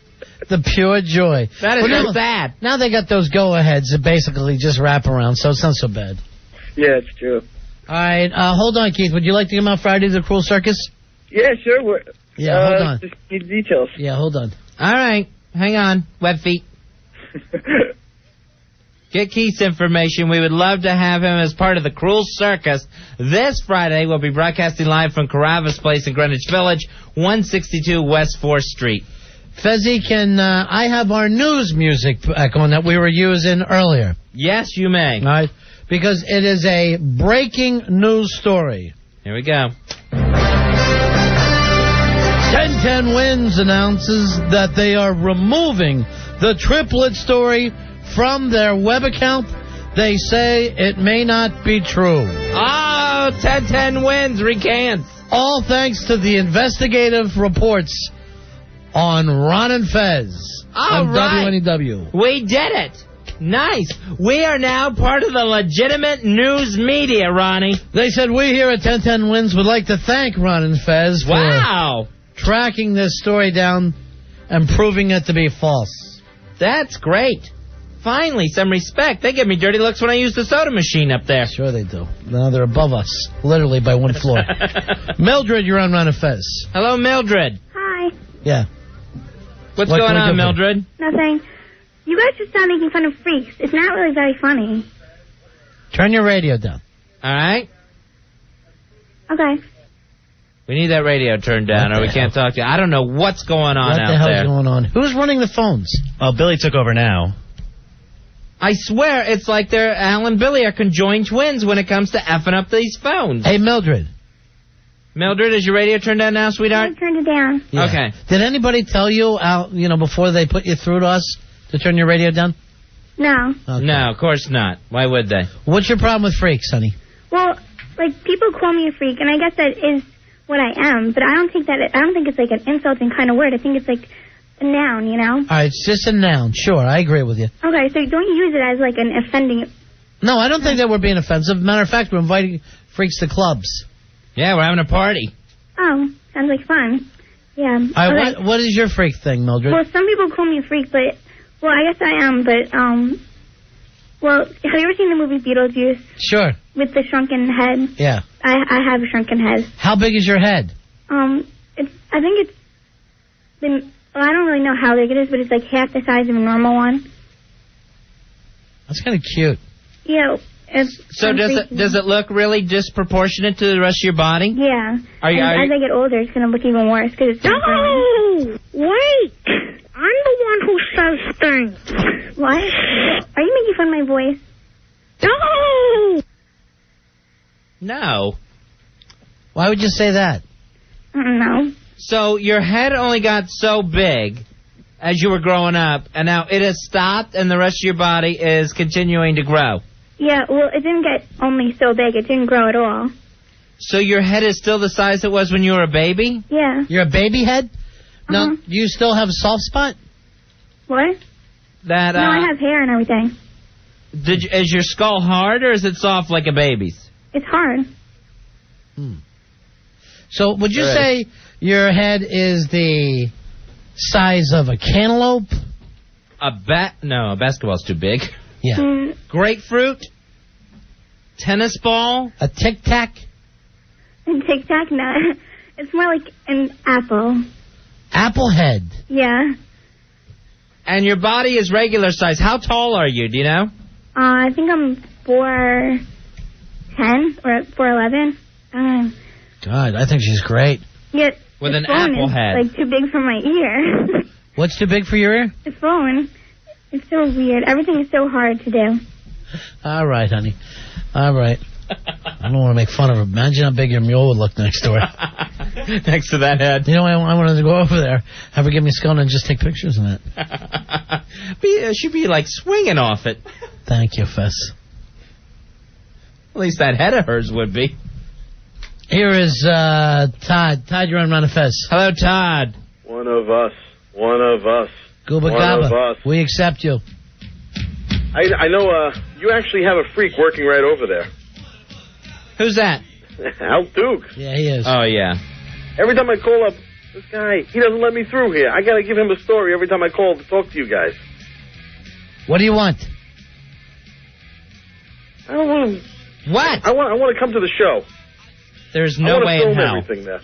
The pure joy. That is so sad. Now they got those go-aheads that basically just wrap around, so it's not so bad. Yeah, it's true. All right, hold on, Keith. Would you like to come out Friday to the Cruel Circus? Yeah, sure. Yeah, hold on. Just need details. Yeah, hold on. All right, hang on, web feet. Get Keith's information. We would love to have him as part of the Cruel Circus. This Friday, we'll be broadcasting live from Carrabba's Place in Greenwich Village, 162 West 4th Street. Fezzy, can I have our news music back on that we were using earlier? Yes, you may. All right, because it is a breaking news story. Here we go. 1010 Wins announces that they are removing the triplet story from their web account. They say it may not be true. Oh, 1010 Wins recants. All thanks to the investigative reports on Ron and Fez on WNEW. We did it. Nice. We are now part of the legitimate news media, Ronnie. They said we here at 1010 Wins would like to thank Ron and Fez for tracking this story down and proving it to be false. That's great. Finally, some respect. They give me dirty looks when I use the soda machine up there. Sure they do. Now they're above us, literally by one floor. Mildred, you're on Ron and Fez. Hello, Mildred. Hi. Yeah. What's going on, Mildred? Nothing. You guys just start making fun of freaks. It's not really very funny. Turn your radio down. All right. Okay. We need that radio turned down or we can't talk to you. I don't know what's going on out there. What the hell's going on? Who's running the phones? Oh, Billy took over now. I swear it's like they're Al and Billy are conjoined twins when it comes to effing up these phones. Hey, Mildred. Mildred, is your radio turned down now, sweetheart? I turned it down. Yeah. Okay. Did anybody tell you, before they put you through to us, to turn your radio down? No. Okay. No, of course not. Why would they? What's your problem with freaks, honey? Well, people call me a freak, and I guess that is what I am, but I don't think it's like an insulting kind of word. I think it's like a noun, All right, it's just a noun. Sure, I agree with you. Okay, so don't use it as like an offending... No, I don't think that we're being offensive. Matter of fact, we're inviting freaks to clubs. Yeah, we're having a party. Oh, sounds like fun. Yeah. All right, what is your freak thing, Mildred? Well, some people call me a freak, but... Well, I guess I am, but, well, have you ever seen the movie Beetlejuice? Sure. With the shrunken head? Yeah. I have a shrunken head. How big is your head? I think it's been... Well, I don't really know how big it is, but it's like half the size of a normal one. That's kind of cute. Yeah. So does it look really disproportionate to the rest of your body? Yeah. As I get older, it's going to look even worse because it's... No! Wait! I'm the one who says things. What? Are you making fun of my voice? No! No. Why would you say that? I don't know. So your head only got so big as you were growing up, and now it has stopped, and the rest of your body is continuing to grow. Yeah, well, it didn't get only so big. It didn't grow at all. So your head is still the size it was when you were a baby? Yeah. You're a baby head? Now, do you still have a soft spot? What? No, I have hair and everything. Is your skull hard, or is it soft like a baby's? It's hard. So would you say your head is the size of a cantaloupe? No, a basketball's too big. Yeah. Grapefruit? Tennis ball? A tic-tac? A tic-tac? No. It's more like an apple. Apple head? Yeah. And your body is regular size. How tall are you? Do you know? I think I'm 4'10" or 4'11". God, I think she's great. Yeah, with an phone apple is, head. like, too big for my ear. What's too big for your ear? The phone. It's so weird. Everything is so hard to do. All right, honey. All right. I don't want to make fun of her. Imagine how big your mule would look next to her. Next to that head. You know, I wanted to go over there, have her give me a scone and just take pictures of that. She'd be like swinging off it. Thank you, Fez. At least that head of hers would be. Here is Todd. Todd, you're on Run of Fez. Hello, Todd. One of us. One of us. Gooba One Gaba. of us. We accept you. I know you actually have a freak working right over there. Who's that? Al Duke. Yeah, he is. Oh, yeah. Every time I call up this guy, he doesn't let me through here. I got to give him a story every time I call to talk to you guys. What do you want? I don't want to... What? I want to come to the show. There's no way in hell. Everything there.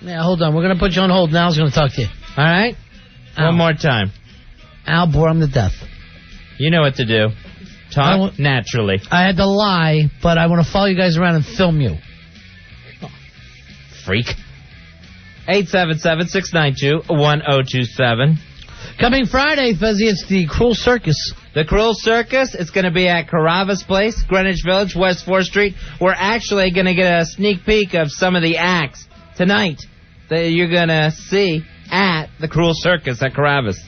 Yeah, hold on. We're going to put you on hold. Al's going to talk to you. All right? Al. One more time. Al bore him to death. You know what to do. Talk naturally. I had to lie, but I want to follow you guys around and film you. Freak. 877-692-1027. Coming Friday, Fezzy, it's the Cruel Circus. The Cruel Circus, it's going to be at Carrabba's Place, Greenwich Village, West 4th Street. We're actually going to get a sneak peek of some of the acts tonight that you're going to see at the Cruel Circus at Carrabba's.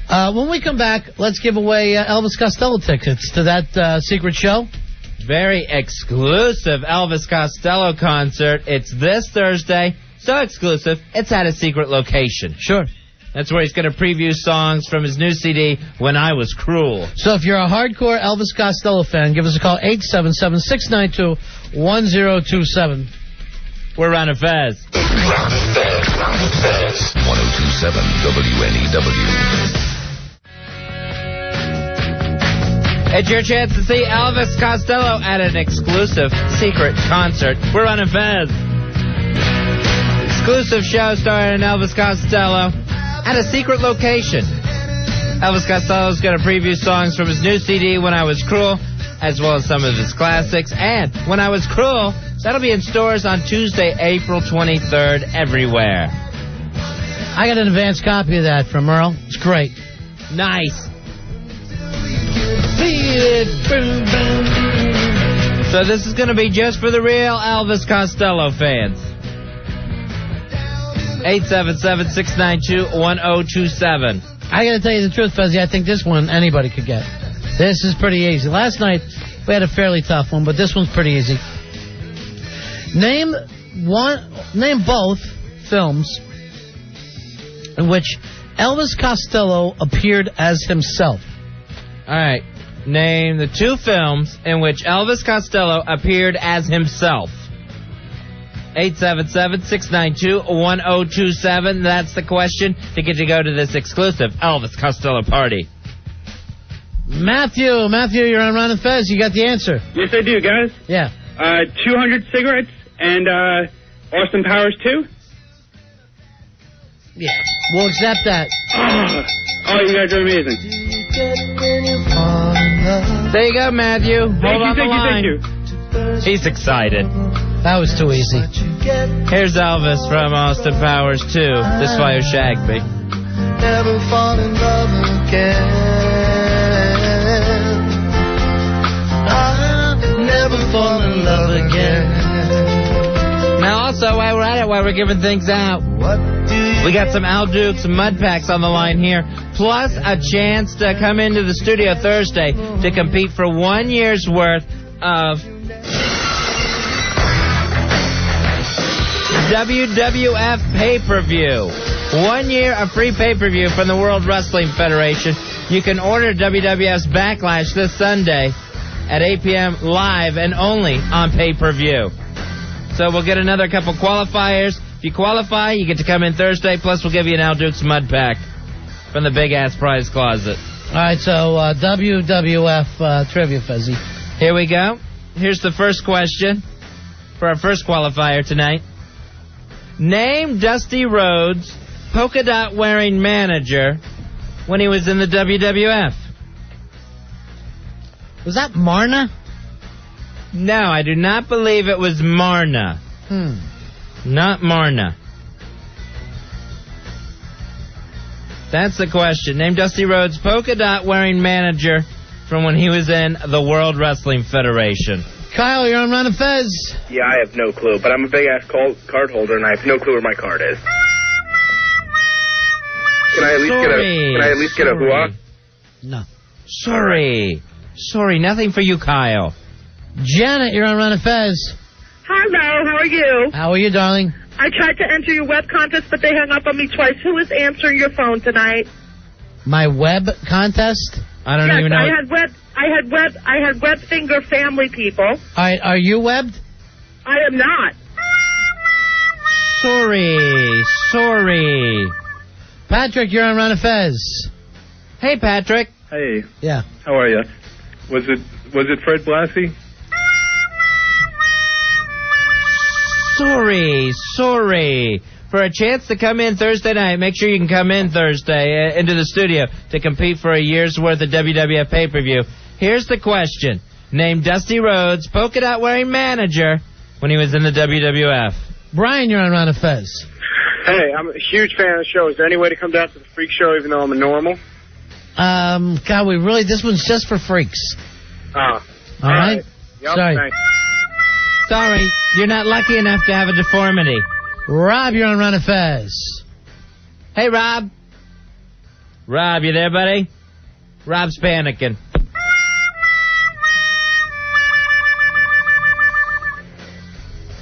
When we come back, let's give away Elvis Costello tickets to that secret show. Very exclusive Elvis Costello concert. It's this Thursday. So exclusive, it's at a secret location. Sure. That's where he's going to preview songs from his new CD, When I Was Cruel. So if you're a hardcore Elvis Costello fan, give us a call, 877-692-1027. We're Ron and Fez. Ron and Fez. 1027 WNEW. It's your chance to see Elvis Costello at an exclusive secret concert. We're Ron and Fez. Exclusive show starring Elvis Costello at a secret location. Elvis Costello is going to preview songs from his new CD, When I Was Cruel, as well as some of his classics. And When I Was Cruel, that'll be in stores on Tuesday, April 23rd, everywhere. I got an advance copy of that from Earl. It's great. Nice. So this is going to be just for the real Elvis Costello fans. 877-692-1027. I got to tell you the truth, Fuzzy. I think this one anybody could get. This is pretty easy. Last night we had a fairly tough one, but this one's pretty easy. Name both films in which Elvis Costello appeared as himself. All right. Name the two films in which Elvis Costello appeared as himself. 877-692-1027. That's the question to get you to go to this exclusive Elvis Costello party. Matthew, you're on Ron and Fez. You got the answer. Yes, I do, guys. Yeah. 200 cigarettes and Austin Powers 2. Yeah, we'll accept that. Oh, you guys are amazing. There you go, Matthew. Hold on the line. Thank you. He's excited. That was too easy. Here's Elvis from Austin Powers 2. This Fire Shagby. Never fall in love again. I'll never fall in love again. Now also, while we're at it, while we're giving things out, we got some Al Dukes mud packs on the line here, plus a chance to come into the studio Thursday to compete for 1 year's worth of WWF pay-per-view. 1 year of free pay-per-view from the World Wrestling Federation. You can order WWF's Backlash this Sunday at 8 p.m. live and only on pay-per-view. So we'll get another couple qualifiers. If you qualify, you get to come in Thursday, plus we'll give you an Al Dukes mud pack from the big-ass prize closet. All right, so WWF trivia, Fezzy. Here we go. Here's the first question for our first qualifier tonight. Name Dusty Rhodes' polka dot wearing manager when he was in the WWF. Was that Marna? No, I do not believe it was Marna. Not Marna. That's the question. Name Dusty Rhodes' polka dot wearing manager from when he was in the World Wrestling Federation. Kyle, you're on Ron and Fez. Yeah, I have no clue, but I'm a big-ass card holder, and I have no clue where my card is. Can I at least get a hoo-ah? No. Sorry, nothing for you, Kyle. Janet, you're on Ron and Fez. Hello, how are you? How are you, darling? I tried to enter your web contest, but they hung up on me twice. Who is answering your phone tonight? My web contest? I don't even know. I had web finger family people. All right, are you webbed? I am not. Sorry. Patrick, you're on Ron and Fez. Hey, Patrick. Hey. Yeah. How are you? Was it Fred Blassie? Sorry. For a chance to come in Thursday night, make sure you can come in Thursday into the studio to compete for a year's worth of WWF pay-per-view. Here's the question. Name Dusty Rhodes' polka dot wearing manager when he was in the WWF. Brian, you're on Ron and Fez. Hey, I'm a huge fan of the show. Is there any way to come down to the freak show even though I'm a normal? God, this one's just for freaks. All right? Yep, Sorry. Thanks. Sorry, you're not lucky enough to have a deformity. Rob, you're on Ron and Fez. Hey, Rob. Rob, you there, buddy? Rob's panicking.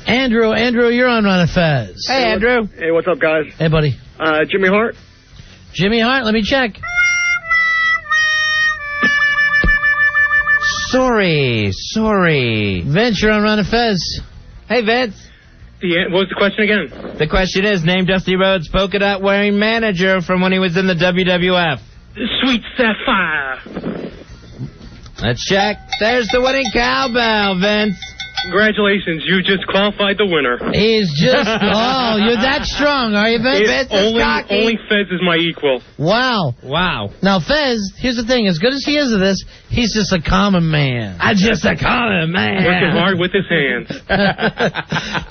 Andrew, you're on Ron and Fez. Hey, Andrew. Hey, what's up, guys? Hey, buddy. Jimmy Hart? Jimmy Hart, let me check. Sorry. Vince, you're on Ron and Fez. Hey, Vince. What was the question again? The question is, name Dusty Rhodes' polka dot wearing manager from when he was in the WWF. Sweet Sapphire. Let's check. There's the winning cowbell, Vince. Congratulations, you just qualified the winner. He's just, you're that strong, are you, Vince? Only Fez is my equal. Wow. Now, Fez, here's the thing. As good as he is at this, he's just a common man. Working hard with his hands.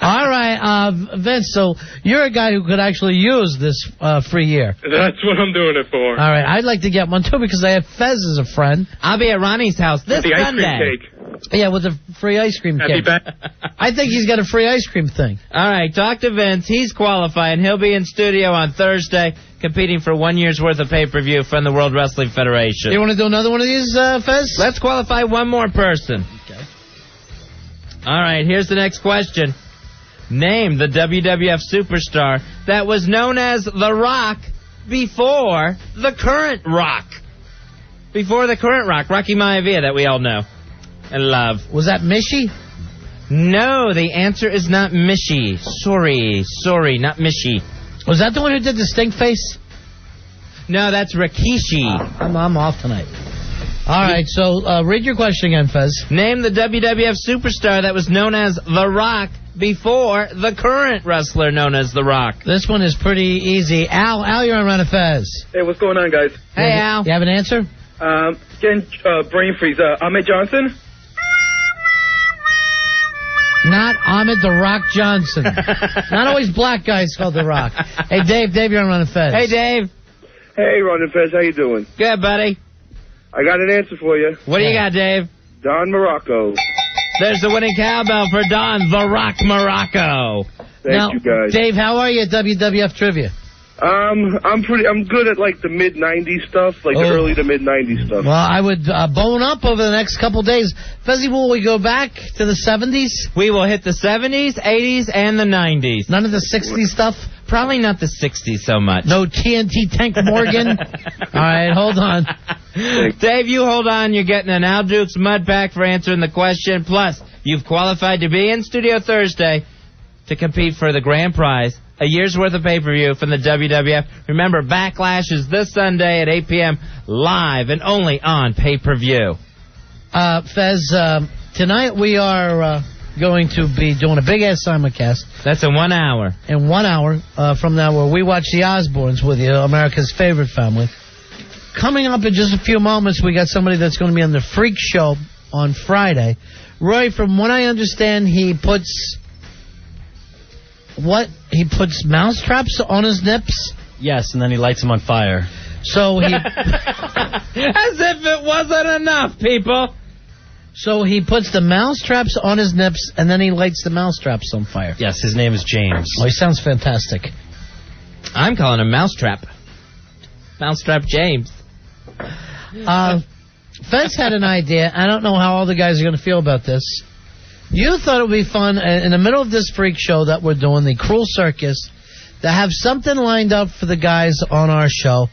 All right, Vince, so you're a guy who could actually use this free year. That's what I'm doing it for. All right, I'd like to get one, too, because I have Fez as a friend. I'll be at Ronnie's house this the Sunday. Ice cream cake. Yeah, with a free ice cream cake. I think he's got a free ice cream thing. All right, talk to Vince. He's qualified. He'll be in studio on Thursday competing for 1 year's worth of pay-per-view from the World Wrestling Federation. You want to do another one of these, Fez? Let's qualify one more person. Okay. All right, here's the next question. Name the WWF superstar that was known as The Rock before the current Rock. Before the current Rock, Rocky Maivia, that we all know and love. Was that Mishy? No, the answer is not Mishy. Sorry, not Mishy. Was that the one who did the stink face? No, that's Rikishi. I'm off tonight. All right, so read your question again, Fez. Name the WWF superstar that was known as The Rock before the current wrestler known as The Rock. This one is pretty easy. Al, you're on Run of Fez. Hey, what's going on, guys? Hey, Al. You have an answer? Getting brain freeze. Ahmed Johnson? Not Ahmed The Rock Johnson. Not always black guys called The Rock. Hey, Dave, you're on Run of Fez. Hey, Dave. Hey, Ron and Fez, how you doing? Good, buddy. I got an answer for you. What do you got, Dave? Don Morocco. There's the winning cowbell for Don The Rock Morocco. Thank you, guys. Dave, how are you at WWF Trivia? I'm good at like the mid-90s stuff, like the early to mid-90s stuff. Well, I would bone up over the next couple days. Fezzy, will we go back to the 70s? We will hit the 70s, 80s, and the 90s. None of the 60s stuff? Probably not the 60s so much. No TNT Tank Morgan? All right, hold on. Dave, you hold on. You're getting an Al Dukes mud pack for answering the question. Plus, you've qualified to be in studio Thursday to compete for the grand prize, a year's worth of pay-per-view from the WWF. Remember, Backlash is this Sunday at 8 p.m. live and only on pay-per-view. Fez, tonight we are going to be doing a big-ass simulcast. That's in 1 hour. In 1 hour from now, where we watch the Osbournes with you, America's favorite family. Coming up in just a few moments, we got somebody that's going to be on the Freak Show on Friday. Roy, from what I understand, he puts mousetraps on his nips? Yes, and then he lights them on fire. So he... As if it wasn't enough, people. So he puts the mousetraps on his nips, and then he lights the mousetraps on fire. Yes, his name is James. Oh, he sounds fantastic. I'm calling him Mousetrap. Mousetrap James. Fez had an idea. I don't know how all the guys are going to feel about this. You thought it would be fun in the middle of this freak show that we're doing, the Cruel Circus, to have something lined up for the guys on our show.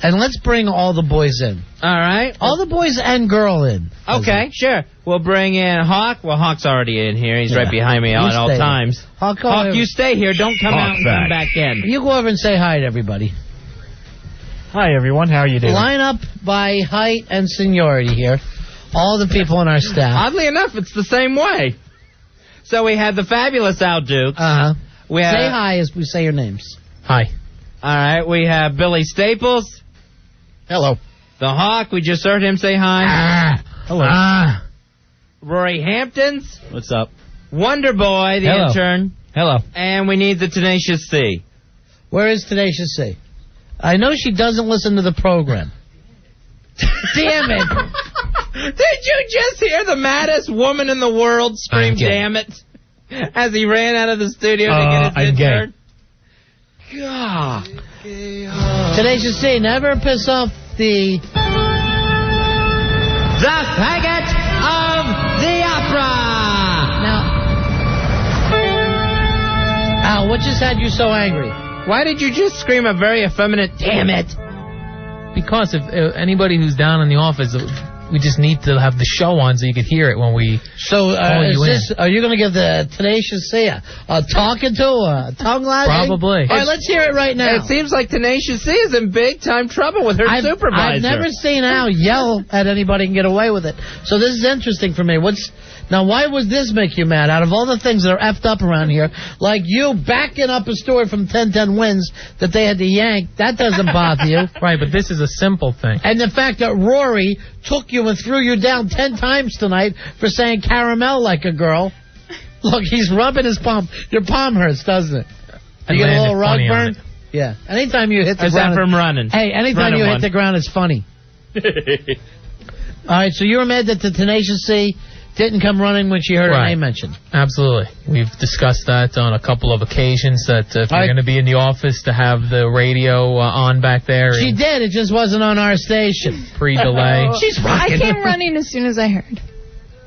And let's bring all the boys in. All right. All the boys and girl in. Okay, sure. We'll bring in Hawk. Well, Hawk's already in here. He's right behind me at all times. Hawk, you stay here. Don't come out and come back in. You go over and say hi to everybody. Hi, everyone. How are you doing? Line up by height and seniority here. All the people on our staff. Oddly enough, it's the same way. So we had the fabulous Al Dukes. Uh-huh. We have, say hi as we say your names. Hi. All right, we have Billy Staples. Hello. The Hawk, we just heard him say hi. Hello. Rory Hamptons. What's up? Wonderboy, the intern. Hello. And we need the Tenacious C. Where is Tenacious C? I know she doesn't listen to the program. Damn it. Did you just hear the maddest woman in the world scream, damn it, as he ran out of the studio to get his intern? God. Tenacious C, never piss off the faggot of the opera. Now, Al, what just had you so angry? Why did you just scream a very effeminate, damn it? Because if anybody who's down in the office, we just need to have the show on so you could hear it when we So, call you in. are you going to give the Tenacious C a talking to, a tongue lashing? Probably. All right, let's hear it right now. It seems like Tenacious C is in big time trouble with her supervisor. I've never seen Al yell at anybody and get away with it. So this is interesting for me. Now, why would this make you mad? Out of all the things that are effed up around here, like you backing up a story from 1010 Wins that they had to yank, that doesn't bother you. Right, but this is a simple thing. And the fact that Rory took you and threw you down 10 times tonight for saying caramel like a girl. Look, he's rubbing his palm. Your palm hurts, doesn't it? You get a little rug burn? Yeah. Anytime you hit the ground. Is that from running? Hey, anytime you hit the ground, it's funny. All right, so you were mad that the Tenacious C didn't come running when she heard her name mentioned. Absolutely. We've discussed that on a couple of occasions, that if you're going to be in the office, to have the radio on back there. She did. It just wasn't on our station. Pre-delay. She's I came running as soon as I heard.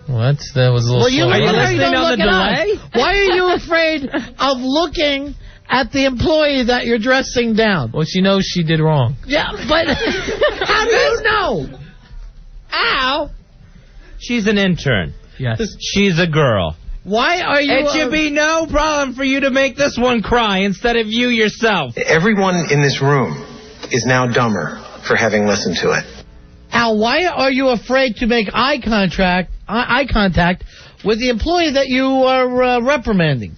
Well, that was a little slow. Are you listening on the delay? Why are you afraid of looking at the employee that you're dressing down? Well, she knows she did wrong. Yeah, but how do you know? Ow! She's an intern. Yes. She's a girl. Why are you... It should be no problem for you to make this one cry instead of you yourself. Everyone in this room is now dumber for having listened to it. Al, why are you afraid to make eye contact with the employee that you are reprimanding?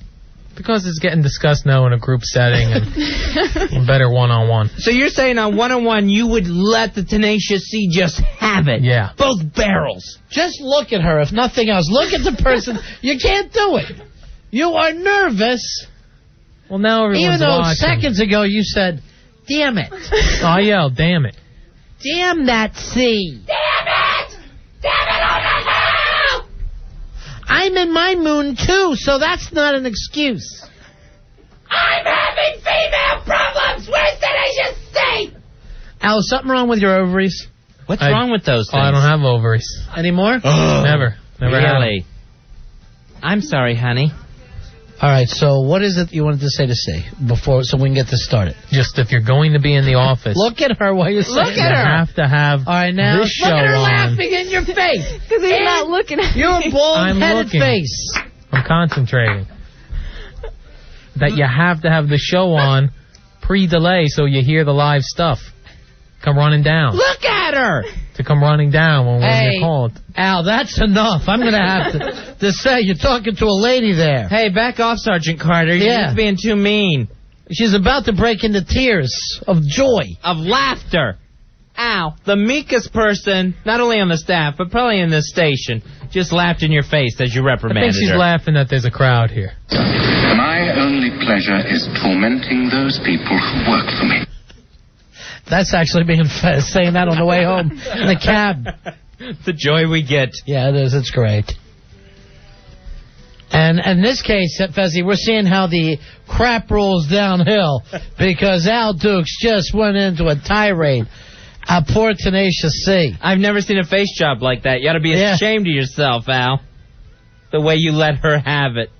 Because it's getting discussed now in a group setting and better one-on-one. So you're saying on one-on-one you would let the Tenacious C just have it? Yeah. Both barrels. Just look at her, if nothing else. Look at the person. You can't do it. You are nervous. Well, now everyone's even though watching. Seconds ago you said, damn it. Oh, I yelled, damn it. Damn that C. Damn it! Damn it on the now! I'm in my moon, too, so that's not an excuse. I'm having female problems! Where's Tenacious C? Al, is something wrong with your ovaries? What's wrong with those things? I don't have ovaries. Anymore? Never. Never really? I'm sorry, honey. All right, so what is it you wanted to say before, so we can get this started? Just if you're going to be in the office. Look at her while you're saying You have to have All right, now, this show look at her on. laughing in your face. Because he's not looking at Your I'm bald-headed looking. face. I'm concentrating. That you have to have the show on pre-delay so you hear the live stuff. Come running down. Look at her. To come running down when Hey, you're called. Al, that's enough. I'm going to have to say you're talking to a lady there. Hey, back off, Sergeant Carter. You're being too mean. She's about to break into tears of joy. Of laughter. Al, the meekest person, not only on the staff, but probably in this station, just laughed in your face as you I reprimanded think she's her. laughing that there's a crowd here. My only pleasure is tormenting those people who work for me. That's actually being saying that on the way home in the cab. The joy we get. Yeah, it is. It's great. And in this case, Fezzi, we're seeing how the crap rolls downhill because Al Dukes just went into a tirade. Poor Tenacious C. I've never seen a face job like that. You ought to be ashamed of yourself, Al. The way you let her have it.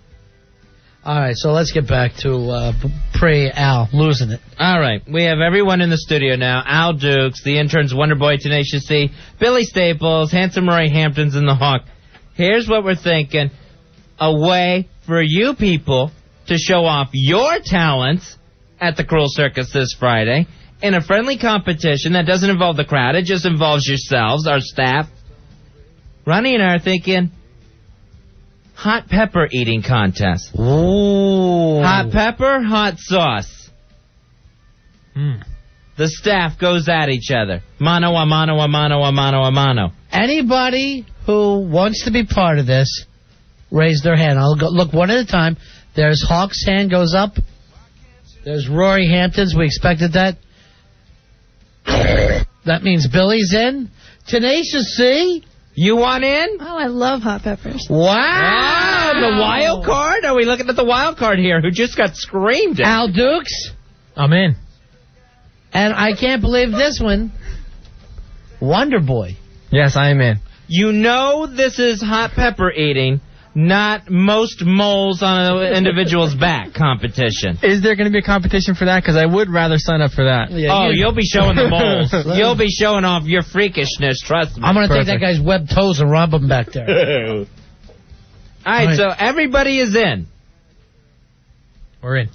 All right, so let's get back to pre-Al losing it. All right, we have everyone in the studio now. Al Dukes, the interns, Wonderboy, Tenacious C, Billy Staples, Handsome Murray Hamptons, and the Hawk. Here's what we're thinking. A way for you people to show off your talents at the Cruel Circus this Friday in a friendly competition that doesn't involve the crowd. It just involves yourselves, our staff. Ronnie and I are thinking hot pepper eating contest. Ooh. Hot pepper, hot sauce. The staff goes at each other. Mano a mano a mano a mano a mano. Anybody who wants to be part of this, raise their hand. I'll go, look one at a time. There's Hawk's hand goes up. There's Rory Hampton's. We expected that. That means Billy's in. Tenacious C. You want in? Oh, I love hot peppers. Wow. The wild card? Are we looking at the wild card here who just got screamed at? Al Dukes. I'm in. And I can't believe this one. Wonderboy. Yes, I am in. You know this is hot pepper eating, not most moles on an individual's back competition. Is there going to be a competition for that? Because I would rather sign up for that. Yeah, you'll be showing the moles. You'll be showing off your freakishness, trust me. I'm going to take that guy's webbed toes and rub him back there. All right, so everybody is in. We're in.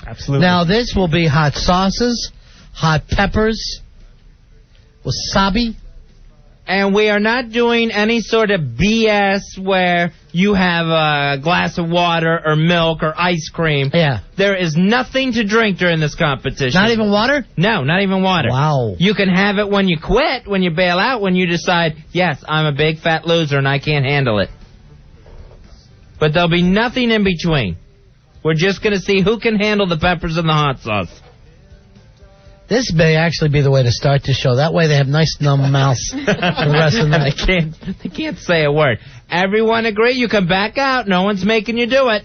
Absolutely. Now, this will be hot sauces, hot peppers, wasabi. And we are not doing any sort of BS where you have a glass of water or milk or ice cream. Yeah. There is nothing to drink during this competition. Not even water? No, not even water. Wow. You can have it when you quit, when you bail out, when you decide, yes, I'm a big fat loser and I can't handle it. But there'll be nothing in between. We're just going to see who can handle the peppers and the hot sauce. This may actually be the way to start the show. That way they have nice numb mouths for the rest of the night. They can't say a word. Everyone agree? You can back out. No one's making you do it.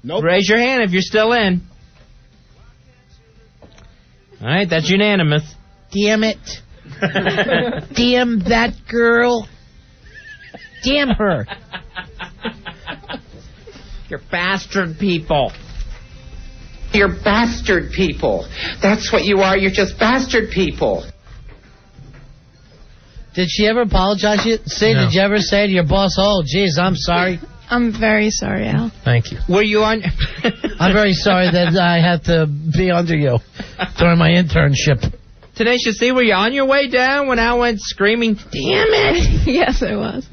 Nope. Raise your hand if you're still in. All right, that's unanimous. Damn it. Damn that girl. Damn her. You're bastard people. You're bastard people. That's what you are. You're just bastard people. Did she ever apologize to you? See, No. did you ever say to your boss, oh, geez, I'm sorry? I'm very sorry, Al. Thank you. Were you on... I'm very sorry that I had to be under you during my internship. Tenacious C, were you on your way down when Al went screaming, damn it? Yes, I was.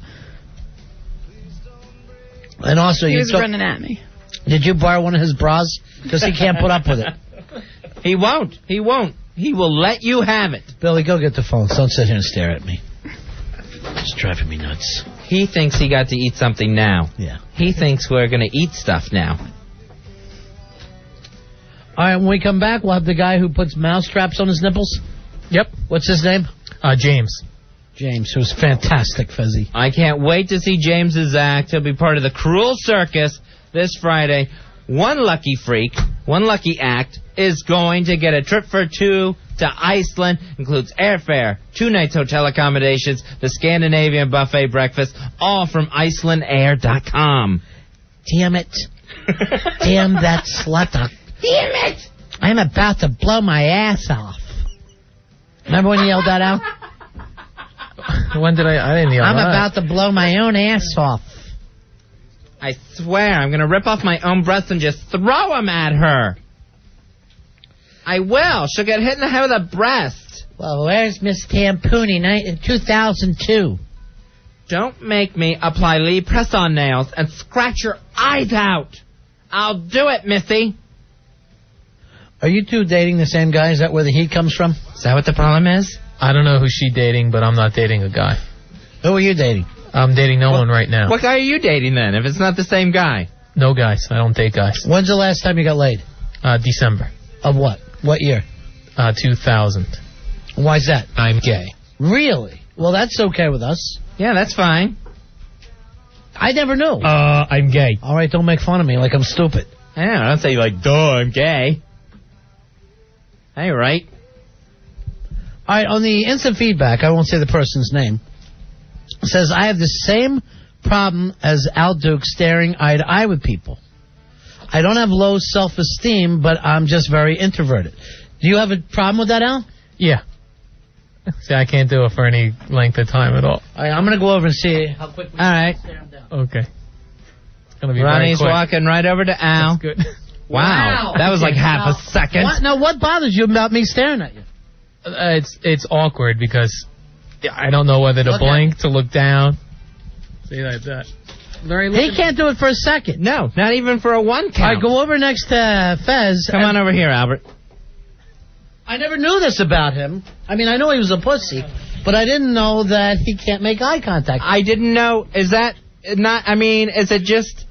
And also, He you was running at me. Did you borrow one of his bras? Because he can't put up with it. He won't. He won't. He will let you have it. Billy, go get the phone. Don't sit here and stare at me. It's driving me nuts. He thinks he got to eat something now. Yeah. He thinks we're going to eat stuff now. All right, when we come back, we'll have the guy who puts mouse traps on his nipples. Yep. What's his name? James. James, who's fantastic, Fezzi. I can't wait to see James's act. He'll be part of the Cruel Circus this Friday. One lucky freak, one lucky act, is going to get a trip for two to Iceland. Includes airfare, 2 nights hotel accommodations, the Scandinavian buffet breakfast, all from IcelandAir.com. Damn it. Damn that slut. Damn it! I'm about to blow my ass off. Remember when you yelled that out? When did I didn't yell I'm that. about to blow my own ass off. I swear, I'm going to rip off my own breasts and just throw them at her. I will. She'll get hit in the head with a breast. Well, where's Miss Tampooni in 2002? Don't make me apply Lee press-on nails and scratch your eyes out. I'll do it, Missy. Are you two dating the same guy? Is that where the heat comes from? Is that what the problem is? I don't know who she's dating, but I'm not dating a guy. Who are you dating? I'm dating no one right now. What guy are you dating then, if it's not the same guy? No guys. I don't date guys. When's the last time you got laid? December. Of what? What year? 2000. Why's that? I'm gay. Really? Well, that's okay with us. Yeah, that's fine. I never knew. I'm gay. All right, don't make fun of me like I'm stupid. Yeah, don't say like, duh, I'm gay. Hey, right. All right, on the instant feedback, I won't say the person's name, says, I have the same problem as Al Duke staring eye to eye with people. I don't have low self-esteem, but I'm just very introverted. Do you have a problem with that, Al? Yeah. See, I can't do it for any length of time at all. All right, I'm going to go over and see how quick we can stare him down. Okay. It's going to be Ronnie's very quick. walking right over to Al. That's good. Wow. That was like half a second. What bothers you about me staring at you? It's awkward because I don't know whether to blink, to look down. See, like that. He can't do it for a second. No, not even for a one count. All right, go over next to Fez. Come on over here, Albert. I never knew this about him. I mean, I know he was a pussy, but I didn't know that he can't make eye contact. I didn't know. Is that not, I mean, is it just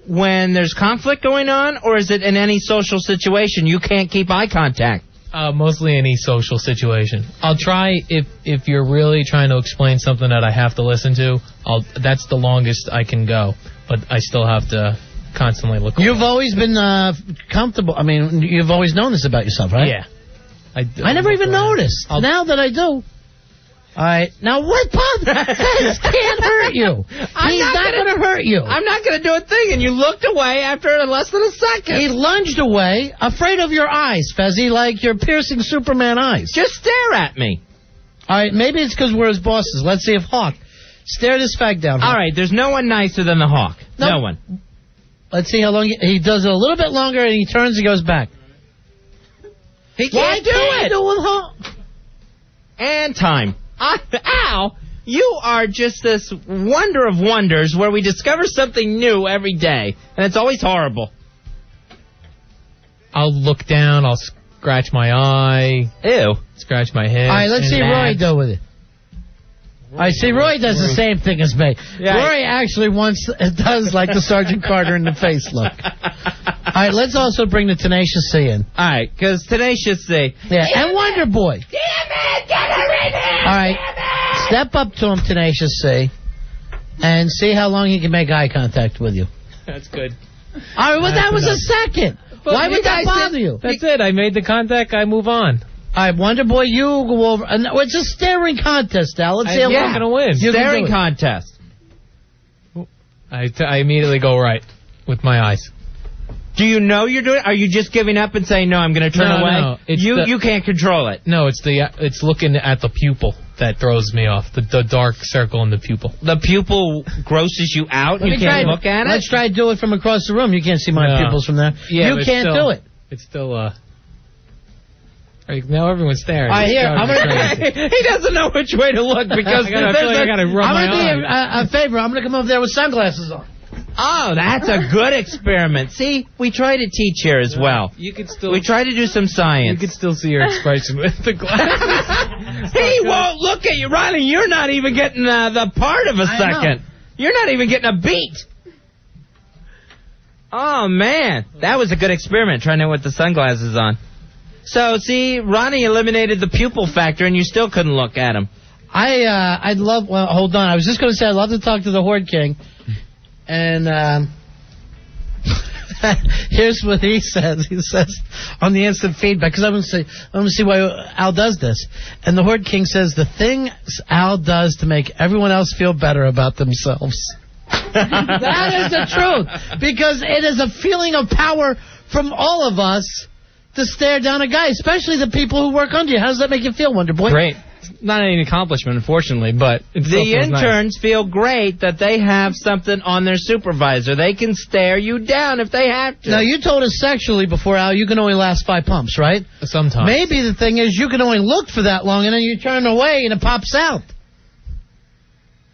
when there's conflict going on, or is it in any social situation you can't keep eye contact? Mostly any social situation. I'll try if you're really trying to explain something that I have to listen to. That's the longest I can go, but I still have to constantly look. You've always been comfortable. I mean, you've always known this about yourself, right? Yeah. I never even noticed. Now that I do. All right. Now, what Fez can't hurt you. He's not going to hurt you. I'm not going to do a thing, and you looked away after less than a second. He lunged away, afraid of your eyes, Fezzy, like your piercing Superman eyes. Just stare at me. All right, maybe it's because we're his bosses. Let's see if Hawk. Stare this fag down. All right, there's no one nicer than the Hawk. No one. Let's see how long he does it a little bit longer, and he turns and goes back. He can't do it. Do with Hawk? And time. Al, you are just this wonder of wonders where we discover something new every day, and it's always horrible. I'll look down, I'll scratch my eye. Ew. Scratch my head. All right, let's see Roy do with it. I see Roy does the same thing as me. Yeah. Roy actually does like the Sergeant Carter in the face look. All right, let's also bring the Tenacious C in. All right, because Tenacious C. Yeah, and Wonderboy. Damn it! Get her in here! All right, step up to him, Tenacious C, and see how long he can make eye contact with you. That's good. All right, well, that was a second. But why would that bother you? That's it. I made the contact. I move on. All right, Wonderboy, you go over. It's a staring contest, Al. Let's see how long I'm going to win. Staring contest. I immediately go right with my eyes. Do you know you're doing it? Are you just giving up and saying, no, I'm going to turn away? No, you can't control it. No, it's looking at the pupil that throws me off, the dark circle in the pupil. The pupil grosses you out? You can't look at it? Let's try to do it from across the room. You can't see my pupils from there. Yeah, you can't do it. It's still, now everyone's staring. All right, here, he doesn't know which way to look because I gotta rub my I'm going to do a favor. I'm going to come over there with sunglasses on. Oh, that's a good experiment. See, we try to teach here as well. You could still. We try to do some science. You could still see your expression with the glasses. He won't look at you, Ronnie. You're not even getting the part of a second. You're not even getting a beat. Oh man, that was a good experiment. Trying it with the sunglasses on. So, see, Ronnie eliminated the pupil factor, and you still couldn't look at him. I'd love. Well, hold on. I was just going to say I'd love to talk to the Horde King. And here's what he says. He says on the instant feedback, because I'm going to see why Al does this. And the Horde King says the things Al does to make everyone else feel better about themselves. That is the truth. Because it is a feeling of power from all of us to stare down a guy, especially the people who work under you. How does that make you feel, Wonderboy? Great. Not any accomplishment, unfortunately, but it still The feels interns nice. feel great that they have something on their supervisor. They can stare you down if they have to. Now, you told us sexually before, Al, you can only last 5 pumps, right? Sometimes. Maybe the thing is you can only look for that long, and then you turn away and it pops out.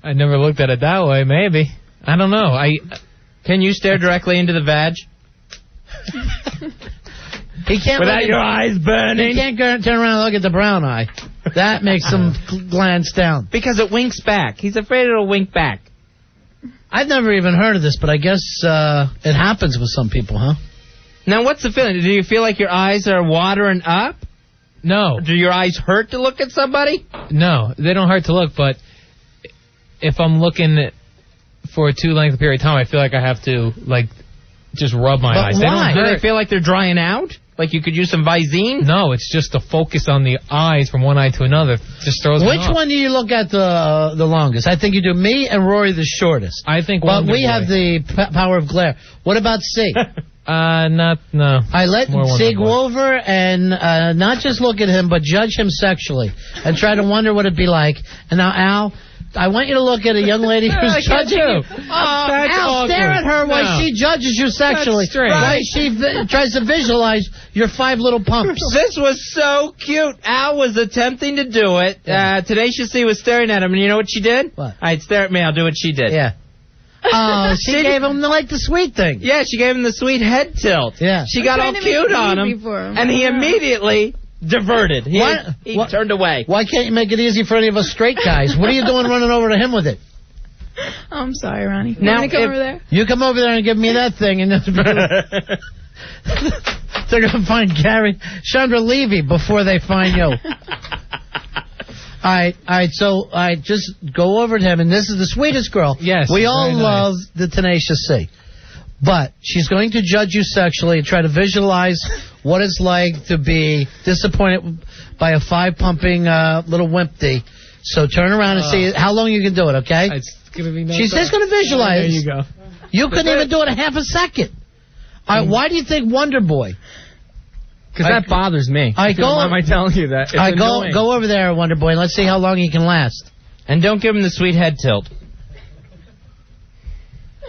I never looked at it that way. Maybe. I don't know. Can you stare directly into the vag? He can't Without your eyes burning? He can't turn around and look at the brown eye. That makes him glance down. Because it winks back. He's afraid it'll wink back. I've never even heard of this, but I guess it happens with some people, huh? Now, what's the feeling? Do you feel like your eyes are watering up? No. Do your eyes hurt to look at somebody? No, they don't hurt to look, but if I'm looking for a too lengthy period of time, I feel like I have to, like, just rub my eyes. Why? They don't hurt. Do they feel like they're drying out? Like you could use some Visine? No, it's just the focus on the eyes from one eye to another. Just throws me Which off. one do you look at the longest? I think you do me and Rory the shortest. I think But Wonderboy. we have the power of glare. What about C? No. I let More C Wonderboy. go over and not just look at him, but judge him sexually and try to wonder what it'd be like. And now, Al, I want you to look at a young lady who's I can't judging you. do. Al, stare at her while she judges you sexually. That's strange. While she tries to visualize your 5 little pumps. This was so cute. Al was attempting to do it. Tenacious C was staring at him, and you know what she did? What? All right, stare at me. I'll do what she did. Yeah. Oh, she gave him the sweet thing. Yeah, she gave him the sweet head tilt. Yeah. She got all cute on him, and he immediately diverted. He turned away. Why can't you make it easy for any of us straight guys? What are you doing running over to him with it? I'm sorry, Ronnie. Now, Now, come over there? You come over there and give me that thing, and they're going to find Chandra Levy before they find you. All right, so just go over to him, and this is the sweetest girl. Yes, we all very love nice. the Tenacious C. But she's going to judge you sexually and try to visualize what it's like to be disappointed by a 5-pumping little wimpy. So turn around and see how long you can do it, okay? It's gonna be She's just going to visualize. There you go. You couldn't even do it a half a second. All right, why do you think Wonderboy? Because that bothers me. Why am I telling you that? It's annoying. Go over there, Wonderboy, and let's see how long he can last. And don't give him the sweet head tilt.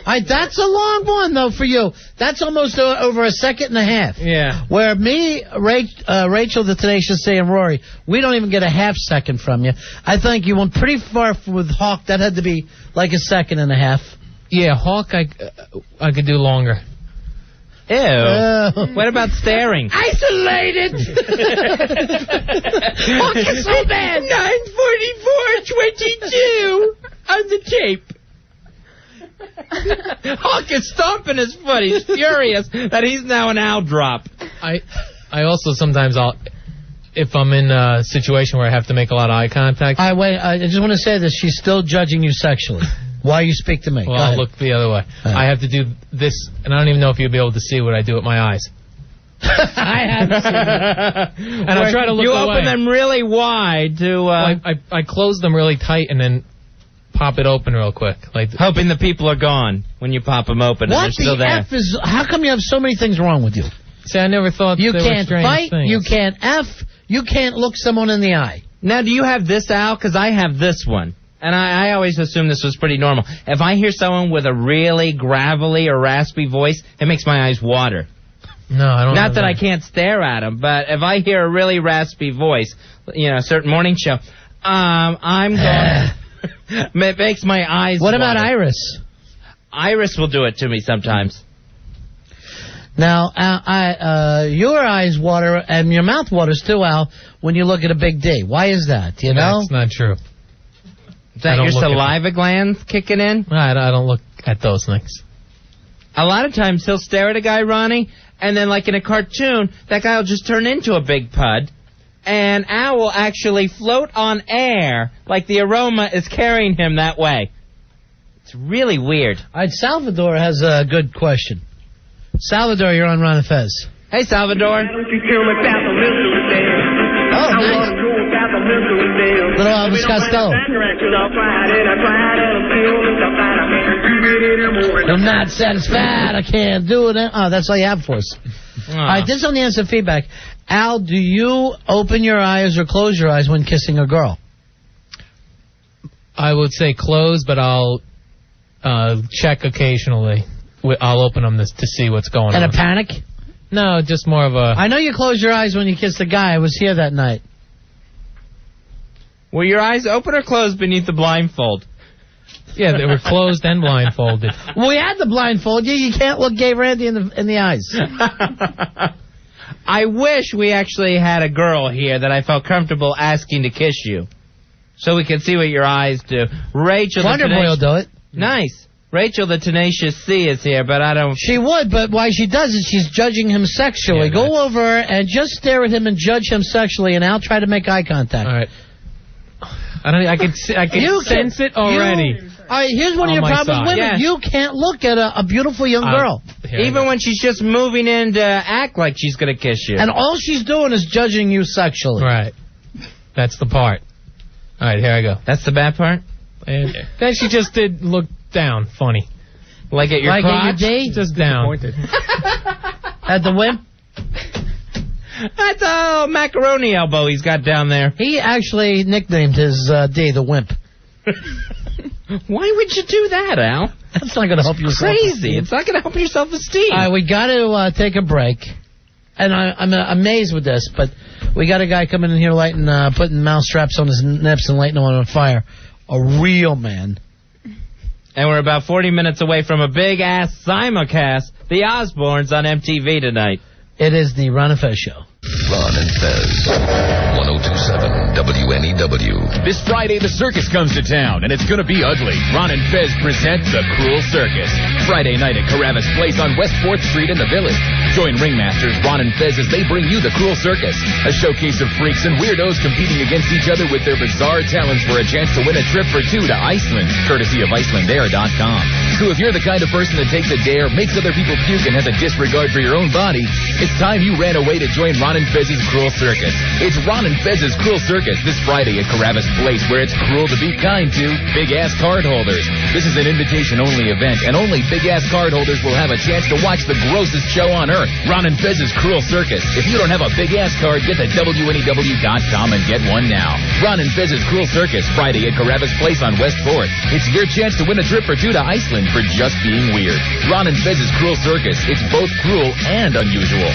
That's a long one, though, for you. That's almost over a second and a half. Yeah. Where me, Rachel, the Tenacious C, and Rory, we don't even get a half second from you. I think you went pretty far with Hawk. That had to be like a second and a half. Yeah, Hawk, I could do longer. Ew. What about staring? Isolated! Hawk is so bad. 9:44:22 on the tape. Hawk is stomping his foot. He's furious that he's now an owl drop. I also sometimes if I'm in a situation where I have to make a lot of eye contact. I just want to say this. She's still judging you sexually. Why you speak to me? Well, I'll look the other way. I have to do this, and I don't even know if you'll be able to see what I do with my eyes. I haven't seen it. And I try to look You away. open them really wide to... I close them really tight and then pop it open real quick. Like hoping the people are gone when you pop them open and What they're still the there. F is... How come you have so many things wrong with you? See, I never thought you they were can't strange fight, things. you can't F, you can't look someone in the eye. Now, do you have this, Al? Because I have this one. And I always assumed this was pretty normal. If I hear someone with a really gravelly or raspy voice, it makes my eyes water. No, I don't. Not that I can't stare at them, but if I hear a really raspy voice, a certain morning show, I'm going... It makes my eyes What water. about Iris? Iris will do it to me sometimes. Now, your eyes water and your mouth waters too, Al, when you look at a big D. Why is that? You know? That's not true. Is that your saliva glands kicking in? I don't look at those things. A lot of times he'll stare at a guy, Ronnie, and then like in a cartoon, that guy will just turn into a big pud, and Al will actually float on air like the aroma is carrying him that way. It's really weird. All right, Salvador has a good question. Salvador, you're on Ron and Fez. Hey, Salvador. Oh, nice. Little Elvis Costello. I'm not satisfied. I can't do it. Oh, that's all you have for us. All right, this is on the instant feedback. Al, do you open your eyes or close your eyes when kissing a girl? I would say close, but I'll check occasionally. I'll open them to see what's going on. And a panic? No, just more of a... I know you close your eyes when you kiss the guy. I was here that night. Were your eyes open or closed beneath the blindfold? Yeah, they were closed and blindfolded. Well, we had to blindfold you. You can't look Gay Randy in the eyes. I wish we actually had a girl here that I felt comfortable asking to kiss you, so we could see what your eyes do. Rachel, Wonderboy will do it. Nice. Rachel, the Tenacious C, is here, but I don't... She would, but why she does is she's judging him sexually. Go over and just stare at him and judge him sexually, and I'll try to make eye contact. All right. I can sense it already. All right, here's one of your problems with women. Yes. You can't look at a beautiful young girl. Even when she's just moving in to act like she's going to kiss you. And all she's doing is judging you sexually. Right. That's the part. All right, here I go. That's the bad part? And then she just did look down, funny. Like at your like crotch? At your D? Just down. At the wimp? That's a macaroni elbow he's got down there. He actually nicknamed his D the wimp. Why would you do that, Al? That's not going to help you. Crazy. It's not going to help your self-esteem. All right, we got to take a break. And I'm amazed with this, but we got a guy coming in here putting mouse straps on his nips and lighting them on fire. A real man. And we're about 40 minutes away from a big-ass simulcast, the Osbournes on MTV tonight. It is the Ron and Fez Show. Ron and Fez, 102.7 WNEW. This Friday, the circus comes to town, and it's going to be ugly. Ron and Fez present The Cruel Circus. Friday night at Carabas Place on West 4th Street in the Village. Join ringmasters Ron and Fez as they bring you The Cruel Circus, a showcase of freaks and weirdos competing against each other with their bizarre talents for a chance to win a trip for two to Iceland, courtesy of IcelandAir.com. So if you're the kind of person that takes a dare, makes other people puke, and has a disregard for your own body, it's time you ran away to join Ron and Fez's Cruel Circus. It's Ron and Fez's Cruel Circus this Friday at Carabas Place, where it's cruel to be kind to big-ass card holders. This is an invitation-only event, and only big-ass card holders will have a chance to watch the grossest show on earth, Ron and Fez's Cruel Circus. If you don't have a big-ass card, get to WNEW.com and get one now. Ron and Fez's Cruel Circus, Friday at Carabas Place on West 4th. It's your chance to win a trip for two to Iceland for just being weird. Ron and Fez's Cruel Circus. It's both cruel and unusual.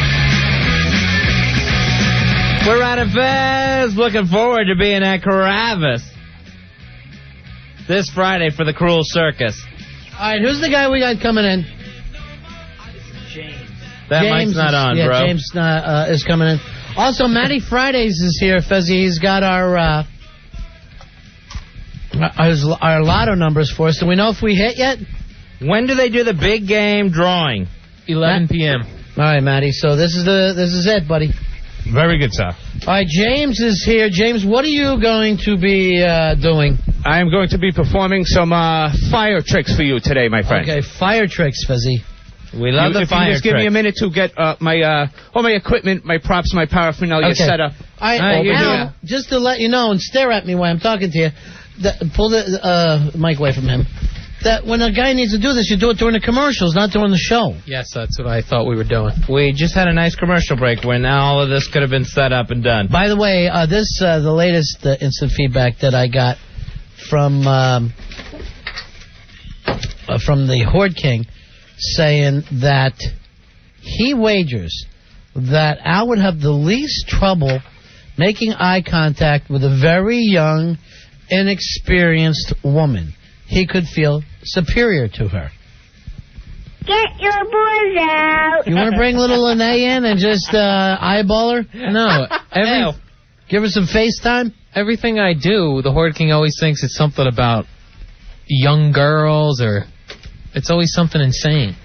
We're out of Fez. Looking forward to being at Carabas this Friday for the Cruel Circus. All right, who's the guy we got coming in? James. That mic's not on, yeah, bro. James is coming in. Also, Matty Fridays is here, Fezzy. He's got our lotto numbers for us. Do we know if we hit yet? When do they do the big game drawing? 11 p.m. All right, Matty. So this is it, buddy. Very good, sir. All right, James is here. James, what are you going to be doing? I am going to be performing some fire tricks for you today, my friend. Okay, fire tricks, Fezzy. We love the fire tricks. Just give me a minute to get all my equipment, my props, my paraphernalia set up. All right, Al, just to let you know and stare at me while I'm talking to you, pull the mic away from him. That when a guy needs to do this, you do it during the commercials, not during the show. Yes, that's what I thought we were doing. We just had a nice commercial break where now all of this could have been set up and done. By the way, the latest instant feedback that I got from the Horde King saying that he wagers that Al would have the least trouble making eye contact with a very young, inexperienced woman. He could feel superior to her. Get your boys out. You want to bring little Lene in and just eyeball her? No. Give her some FaceTime? Everything I do, the Horde King always thinks it's something about young girls, or it's always something insane.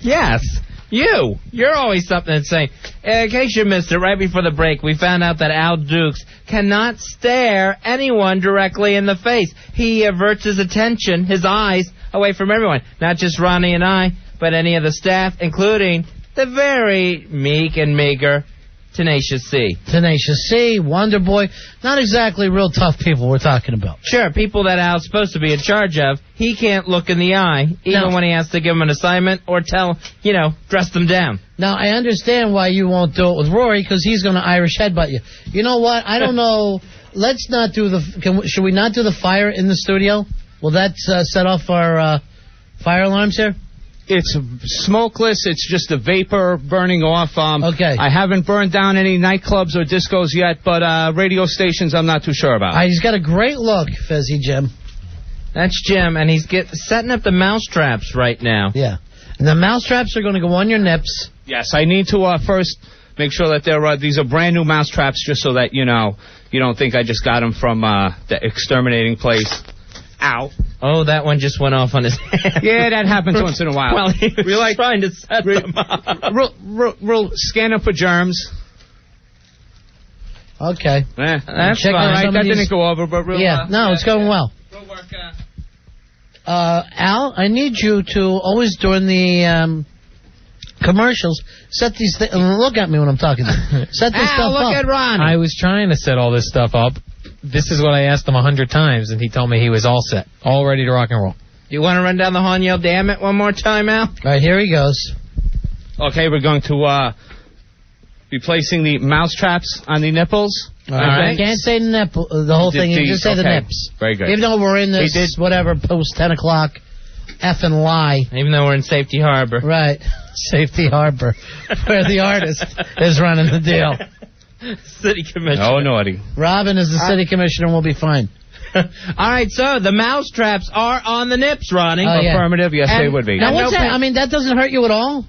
Yes. You're always something insane. In case you missed it, right before the break, we found out that Al Dukes cannot stare anyone directly in the face. He averts his attention, his eyes, away from everyone. Not just Ronnie and I, but any of the staff, including the very meek and meager Tenacious C. Tenacious C, Wonderboy. Not exactly real tough people we're talking about. Sure, people that Al's supposed to be in charge of, he can't look in the eye, even when he has to give them an assignment or dress them down. Now, I understand why you won't do it with Rory, because he's going to Irish headbutt you. You know what? I don't know. Let's not do should we not do the fire in the studio? Will that set off our fire alarms here? It's smokeless. It's just a vapor burning off. Okay. I haven't burned down any nightclubs or discos yet, but radio stations I'm not too sure about. He's got a great look, Fezzy Jim. That's Jim, and he's setting up the mousetraps right now. Yeah. And the mousetraps are going to go on your nips. Yes, I need to first make sure that these are brand new mousetraps, just so that you don't think I just got them from the exterminating place. Ow. Oh, that one just went off on his hand. Yeah, that happens once in a while. Well, he was trying to set them up. Real scan up for germs. Okay. That's fine. all right. That didn't go over, but it's going well. Real work. Al, I need you to always during the commercials set these things. Look at me when I'm talking. Set this stuff up. Look at Ron. I was trying to set all this stuff up. This is what I asked him 100 times, and he told me he was all set, all ready to rock and roll. You want to run down the hall and yell, damn it, one more time, Al? All right, here he goes. Okay, we're going to be placing the mousetraps on the nipples. All right. You can't say nipple, the whole thing. You just say the nips. Very good. Even though we're in this, whatever, post 10 o'clock, effing lie. Even though we're in Safety Harbor. Right. Safety Harbor, where the artist is running the deal. City commissioner. Oh, naughty. Robin is the city commissioner and we'll be fine. All right, so the mousetraps are on the nips, Ronnie. Affirmative, yes, they would be. Now, what's that? I mean, that doesn't hurt you at all?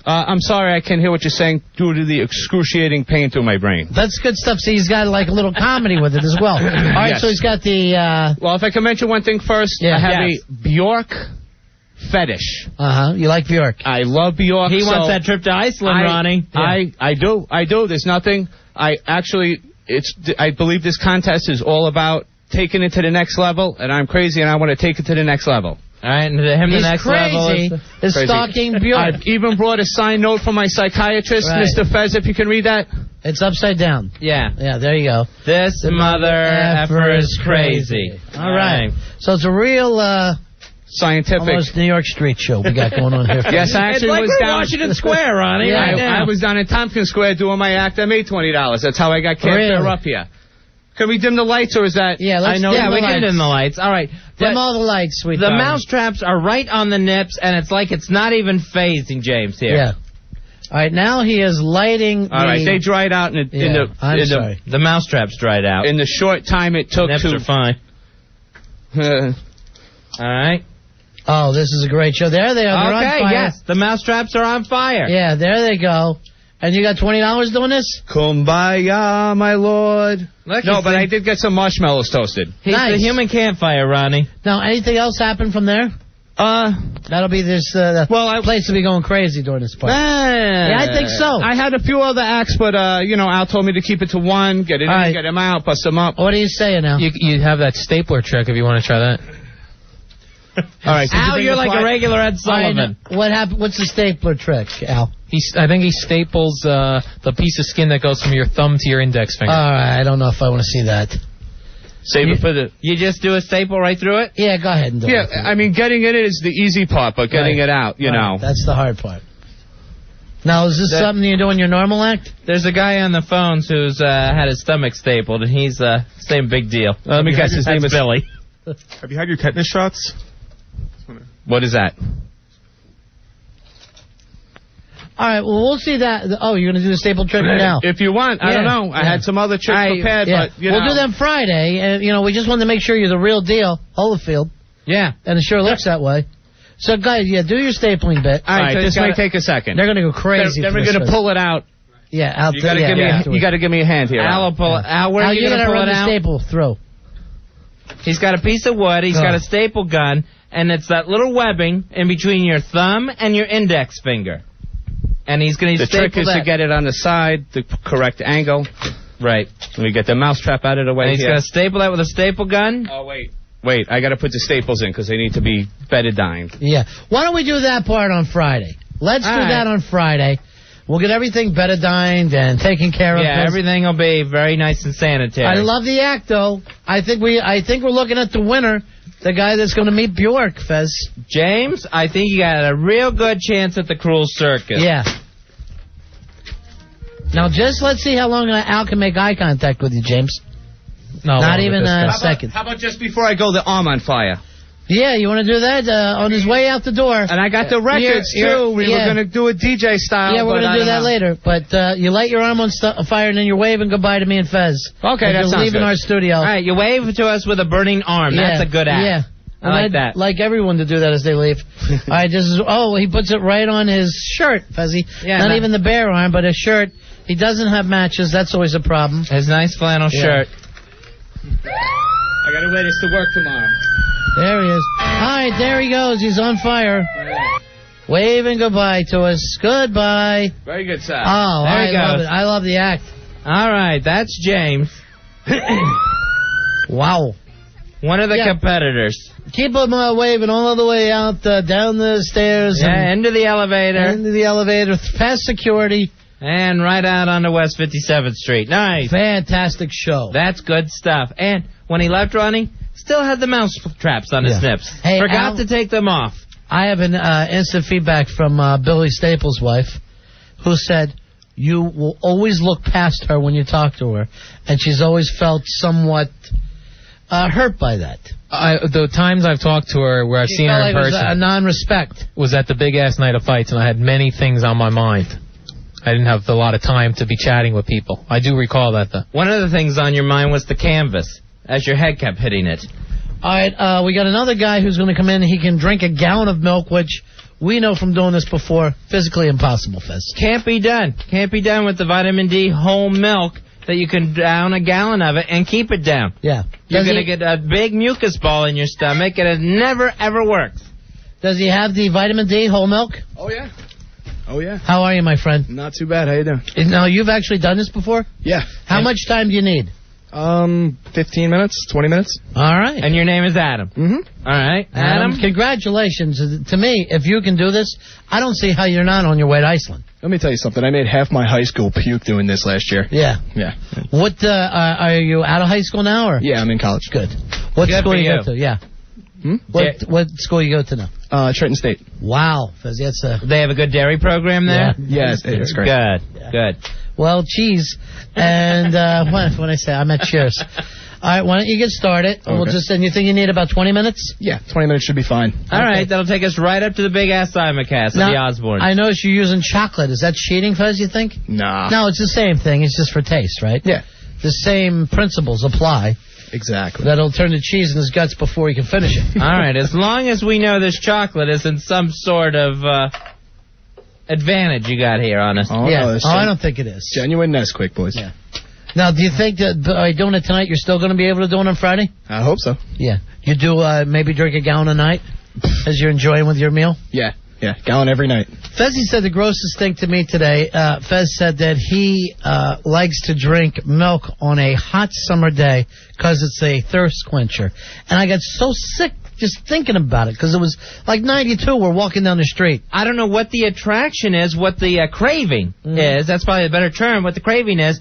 I'm sorry, I can't hear what you're saying due to the excruciating pain through my brain. That's good stuff. See, he's got like a little comedy with it as well. All right, Yes. so he's got the... Well, if I can mention one thing first, I have a Bjork fetish. You like Bjork? I love Bjork. He wants that trip to Iceland, Ronnie. I do. There's nothing. I believe this contest is all about taking it to the next level, and I'm crazy, and I want to take it to the next level. All right, and to him the next level is stalking Bjork. I've even brought a signed note from my psychiatrist, Mr. Fez, if you can read that. It's upside down. Yeah. Yeah, there you go. This mother effer is crazy. All right. So it's a real... scientific. Almost New York street show we got going on here. Yes, I actually was down Washington Square, Ronnie. I was down in Tompkins Square doing my act. I made $20. That's how I got camped up here. Can we dim the lights, or is that... Yeah, we can dim the lights. All right. Dim all the lights, sweetheart. The mousetraps are right on the nips, and it's like it's not even phasing James here. Yeah. All right, now he is lighting All right, they dried out the mousetraps dried out. In the short time it took nips are fine. All right. Oh, this is a great show. There they are. They're on fire. Yes. The mousetraps are on fire. Yeah, there they go. And you got $20 doing this? Kumbaya, my lord. Look, no, but I did get some marshmallows toasted. He's the human campfire, Ronnie. Now, anything else happen from there? That'll be this place will be going crazy during this part. Yeah, I think so. I had a few other acts, but Al told me to keep it to one, get it in, get him out, bust him up. What are you saying now? You have that stapler trick if you want to try that. All right, Al, you're like a regular Ed Sullivan. What happened? What's the stapler trick, Al? I think he staples the piece of skin that goes from your thumb to your index finger. All right, I don't know if I want to see that. Save it for the... You just do a staple right through it? Yeah, go ahead and do it. Yeah, I mean, getting it is the easy part, but getting it out, you know. That's the hard part. Now, is this something you do in your normal act? There's a guy on the phones who's had his stomach stapled, and he's same big deal. Let me guess, his name is Billy. Have you had your tetanus shots? What is that? All right, well, we'll see that. Oh, you're going to do the staple trick now? If you want. I don't know. I had some other tricks prepared, but, we'll do them Friday. And, we just wanted to make sure you're the real deal, Holyfield. Yeah. And it sure looks that way. So, guys, do your stapling bit. All right, this may take a second. They're going to go crazy. Then we're going to pull it out. Yeah, you got to give me a hand here. Al will pull it. Al, where are you going to pull it out? Staple through. He's got a piece of wood. He's got a staple gun, and it's that little webbing in between your thumb and your index finger. And he's going to staple The trick is to get it on the side, the correct angle. Right. Let me get the mousetrap out of the way. And he's going to staple that with a staple gun. Oh, wait. I got to put the staples in because they need to be bedded down. Yeah. Why don't we do that part on Friday? Let's do that on Friday. We'll get everything betadined and taken care of. Yeah, everything will be very nice and sanitary. I love the act, though. I think we're looking at the winner, the guy that's going to meet Bjork, Fez. James, I think you got a real good chance at the Cruel Circus. Yeah. Now, just let's see how long Al can make eye contact with you, James. No, not even a second. How about just before I go, the arm on fire? Yeah, you want to do that on his way out the door. And I got the records, too. We were going to do a DJ style. Yeah, we're going to do that later. But you light your arm on fire, and then you're waving goodbye to me and Fez. Okay, that sounds you're leaving good. our studio. All right, you wave to us with a burning arm. Yeah, That's a good act. Yeah. I like that. I'd like everyone to do that as they leave. All right, he puts it right on his shirt, Fezzy. Yeah, Not even the bare arm, but his shirt. He doesn't have matches. That's always a problem. His nice flannel shirt. I got to wear this to work tomorrow. There he is. All right, there he goes. He's on fire. Waving goodbye to us. Goodbye. Very good, sir. Oh, there I he love goes. it. I love the act. All right, that's James. Wow. One of the competitors. Keep him waving all the way out, down the stairs. Yeah, into the elevator. Into the elevator, past security. And right out onto West 57th Street. Nice. Fantastic show. That's good stuff. And when he left Ronnie, still had the mouse traps on his nips. Hey, Forgot to take them off. I have an instant feedback from Billy Staples' wife, who said, you will always look past her when you talk to her, and she's always felt somewhat hurt by that. The times I've talked to her where I've seen her in person, it was a non-respect. Was at the big-ass night of fights, and I had many things on my mind. I didn't have a lot of time to be chatting with people. I do recall that, though. One of the things on your mind was the canvas, as your head kept hitting it. All right, we got another guy who's going to come in. He can drink a gallon of milk, which we know from doing this before, physically impossible, Fez. Can't be done. Can't be done with the vitamin D whole milk that you can down a gallon of it and keep it down. Yeah. You're going to get a big mucus ball in your stomach, and it never, ever works. Does he have the vitamin D whole milk? Oh, yeah. Oh, yeah. How are you, my friend? Not too bad. How you doing? Now, you've actually done this before? Yeah. How much time do you need? 15 minutes, 20 minutes. All right. And your name is Adam? Mm-hmm. All right. Adam? Congratulations. To me, if you can do this, I don't see how you're not on your way to Iceland. Let me tell you something. I made half my high school puke doing this last year. Yeah. Yeah. What, are you out of high school now? Or? Yeah, I'm in college. Good. What Good school for you you. go to? Yeah. What school you go to now? Trenton State. Wow. That's They have a good dairy program there? Yeah, it's great. Good. Yeah. Good. Well, cheese. And when I say I'm at Cheers. All right, why don't you get started? Okay. And you think you need about 20 minutes? Yeah, 20 minutes should be fine. All right, that'll take us right up to the big-ass simulcast of the Osbournes. I noticed you're using chocolate. Is that cheating, Fez, you think? Nah. No, it's the same thing. It's just for taste, right? Yeah. The same principles apply. Exactly. That'll turn the cheese in his guts before he can finish it. All right, as long as we know this chocolate isn't some sort of advantage you got here on us. Oh, yeah. No, I don't think it is. Genuine Nesquik, boys. Yeah. Now, do you think that by doing it tonight, you're still going to be able to do it on Friday? I hope so. Yeah. You do maybe drink a gallon a night as you're enjoying with your meal? Yeah, gallon every night. Fezzy said the grossest thing to me today. Fez said that he likes to drink milk on a hot summer day because it's a thirst quencher. And I got so sick just thinking about it because it was like 92. We're walking down the street. I don't know what the attraction is, what the craving is. That's probably a better term. What the craving is.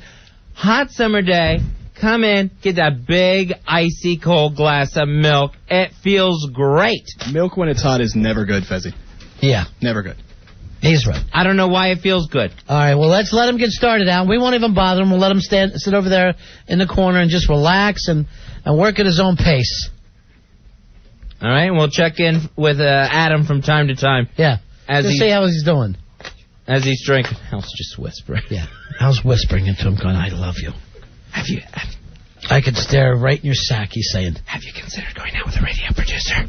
Hot summer day, come in, get that big, icy cold glass of milk. It feels great. Milk when it's hot is never good, Fezzy. Yeah. Never good. He's right. I don't know why it feels good. All right, well, let's let him get started out. We won't even bother him. We'll let him sit over there in the corner and just relax and work at his own pace. All right, we'll check in with Adam from time to time. Yeah. Just see how he's doing. As he's drinking. Al's just whispering. Yeah. Al's whispering into him going, I love you. I could stare right in your sack, he's saying. Have you considered going out with a radio producer?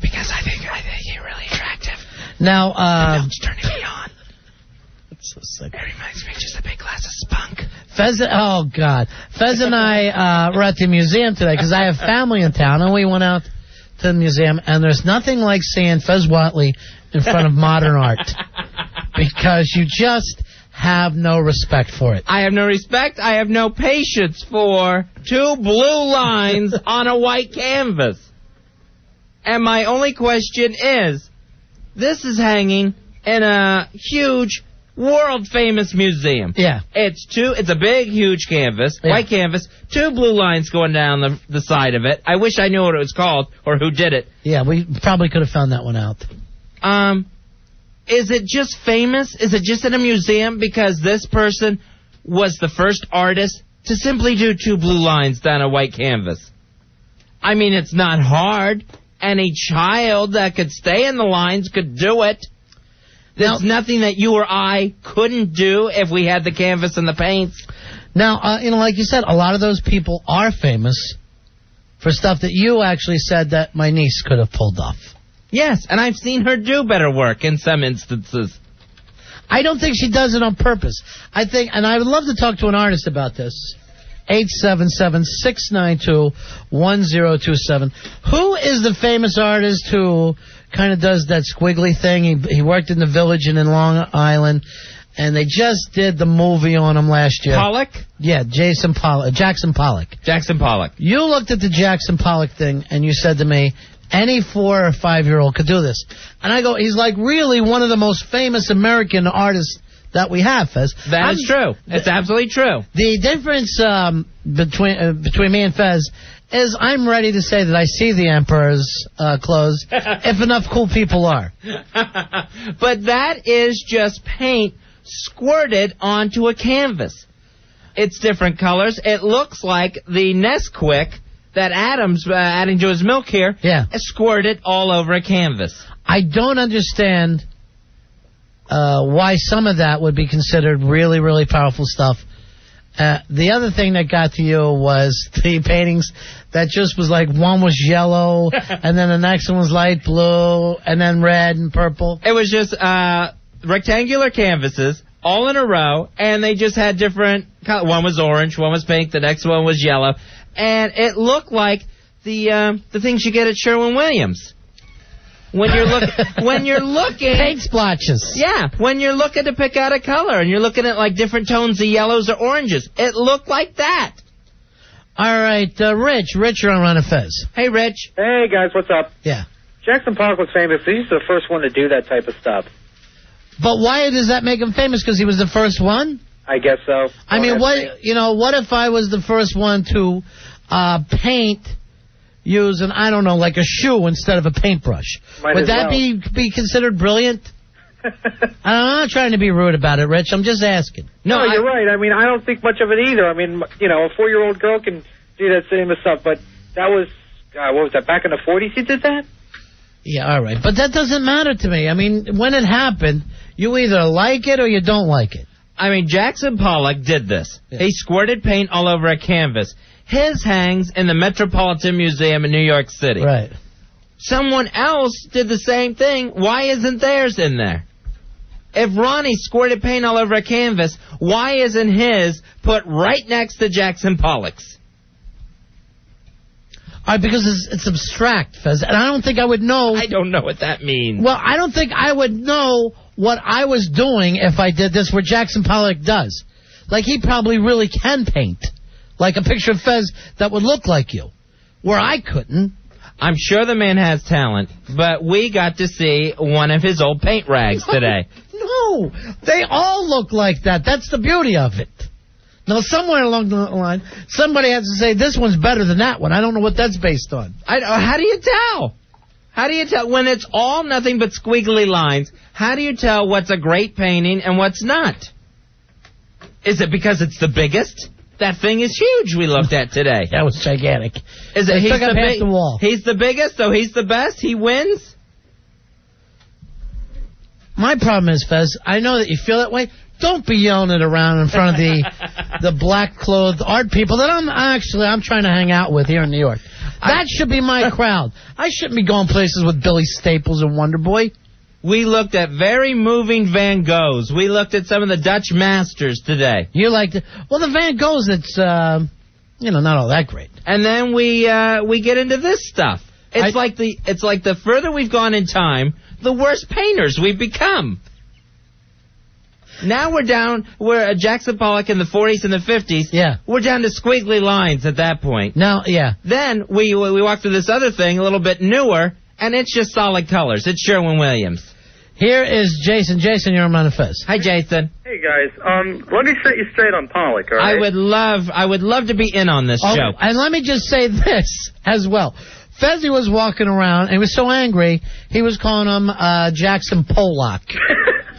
Because I think you're really attractive. Now, the milk's turning me on. That's so sick. It reminds me of just a big glass of spunk. Fez and I were at the museum today because I have family in town, and we went out to the museum, and there's nothing like seeing Fez Whatley in front of modern art because you just have no respect for it. I have no respect. I have no patience for two blue lines on a white canvas. And my only question is, this is hanging in a huge World famous museum. Yeah. It's a big, huge canvas, white canvas, 2 blue lines going down the side of it. I wish I knew what it was called or who did it. Yeah, we probably could have found that one out. Is it just famous? Is it just in a museum because this person was the first artist to simply do 2 blue lines down a white canvas? I mean, it's not hard. Any child that could stay in the lines could do it. There's nothing that you or I couldn't do if we had the canvas and the paints. Now, like you said, a lot of those people are famous for stuff that you actually said that my niece could have pulled off. Yes, and I've seen her do better work in some instances. I don't think she does it on purpose. I think, and I would love to talk to an artist about this. 877-692-1027. Who is the famous artist who kind of does that squiggly thing? He worked in the Village and in Long Island, and they just did the movie on him last year. Pollock? Yeah, Jackson Pollock. Jackson Pollock. You looked at the Jackson Pollock thing, and you said to me, any 4 or 5-year-old could do this. And I go, he's like really one of the most famous American artists that we have, Fez. That is true. It's absolutely true. The difference between me and Fez is I'm ready to say that I see the Emperor's clothes if enough cool people are. But that is just paint squirted onto a canvas. It's different colors. It looks like the Nesquik that Adam's adding to his milk here squirted all over a canvas. I don't understand why some of that would be considered really, really powerful stuff. The other thing that got to you was the paintings that just was like one was yellow, and then the next one was light blue, and then red and purple. It was just rectangular canvases all in a row, and they just had different colors. One was orange, one was pink, the next one was yellow, and it looked like the things you get at Sherwin-Williams. When you're looking paint splotches. Yeah, when you're looking to pick out a color and you're looking at like different tones of yellows or oranges, it looked like that. All right, Rich, you're on Ron and Fez. Hey, Rich. Hey guys, what's up? Yeah. Jackson Pollock was famous. He's the first one to do that type of stuff. But why does that make him famous? Because he was the first one? I guess so. I mean, what if I was the first one to paint using, I don't know, like a shoe instead of a paintbrush? Would that be considered brilliant? I'm not trying to be rude about it, Rich. I'm just asking. No, you're right. I mean, I don't think much of it either. I mean, a 4-year-old girl can do that same stuff, but that was, what was that, back in the 40s he did that? Yeah, all right. But that doesn't matter to me. I mean, when it happened, you either like it or you don't like it. I mean, Jackson Pollock did this. Yeah. He squirted paint all over a canvas. His hangs in the Metropolitan Museum in New York City. Right. Someone else did the same thing. Why isn't theirs in there? If Ronnie squirted paint all over a canvas, why isn't his put right next to Jackson Pollock's? All right, because it's abstract, Fez, and I don't think I would know. I don't know what that means. Well, I don't think I would know what I was doing if I did this where Jackson Pollock does. Like, he probably really can paint. Like a picture of Fez that would look like you, where I couldn't. I'm sure the man has talent, but we got to see one of his old paint rags today. No, they all look like that. That's the beauty of it. Now, somewhere along the line, somebody has to say, this one's better than that one. I don't know what that's based on. How do you tell? How do you tell? When it's all nothing but squiggly lines, how do you tell what's a great painting and what's not? Is it because it's the biggest? That thing is huge we looked at today. That was gigantic. Is it? He's the wall. He's the biggest, so he's the best? He wins? My problem is, Fez, I know that you feel that way. Don't be yelling it around in front of the black-clothed art people that I'm trying to hang out with here in New York. That should be my crowd. I shouldn't be going places with Billy Staples and Wonderboy. We looked at very moving Van Goghs. We looked at some of the Dutch masters today. You liked it? Well, the Van Goghs, it's not all that great. And then we get into this stuff. It's like the further we've gone in time, the worse painters we've become. Now we're Jackson Pollock in the 40s and the 50s. Yeah. We're down to squiggly lines at that point. Now, yeah. Then we walk through this other thing, a little bit newer, and it's just solid colors. It's Sherwin-Williams. Here is Jason. Jason, you're on Ron and Fez. Hi, Jason. Hey guys, let me set you straight on Pollock, all right? I would love to be in on this show. And let me just say this as well. Fezzy was walking around and he was so angry, he was calling him Jackson Pollock.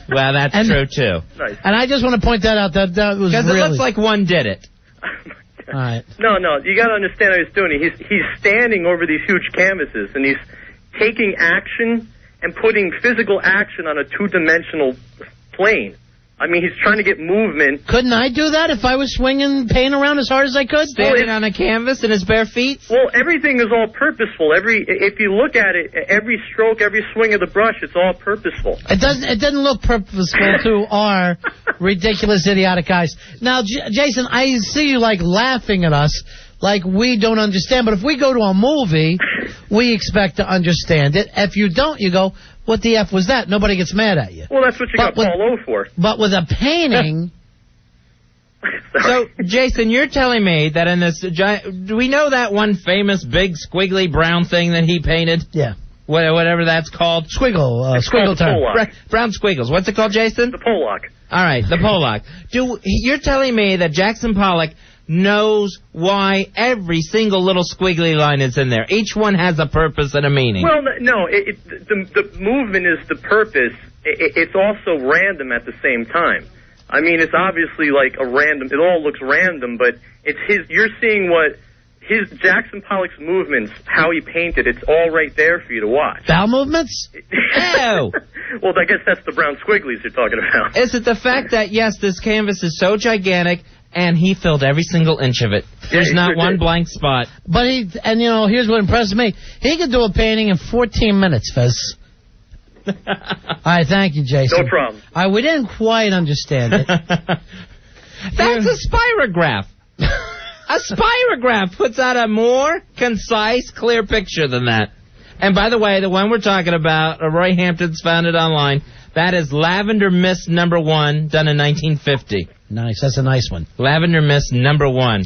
Well, that's true, too. Nice. And I just want to point that out. That was because really... it looks like one did it. All right. No, you got to understand what he's doing. He's standing over these huge canvases, and he's taking action and putting physical action on a two-dimensional plane. I mean, he's trying to get movement. Couldn't I do that if I was swinging paint around as hard as I could? Standing on a canvas in his bare feet? Well, everything is all purposeful. If you look at it, every stroke, every swing of the brush, it's all purposeful. It doesn't look purposeful to our ridiculous, idiotic eyes. Now, Jason, I see you like laughing at us, like we don't understand. But if we go to a movie, we expect to understand it. If you don't, you go, what the F was that? Nobody gets mad at you. Well, that's what you got Paul O for. But with a painting... So, Jason, you're telling me that in this giant... Do we know that one famous big squiggly brown thing that he painted? Yeah. Whatever that's called? Squiggle time. Brown squiggles. What's it called, Jason? The Pollock. All right, the Pollock. You're telling me that Jackson Pollock knows why every single little squiggly line is in there. Each one has a purpose and a meaning. Well, no, the movement is the purpose. It's also random at the same time. I mean, it's obviously like a random, it all looks random, but it's you're seeing what Jackson Pollock's movements, how he painted, it's all right there for you to watch. Bowel movements? Ew! Well, I guess that's the brown squigglies you're talking about. Is it the fact that, yes, this canvas is so gigantic, and he filled every single inch of it. There's not one blank spot. But here's what impressed me. He could do a painting in 14 minutes, Fez. All right, thank you, Jason. No problem. We didn't quite understand it. That's a spirograph. A spirograph puts out a more concise, clear picture than that. And by the way, the one we're talking about, Roy Hampton's found it online. That is Lavender Mist #1, done in 1950. Nice, that's a nice one. Lavender Mist #1.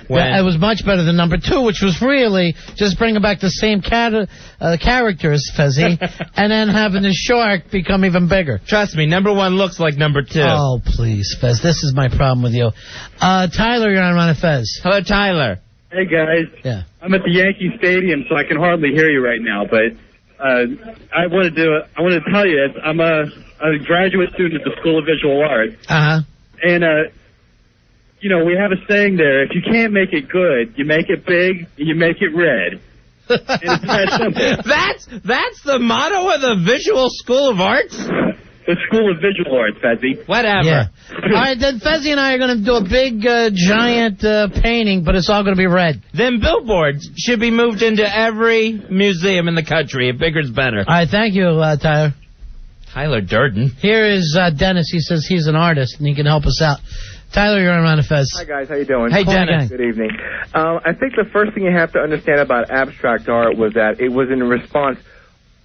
It was much better than #2, which was really just bringing back the same characters, Fezzy, and then having the shark become even bigger. Trust me, #1 looks like #2. Oh, please, Fez, this is my problem with you. Tyler, you're on Ron and Fez. Hello, Tyler. Hey, guys. Yeah. I'm at the Yankee Stadium, so I can hardly hear you right now, but I wanted to tell you, I'm a graduate student at the School of Visual Arts. Uh-huh. And, we have a saying there, if you can't make it good, you make it big, and you make it red. And it's that simple. That's the motto of the Visual School of Arts? The School of Visual Arts, Fezzy. Whatever. Yeah. All right, then Fezzy and I are going to do a big, giant painting, but it's all going to be red. Then billboards should be moved into every museum in the country. If bigger's better. All right, thank you, Tyler. Tyler Durden. Here is Dennis. He says he's an artist, and he can help us out. Tyler, you're on Ron and Fez. Hi, guys. How you doing? Hey, Dennis. Good evening. I think the first thing you have to understand about abstract art was that it was in response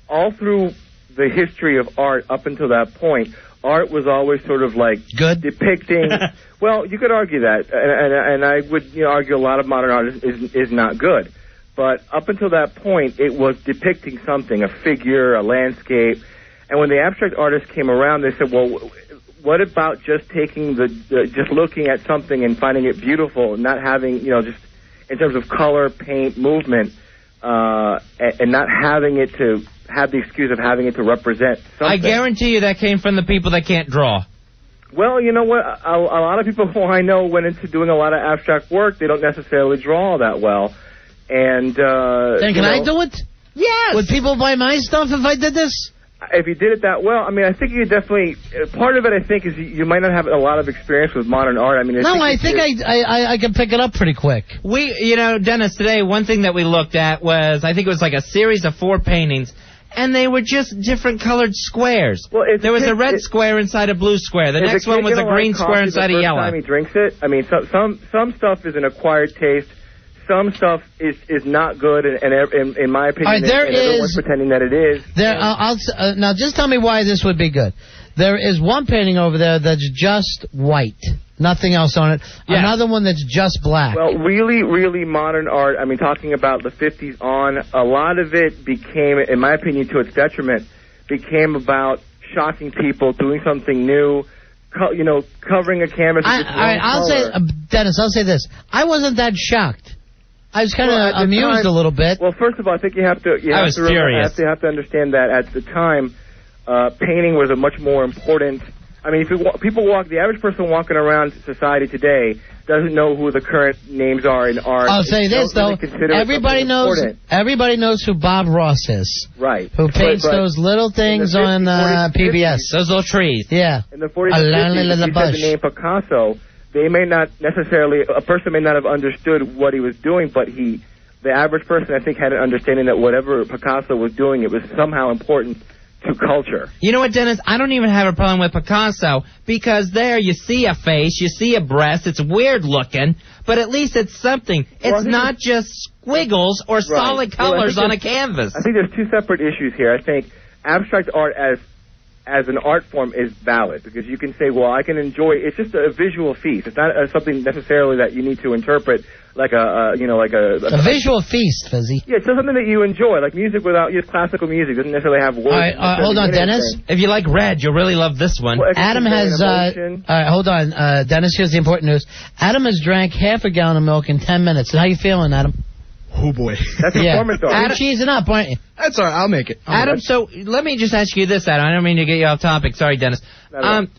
all through the history of art up until that point. Art was always sort of like good depicting. Well, you could argue that, and I would argue a lot of modern art is not good. But up until that point, it was depicting something, a figure, a landscape. And when the abstract artists came around, they said, well, what about just taking just looking at something and finding it beautiful, and not having, just in terms of color, paint, movement, and not having it to have the excuse of having it to represent something. I guarantee you that came from the people that can't draw. Well, you know what? A lot of people who I know went into doing a lot of abstract work. They don't necessarily draw that well. And then can I do it? Yes. Would people buy my stuff if I did this? If you did it that well, I mean, I think you definitely. Part of it, I think, is you might not have a lot of experience with modern art. I mean, I think I can pick it up pretty quick. Dennis, today one thing that we looked at was, I think it was like a series of 4 paintings, and they were just different colored squares. Well, there was a red square inside a blue square. The next one was a green square inside a yellow. The first time he drinks it, I mean, some stuff is an acquired taste. Some stuff is not good, and in my opinion, everyone's pretending that it is. Now, just tell me why this would be good. There is one painting over there that's just white, nothing else on it. Yeah. Another one that's just black. Well, really, really modern art, I mean, talking about the 50s on, a lot of it became, in my opinion, to its detriment, became about shocking people, doing something new, covering a canvas. I'll say, Dennis, I'll say this. I wasn't that shocked. I was kind of amused a little bit. Well, first of all, I think you have to understand that at the time, painting was a much more important. I mean, the average person walking around society today doesn't know who the current names are in art. I'll say this though: everybody knows who Bob Ross is, right? Who paints those little things on PBS, those little trees. Yeah. In the 40s and 50s, if you said the name Picasso, a person may not have understood what he was doing, but the average person, I think, had an understanding that whatever Picasso was doing, it was somehow important to culture. You know what, Dennis? I don't even have a problem with Picasso, because there you see a face, you see a breast, it's weird looking, but at least it's something. It's not just squiggles or solid colors on a canvas. I think there's two separate issues here. I think abstract art as an art form is valid, because you can say, well, I can enjoy, it's just a visual feast. It's not something necessarily that you need to interpret like a visual feast, Fizzy. Yeah, it's just something that you enjoy, like music without classical music doesn't necessarily have words. All right, hold on, Dennis. If you like red, you'll really love this one. Well, Adam has. All right, hold on, Dennis. Here's the important news. Adam has drank half a gallon of milk in 10 minutes. How you feeling, Adam? Oh boy. That's performance art. You're cheesing up, aren't you? That's all right. I'll make it. Adam, so let me just ask you this, Adam. I don't mean to get you off topic. Sorry, Dennis.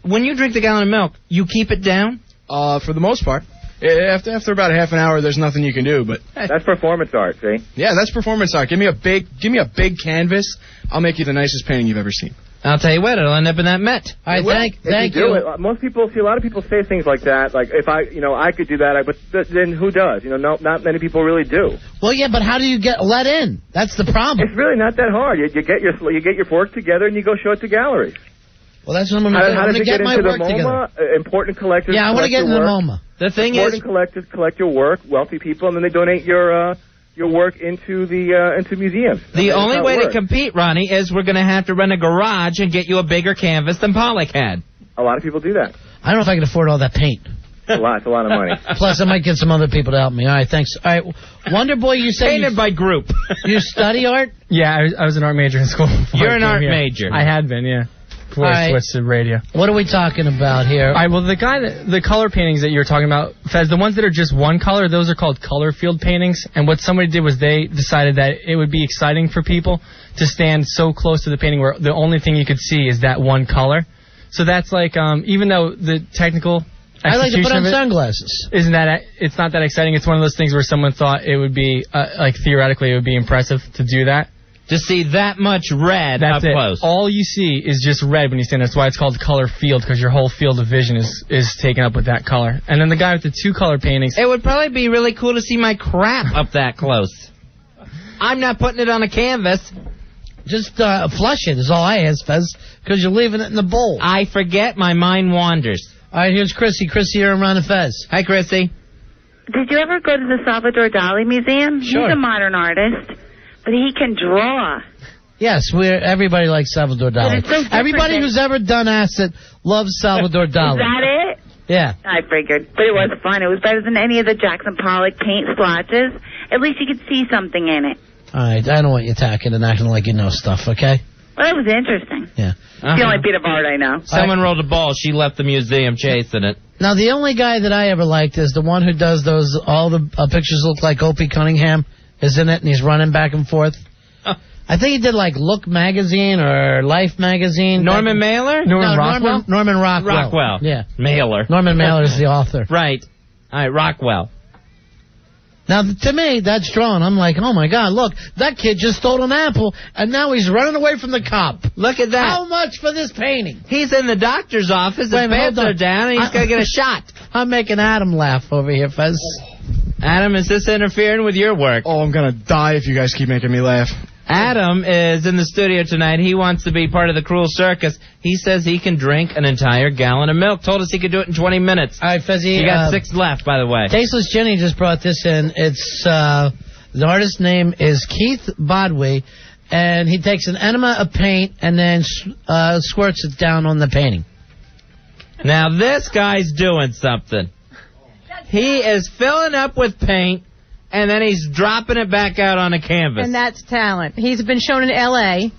When you drink the gallon of milk, you keep it down? For the most part. After about half an hour, there's nothing you can do. But that's performance art, see? Yeah, that's performance art. Give me a big canvas. I'll make you the nicest painting you've ever seen. I'll tell you what, it'll end up in that Met. All right, thank you. A lot of people say things like that, like if I could do that, but then who does? Not many people really do. Well, yeah, but how do you get let in? That's the problem. It's really not that hard. You get your work together and you go show it to galleries. Well, that's what I'm going to do. I'm going to get my work together. Important collectors. Yeah, I want to get in the MoMA. The thing is, important collectors collect your work. Wealthy people, and then they donate your work into museums. The only way to compete, Ronnie, is we're going to have to rent a garage and get you a bigger canvas than Pollock had. A lot of people do that. I don't know if I can afford all that paint. It's a lot of money. Plus, I might get some other people to help me. All right, thanks. All right, Wonderboy, you say painted by group. You study art? Yeah, I was an art major in school. You're an art major. I had been, yeah. Before I switched to radio. What are we talking about here? All right, well, the color paintings that you're talking about, Fez, the ones that are just one color, those are called color field paintings. And what somebody did was they decided that it would be exciting for people to stand so close to the painting where the only thing you could see is that one color. So that's like, even though the technical I like to put on sunglasses. It's not that exciting. It's one of those things where someone thought it would be, theoretically, it would be impressive to do that. To see that much red up close. All you see is just red when you stand there. That's why it's called color field, because your whole field of vision is taken up with that color. And then the guy with the two color paintings. It would probably be really cool to see my crap up that close. I'm not putting it on a canvas. Just flush it is all I ask, Fez, because you're leaving it in the bowl. I forget. My mind wanders. All right, here's Chrissy. Chrissy, you're around the Fez. Hi, Chrissy. Did you ever go to the Salvador Dali Museum? Sure. He's a modern artist. But he can draw. Yes, everybody likes Salvador Dali. So everybody who's ever done acid loves Salvador Dali. Is that it? Yeah. I figured. But it was fun. It was better than any of the Jackson Pollock paint splotches. At least you could see something in it. All right, I don't want you attacking and acting like you know stuff, okay? Well, it was interesting. Yeah. It's the only bit of art I know. Someone rolled a ball. She left the museum chasing it. Now, the only guy that I ever liked is the one who does all the pictures look like Opie Cunningham is in it, and he's running back and forth. I think he did like Look Magazine or Life Magazine. Norman Mailer? Norman Rockwell? Norman Rockwell. Rockwell. Yeah. Mailer. Norman Mailer is the author. Right. All right, Rockwell. Now, to me, that's drawn. I'm like, oh, my God, look, that kid just stole an apple, and now he's running away from the cop. Look at that. How much for this painting? He's in the doctor's office, his pants are down, and he's going to get a shot. I'm making Adam laugh over here, Fez. Adam, is this interfering with your work? Oh, I'm going to die if you guys keep making me laugh. Adam is in the studio tonight. He wants to be part of the Cruel Circus. He says he can drink an entire gallon of milk. Told us he could do it in 20 minutes. All right, Fezzy. He got 6 left, by the way. Tasteless Jenny just brought this in. It's the artist's name is Keith Bodway, and he takes an enema of paint and then squirts it down on the painting. Now, this guy's doing something. He is filling up with paint, and then he's dropping it back out on a canvas. And that's talent. He's been shown in L.A.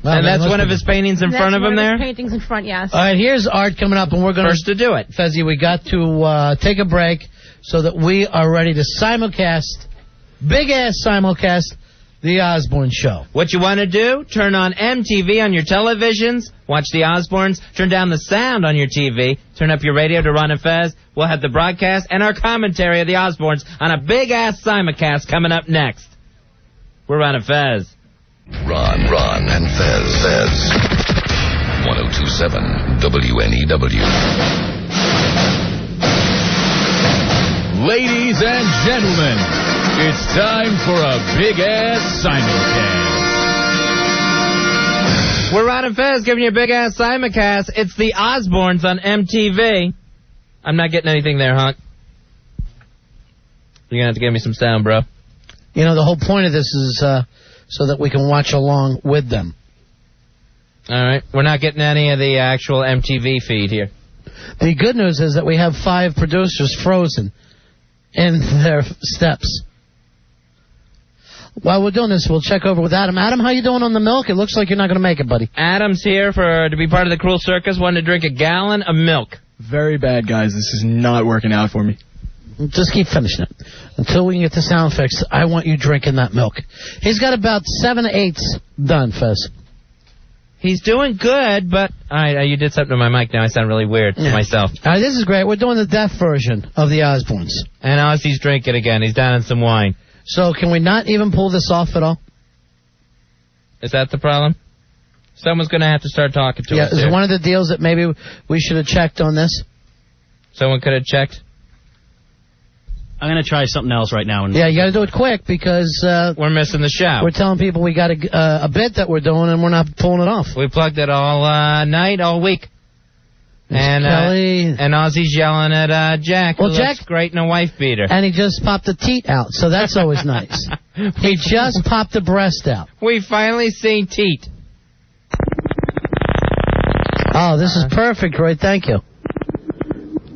Well, and that's one of his paintings in front of him there? Paintings in front, yes. All right, here's art coming up, and we're going First to do it. Fezzy, we got to take a break so that we are ready to simulcast, big-ass simulcast, the Osbournes show. What you want to do? Turn on MTV on your televisions, watch the Osbournes, turn down the sound on your TV, turn up your radio to Ron and Fez. We'll have the broadcast and our commentary of the Osbournes on a big-ass simulcast coming up next. We're Ron and Fez. Ron and Fez. 1027 WNEW. Ladies and gentlemen, it's time for a big-ass simulcast. We're Ron and Fez giving you a big-ass simulcast. It's the Osbournes on MTV. I'm not getting anything there, Hunt. You're going to have to give me some sound, bro. You know, the whole point of this is so that we can watch along with them. All right. We're not getting any of the actual MTV feed here. The good news is that we have 5 producers frozen in their steps. While we're doing this, we'll check over with Adam. Adam, how you doing on the milk? It looks like you're not going to make it, buddy. Adam's here to be part of the Cruel Circus, wanting to drink a gallon of milk. Very bad, guys. This is not working out for me. Just keep finishing it. Until we can get the sound fixed, I want you drinking that milk. He's got about 7/8 done, Fez. He's doing good, but... All right, you did something to my mic now. I sound really weird to myself. All right, this is great. We're doing the deaf version of the Osbournes. And Ozzy's drinking again. He's down in some wine. So can we not even pull this off at all? Is that the problem? Someone's going to have to start talking to us. Yeah, is one of the deals that maybe we should have checked on this? Someone could have checked? I'm going to try something else right now. Yeah, you got to do it quick because... we're missing the show. We're telling people we got a bit that we're doing and we're not pulling it off. We plugged it all night, all week. And Kelly... and Ozzy's yelling at Jack, who looks great in a wife beater. And he just popped the teat out, so that's always nice. He just popped the breast out. We finally seen teat. Oh, this is perfect, Roy. Thank you.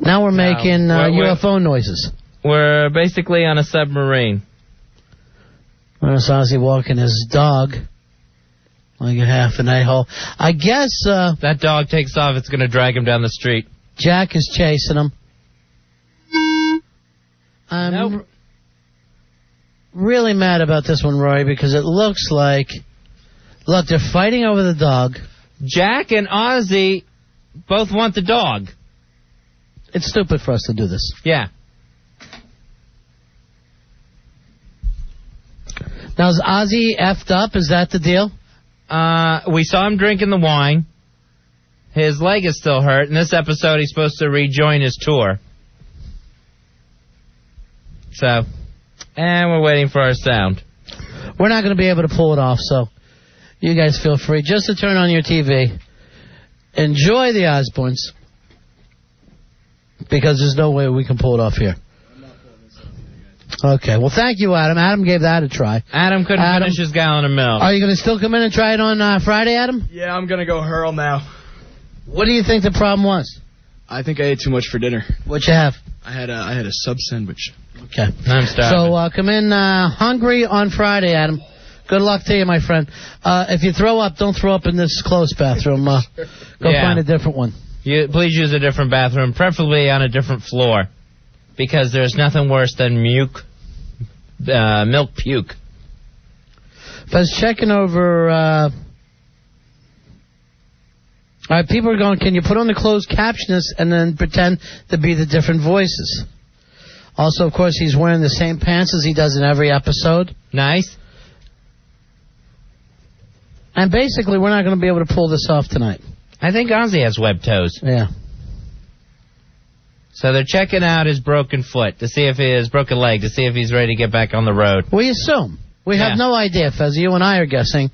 Now we're making UFO noises. We're basically on a submarine. There's Ozzy walking his dog like a half an a-hole. I guess... that dog takes off, it's going to drag him down the street. Jack is chasing him. I'm really mad about this one, Roy, because it looks like... Look, they're fighting over the dog. Jack and Ozzy both want the dog. It's stupid for us to do this. Yeah. Now, is Ozzy effed up? Is that the deal? We saw him drinking the wine. His leg is still hurt. In this episode, he's supposed to rejoin his tour. So, and we're waiting for our sound. We're not going to be able to pull it off, so you guys feel free just to turn on your TV. Enjoy the Osbournes. Because there's no way we can pull it off here. Okay, well, thank you, Adam. Adam gave that a try. Adam couldn't finish his gallon of milk. Are you going to still come in and try it on Friday, Adam? Yeah, I'm going to go hurl now. What do you think the problem was? I think I ate too much for dinner. What'd you have? I had a sub sandwich. Okay. I'm starving. So come in hungry on Friday, Adam. Good luck to you, my friend. If you throw up, don't throw up in this close bathroom. Go find a different one. Please use a different bathroom, preferably on a different floor, because there's nothing worse than milk puke. I was checking over... all right, people are going, can you put on the closed captions and then pretend to be the different voices? Also, of course, he's wearing the same pants as he does in every episode. Nice. And basically, we're not going to be able to pull this off tonight. I think Ozzy has web toes. Yeah. So they're checking out his broken foot to see if his broken leg, to see if he's ready to get back on the road. We assume. We have no idea, Fez. You and I are guessing.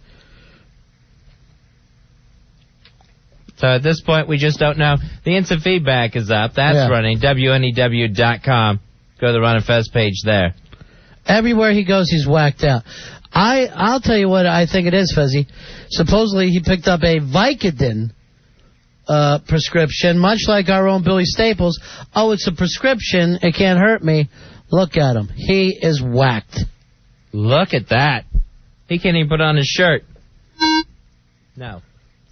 So at this point, we just don't know. The instant feedback is up. That's running. WNEW.com. Go to the Ron and Fez page there. Everywhere he goes, he's whacked out. I'll tell you what I think it is, Fezzy. Supposedly, he picked up a Vicodin prescription, much like our own Billy Staples. Oh, it's a prescription. It can't hurt me. Look at him. He is whacked. Look at that. He can't even put on his shirt. No,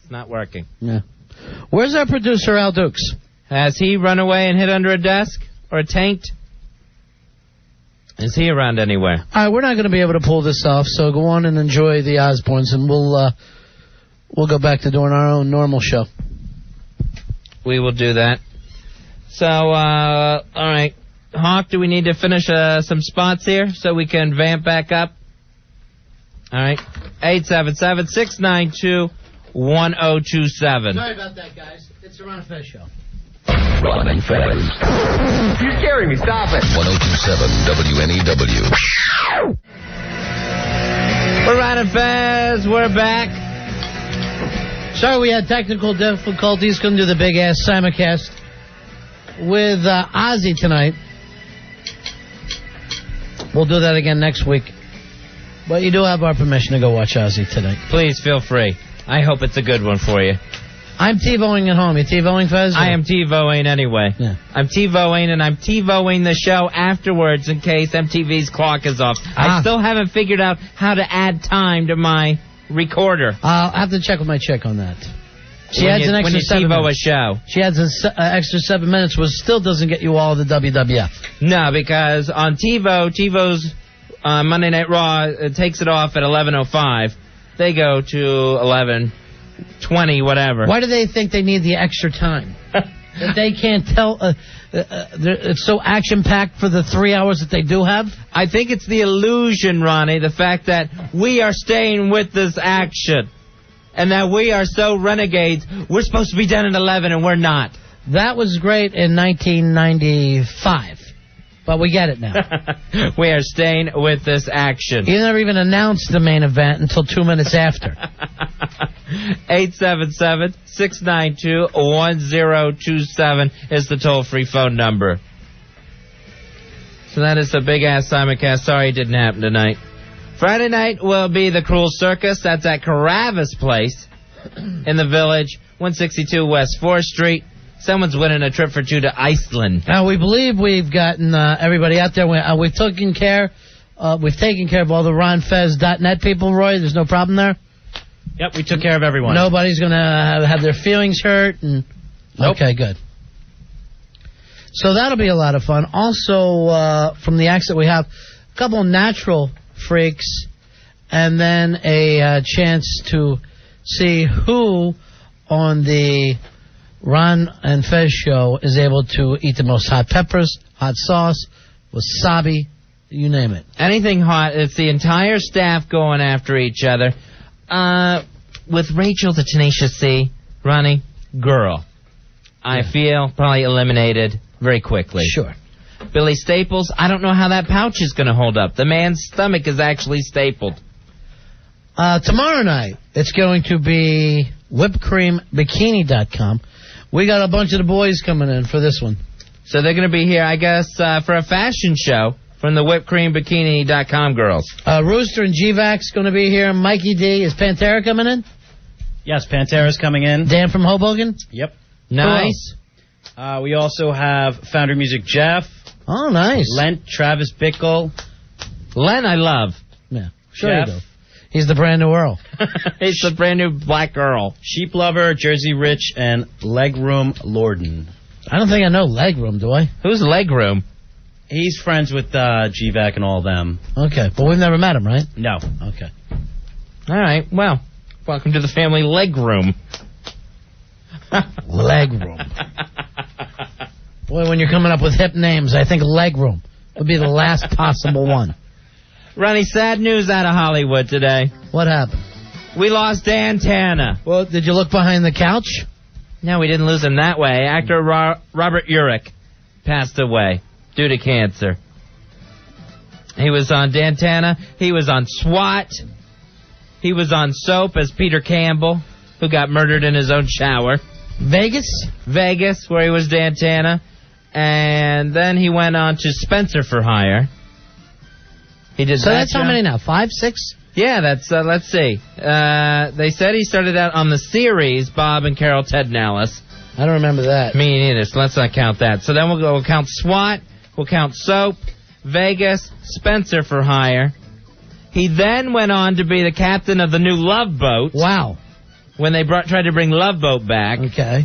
it's not working. Yeah. Where's our producer, Al Dukes? Has he run away and hid under a desk or tanked? Is he around anywhere? All right, we're not going to be able to pull this off, so go on and enjoy the Osbournes, and we'll go back to doing our own normal show. We will do that. So, all right. Hawk, do we need to finish some spots here so we can vamp back up? All right. 877-692-1027. Sorry about that, guys. It's the Ron and Fez show. Ron and Fez. You're scaring me. Stop it. 1027 WNEW. We're Ron and Fez. We're back. Sorry we had technical difficulties. Couldn't do the big-ass simulcast with Ozzy tonight. We'll do that again next week. But you do have our permission to go watch Ozzy tonight. Please feel free. I hope it's a good one for you. I'm TiVoing at home. You TiVoing, Fez? I am TiVoing anyway. Yeah. I'm TiVoing, and I'm TiVoing the show afterwards in case MTV's clock is off. I still haven't figured out how to add time to my recorder. I'll have to check with my chick on that. She adds an extra 7 minutes. A show. She adds an extra 7 minutes, which still doesn't get you all the WWF. No, because on TiVo's Monday Night Raw, it takes it off at 11:05. They go to 11:20, whatever. Why do they think they need the extra time? That they can't tell. It's so action-packed for the 3 hours that they do have? I think it's the illusion, Ronnie, the fact that we are staying with this action. And that we are so renegades, we're supposed to be done at 11 and we're not. That was great in 1995. But we get it now. We are staying with this action. You never even announced the main event until 2 minutes after. 877-692-1027 is the toll-free phone number. So that is the big-ass simulcast. Sorry it didn't happen tonight. Friday night will be the Cruel Circus. That's at Caravas Place in the Village, 162 West 4th Street. Someone's winning a trip for two to Iceland. Now, we believe we've gotten everybody out there. We've taken care of all the RonFez.net people, Roy. There's no problem there? Yep, we took care of everyone. Nobody's going to have their feelings hurt? Nope. Okay, good. So that'll be a lot of fun. Also, from the acts that we have, a couple of natural freaks, and then a chance to see who on the Ron and Fez show is able to eat the most hot peppers, hot sauce, wasabi, you name it. Anything hot. It's the entire staff going after each other. With Rachel, the Tenacious C, Ronnie, girl. I feel probably eliminated very quickly. Sure. Billy Staples, I don't know how that pouch is going to hold up. The man's stomach is actually stapled. Tomorrow night, it's going to be whippedcreambikini.com. We got a bunch of the boys coming in for this one. So they're going to be here, I guess, for a fashion show from the whippedcreambikini.com girls. Rooster and GVAC's going to be here. Mikey D. Is Pantera coming in? Yes, Pantera's coming in. Dan from Hoboken? Yep. Nice. We also have Founder Music Jeff. Oh, nice. Lent, Travis Bickle. Len, I love. Yeah, sure you do. He's the brand new Earl. He's the brand new black Earl. Sheep Lover, Jersey Rich, and Legroom Lorden. I don't think I know Legroom, do I? Who's Legroom? He's friends with GVAC and all of them. Okay, but we've never met him, right? No. Okay. All right, well, welcome to the family Legroom. Legroom. Boy, when you're coming up with hip names, I think Legroom would be the last possible one. Ronnie, sad news out of Hollywood today. What happened? We lost Dan Tanner. Well, did you look behind the couch? No, we didn't lose him that way. Actor Robert Urich passed away due to cancer. He was on Dan Tanner. He was on SWAT. He was on Soap as Peter Campbell, who got murdered in his own shower. Vegas, where he was Dan Tanner. And then he went on to Spencer for Hire. He did. So that's how many now? 5, 6? Yeah, that's, let's see. They said he started out on the series, Bob and Carol Ted and Alice. I don't remember that. Me neither, so let's not count that. So then we'll count SWAT, we'll count Soap, Vegas, Spencer for Hire. He then went on to be the captain of the new Love Boat. Wow. when they tried to bring Love Boat back. Okay.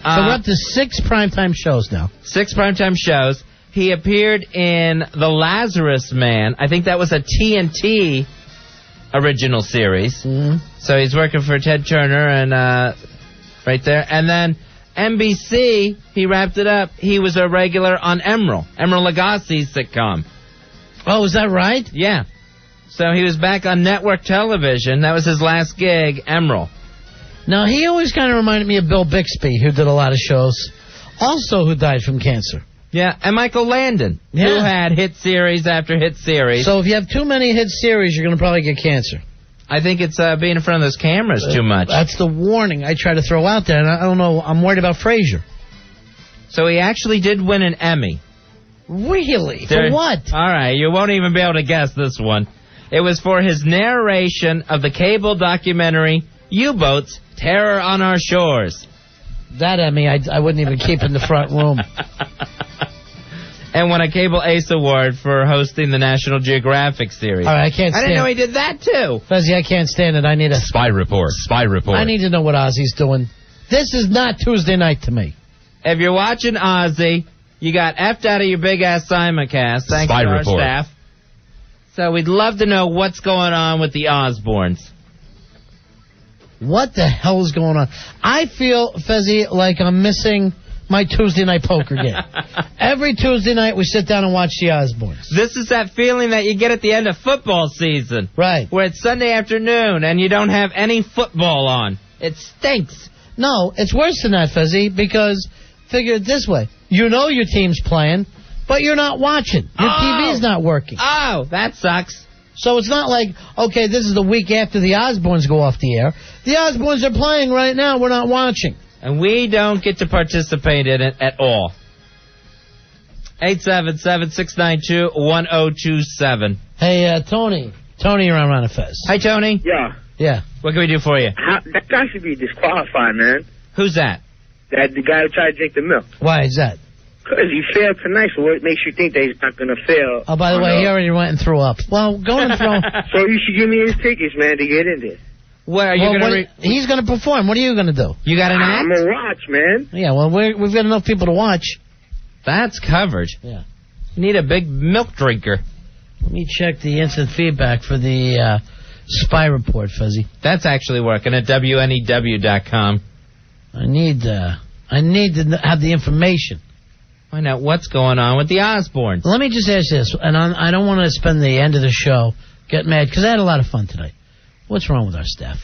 So we're up to 6 primetime shows now. 6 primetime shows. He appeared in The Lazarus Man. I think that was a TNT original series. Mm-hmm. So he's working for Ted Turner and right there. And then NBC, he wrapped it up. He was a regular on Emerald Lagasse's sitcom. Oh, is that right? Yeah. So he was back on network television. That was his last gig, Emerald. Now, he always kind of reminded me of Bill Bixby, who did a lot of shows, also who died from cancer. Yeah, and Michael Landon, who had hit series after hit series. So if you have too many hit series, you're going to probably get cancer. I think it's being in front of those cameras too much. That's the warning I try to throw out there, and I don't know, I'm worried about Frasier. So he actually did win an Emmy. Really? For what? All right, you won't even be able to guess this one. It was for his narration of the cable documentary U-Boats, Terror on Our Shores. That Emmy, I wouldn't even keep in the front room. And won a Cable Ace Award for hosting the National Geographic series. All right, I can't stand it. I didn't know he did that, too. Fezzy, I can't stand it. I need a... Spy report. I need to know what Ozzy's doing. This is not Tuesday night to me. If you're watching Ozzy, you got effed out of your big-ass simulcast, thanks to our staff. So we'd love to know what's going on with the Osbournes. What the hell is going on? I feel, Fezzy, like I'm missing my Tuesday night poker game. Every Tuesday night we sit down and watch the Osbournes. This is that feeling that you get at the end of football season. Right. Where it's Sunday afternoon and you don't have any football on. It stinks. No, it's worse than that, Fezzy, because figure it this way. You know your team's playing, but you're not watching. Your TV's not working. Oh, that sucks. So it's not like, okay, this is the week after the Osbournes go off the air. The Osbournes are playing right now. We're not watching. And we don't get to participate in it at all. 877-692-1027. Hey, Tony. Tony, you're on Ron and Fez. Hi, Tony. Yeah. Yeah. What can we do for you? That guy should be disqualified, man. Who's that? The guy who tried to drink the milk. Why is that? Because he failed tonight, so what makes you think that he's not going to fail? Oh, by the way, he already went and threw up. Well, go and throw. So you should give me his tickets, man, to get in there. Where are you going to... He's going to perform. What are you going to do? You got an act? I'm going to watch, man. Yeah, well, we've got enough people to watch. That's covered. Yeah. You need a big milk drinker. Let me check the instant feedback for the spy report, Fuzzy. That's actually working at WNEW.com. I need to have the information. Find out what's going on with the Osbournes. Let me just ask this, and I don't want to spend the end of the show getting mad, because I had a lot of fun tonight. What's wrong with our staff?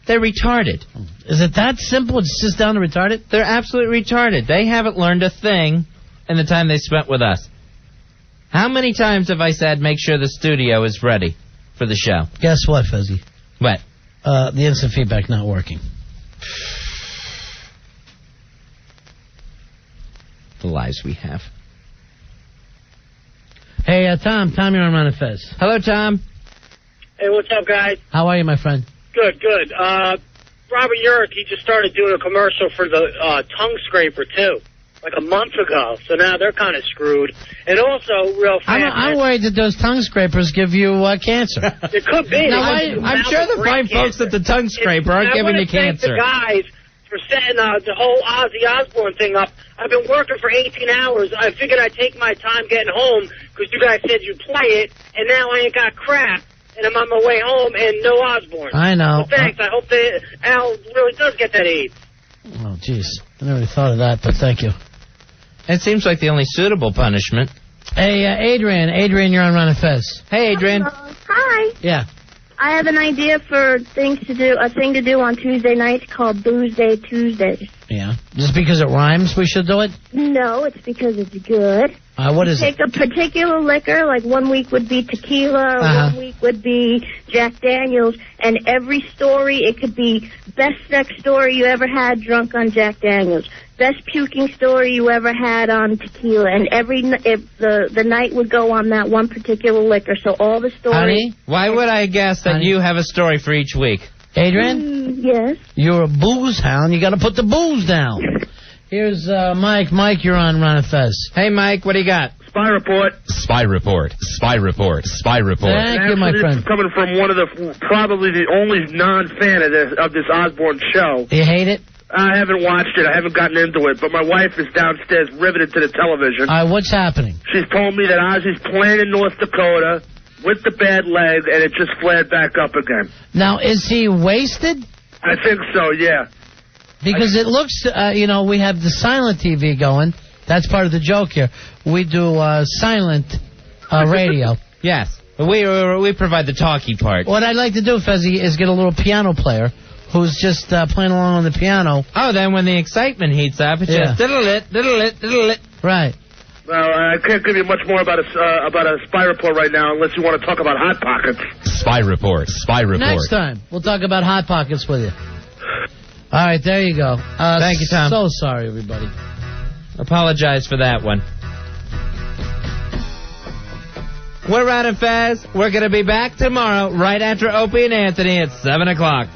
They're retarded. Is it that simple? It's just down to retarded? They're absolutely retarded. They haven't learned a thing in the time they spent with us. How many times have I said, make sure the studio is ready for the show? Guess what, Fuzzy? What? The instant feedback not working. The lives we have. Hey, Tom, you're on Ron and Fez. Hello, Tom. Hey, what's up, guys? How are you, my friend? Good. Robert Urich, he just started doing a commercial for the tongue scraper, too, like a month ago. So now they're kind of screwed. And also, real fast... I'm worried that those tongue scrapers give you cancer. It could be. Now, I'm sure the fine folks at the tongue scraper aren't giving you cancer. I want to thank the guys for setting the whole Ozzy Osbourne thing up. I've been working for 18 hours. I figured I'd take my time getting home because you guys said you'd play it, and now I ain't got crap, and I'm on my way home and no Osbourne. I know. So thanks. I hope that Al really does get that AIDS. Oh, jeez. I never thought of that, but thank you. It seems like the only suitable punishment. Hey, Adrian. Adrian, you're on Ron and Fez. Hey, Adrian. Hi. Yeah. I have an idea for a thing to do on Tuesday nights called Booze Day Tuesdays. Yeah. Just because it rhymes, we should do it? No, it's because it's good. What is it? Take a particular liquor, like 1 week would be tequila, or 1 week would be Jack Daniels, and every story, it could be best sex story you ever had drunk on Jack Daniels, best puking story you ever had on tequila, and the night would go on that one particular liquor, so all the stories... Honey? Why would I guess that you have a story for each week? Adrian? Yes? You're a booze hound. You got to put the booze down. Here's Mike. Mike, you're on Ron and Fez. Hey, Mike, what do you got? Spy report. Spy report. Spy report. Spy report. Thank you, my friend. This is coming from one of probably the only non-fan of this Osbourne show. You hate it? I haven't watched it. I haven't gotten into it. But my wife is downstairs riveted to the television. All right, what's happening? She's told me that Ozzy's playing in North Dakota with the bad leg, and it just flared back up again. Now, is he wasted? I think so, yeah. Because it looks, we have the silent TV going. That's part of the joke here. We do silent radio. Yes. We provide the talky part. What I'd like to do, Fezzy, is get a little piano player who's just playing along on the piano. Oh, then when the excitement heats up, it's just diddle-it, diddle-it, diddle-it. Right. Well, I can't give you much more about a spy report right now unless you want to talk about Hot Pockets. Spy report. Spy report. Next time, we'll talk about Hot Pockets with you. All right, there you go. Thank you, Tom. So sorry, everybody. Apologize for that one. We're Ron and Fez. We're going to be back tomorrow right after Opie and Anthony at 7 o'clock.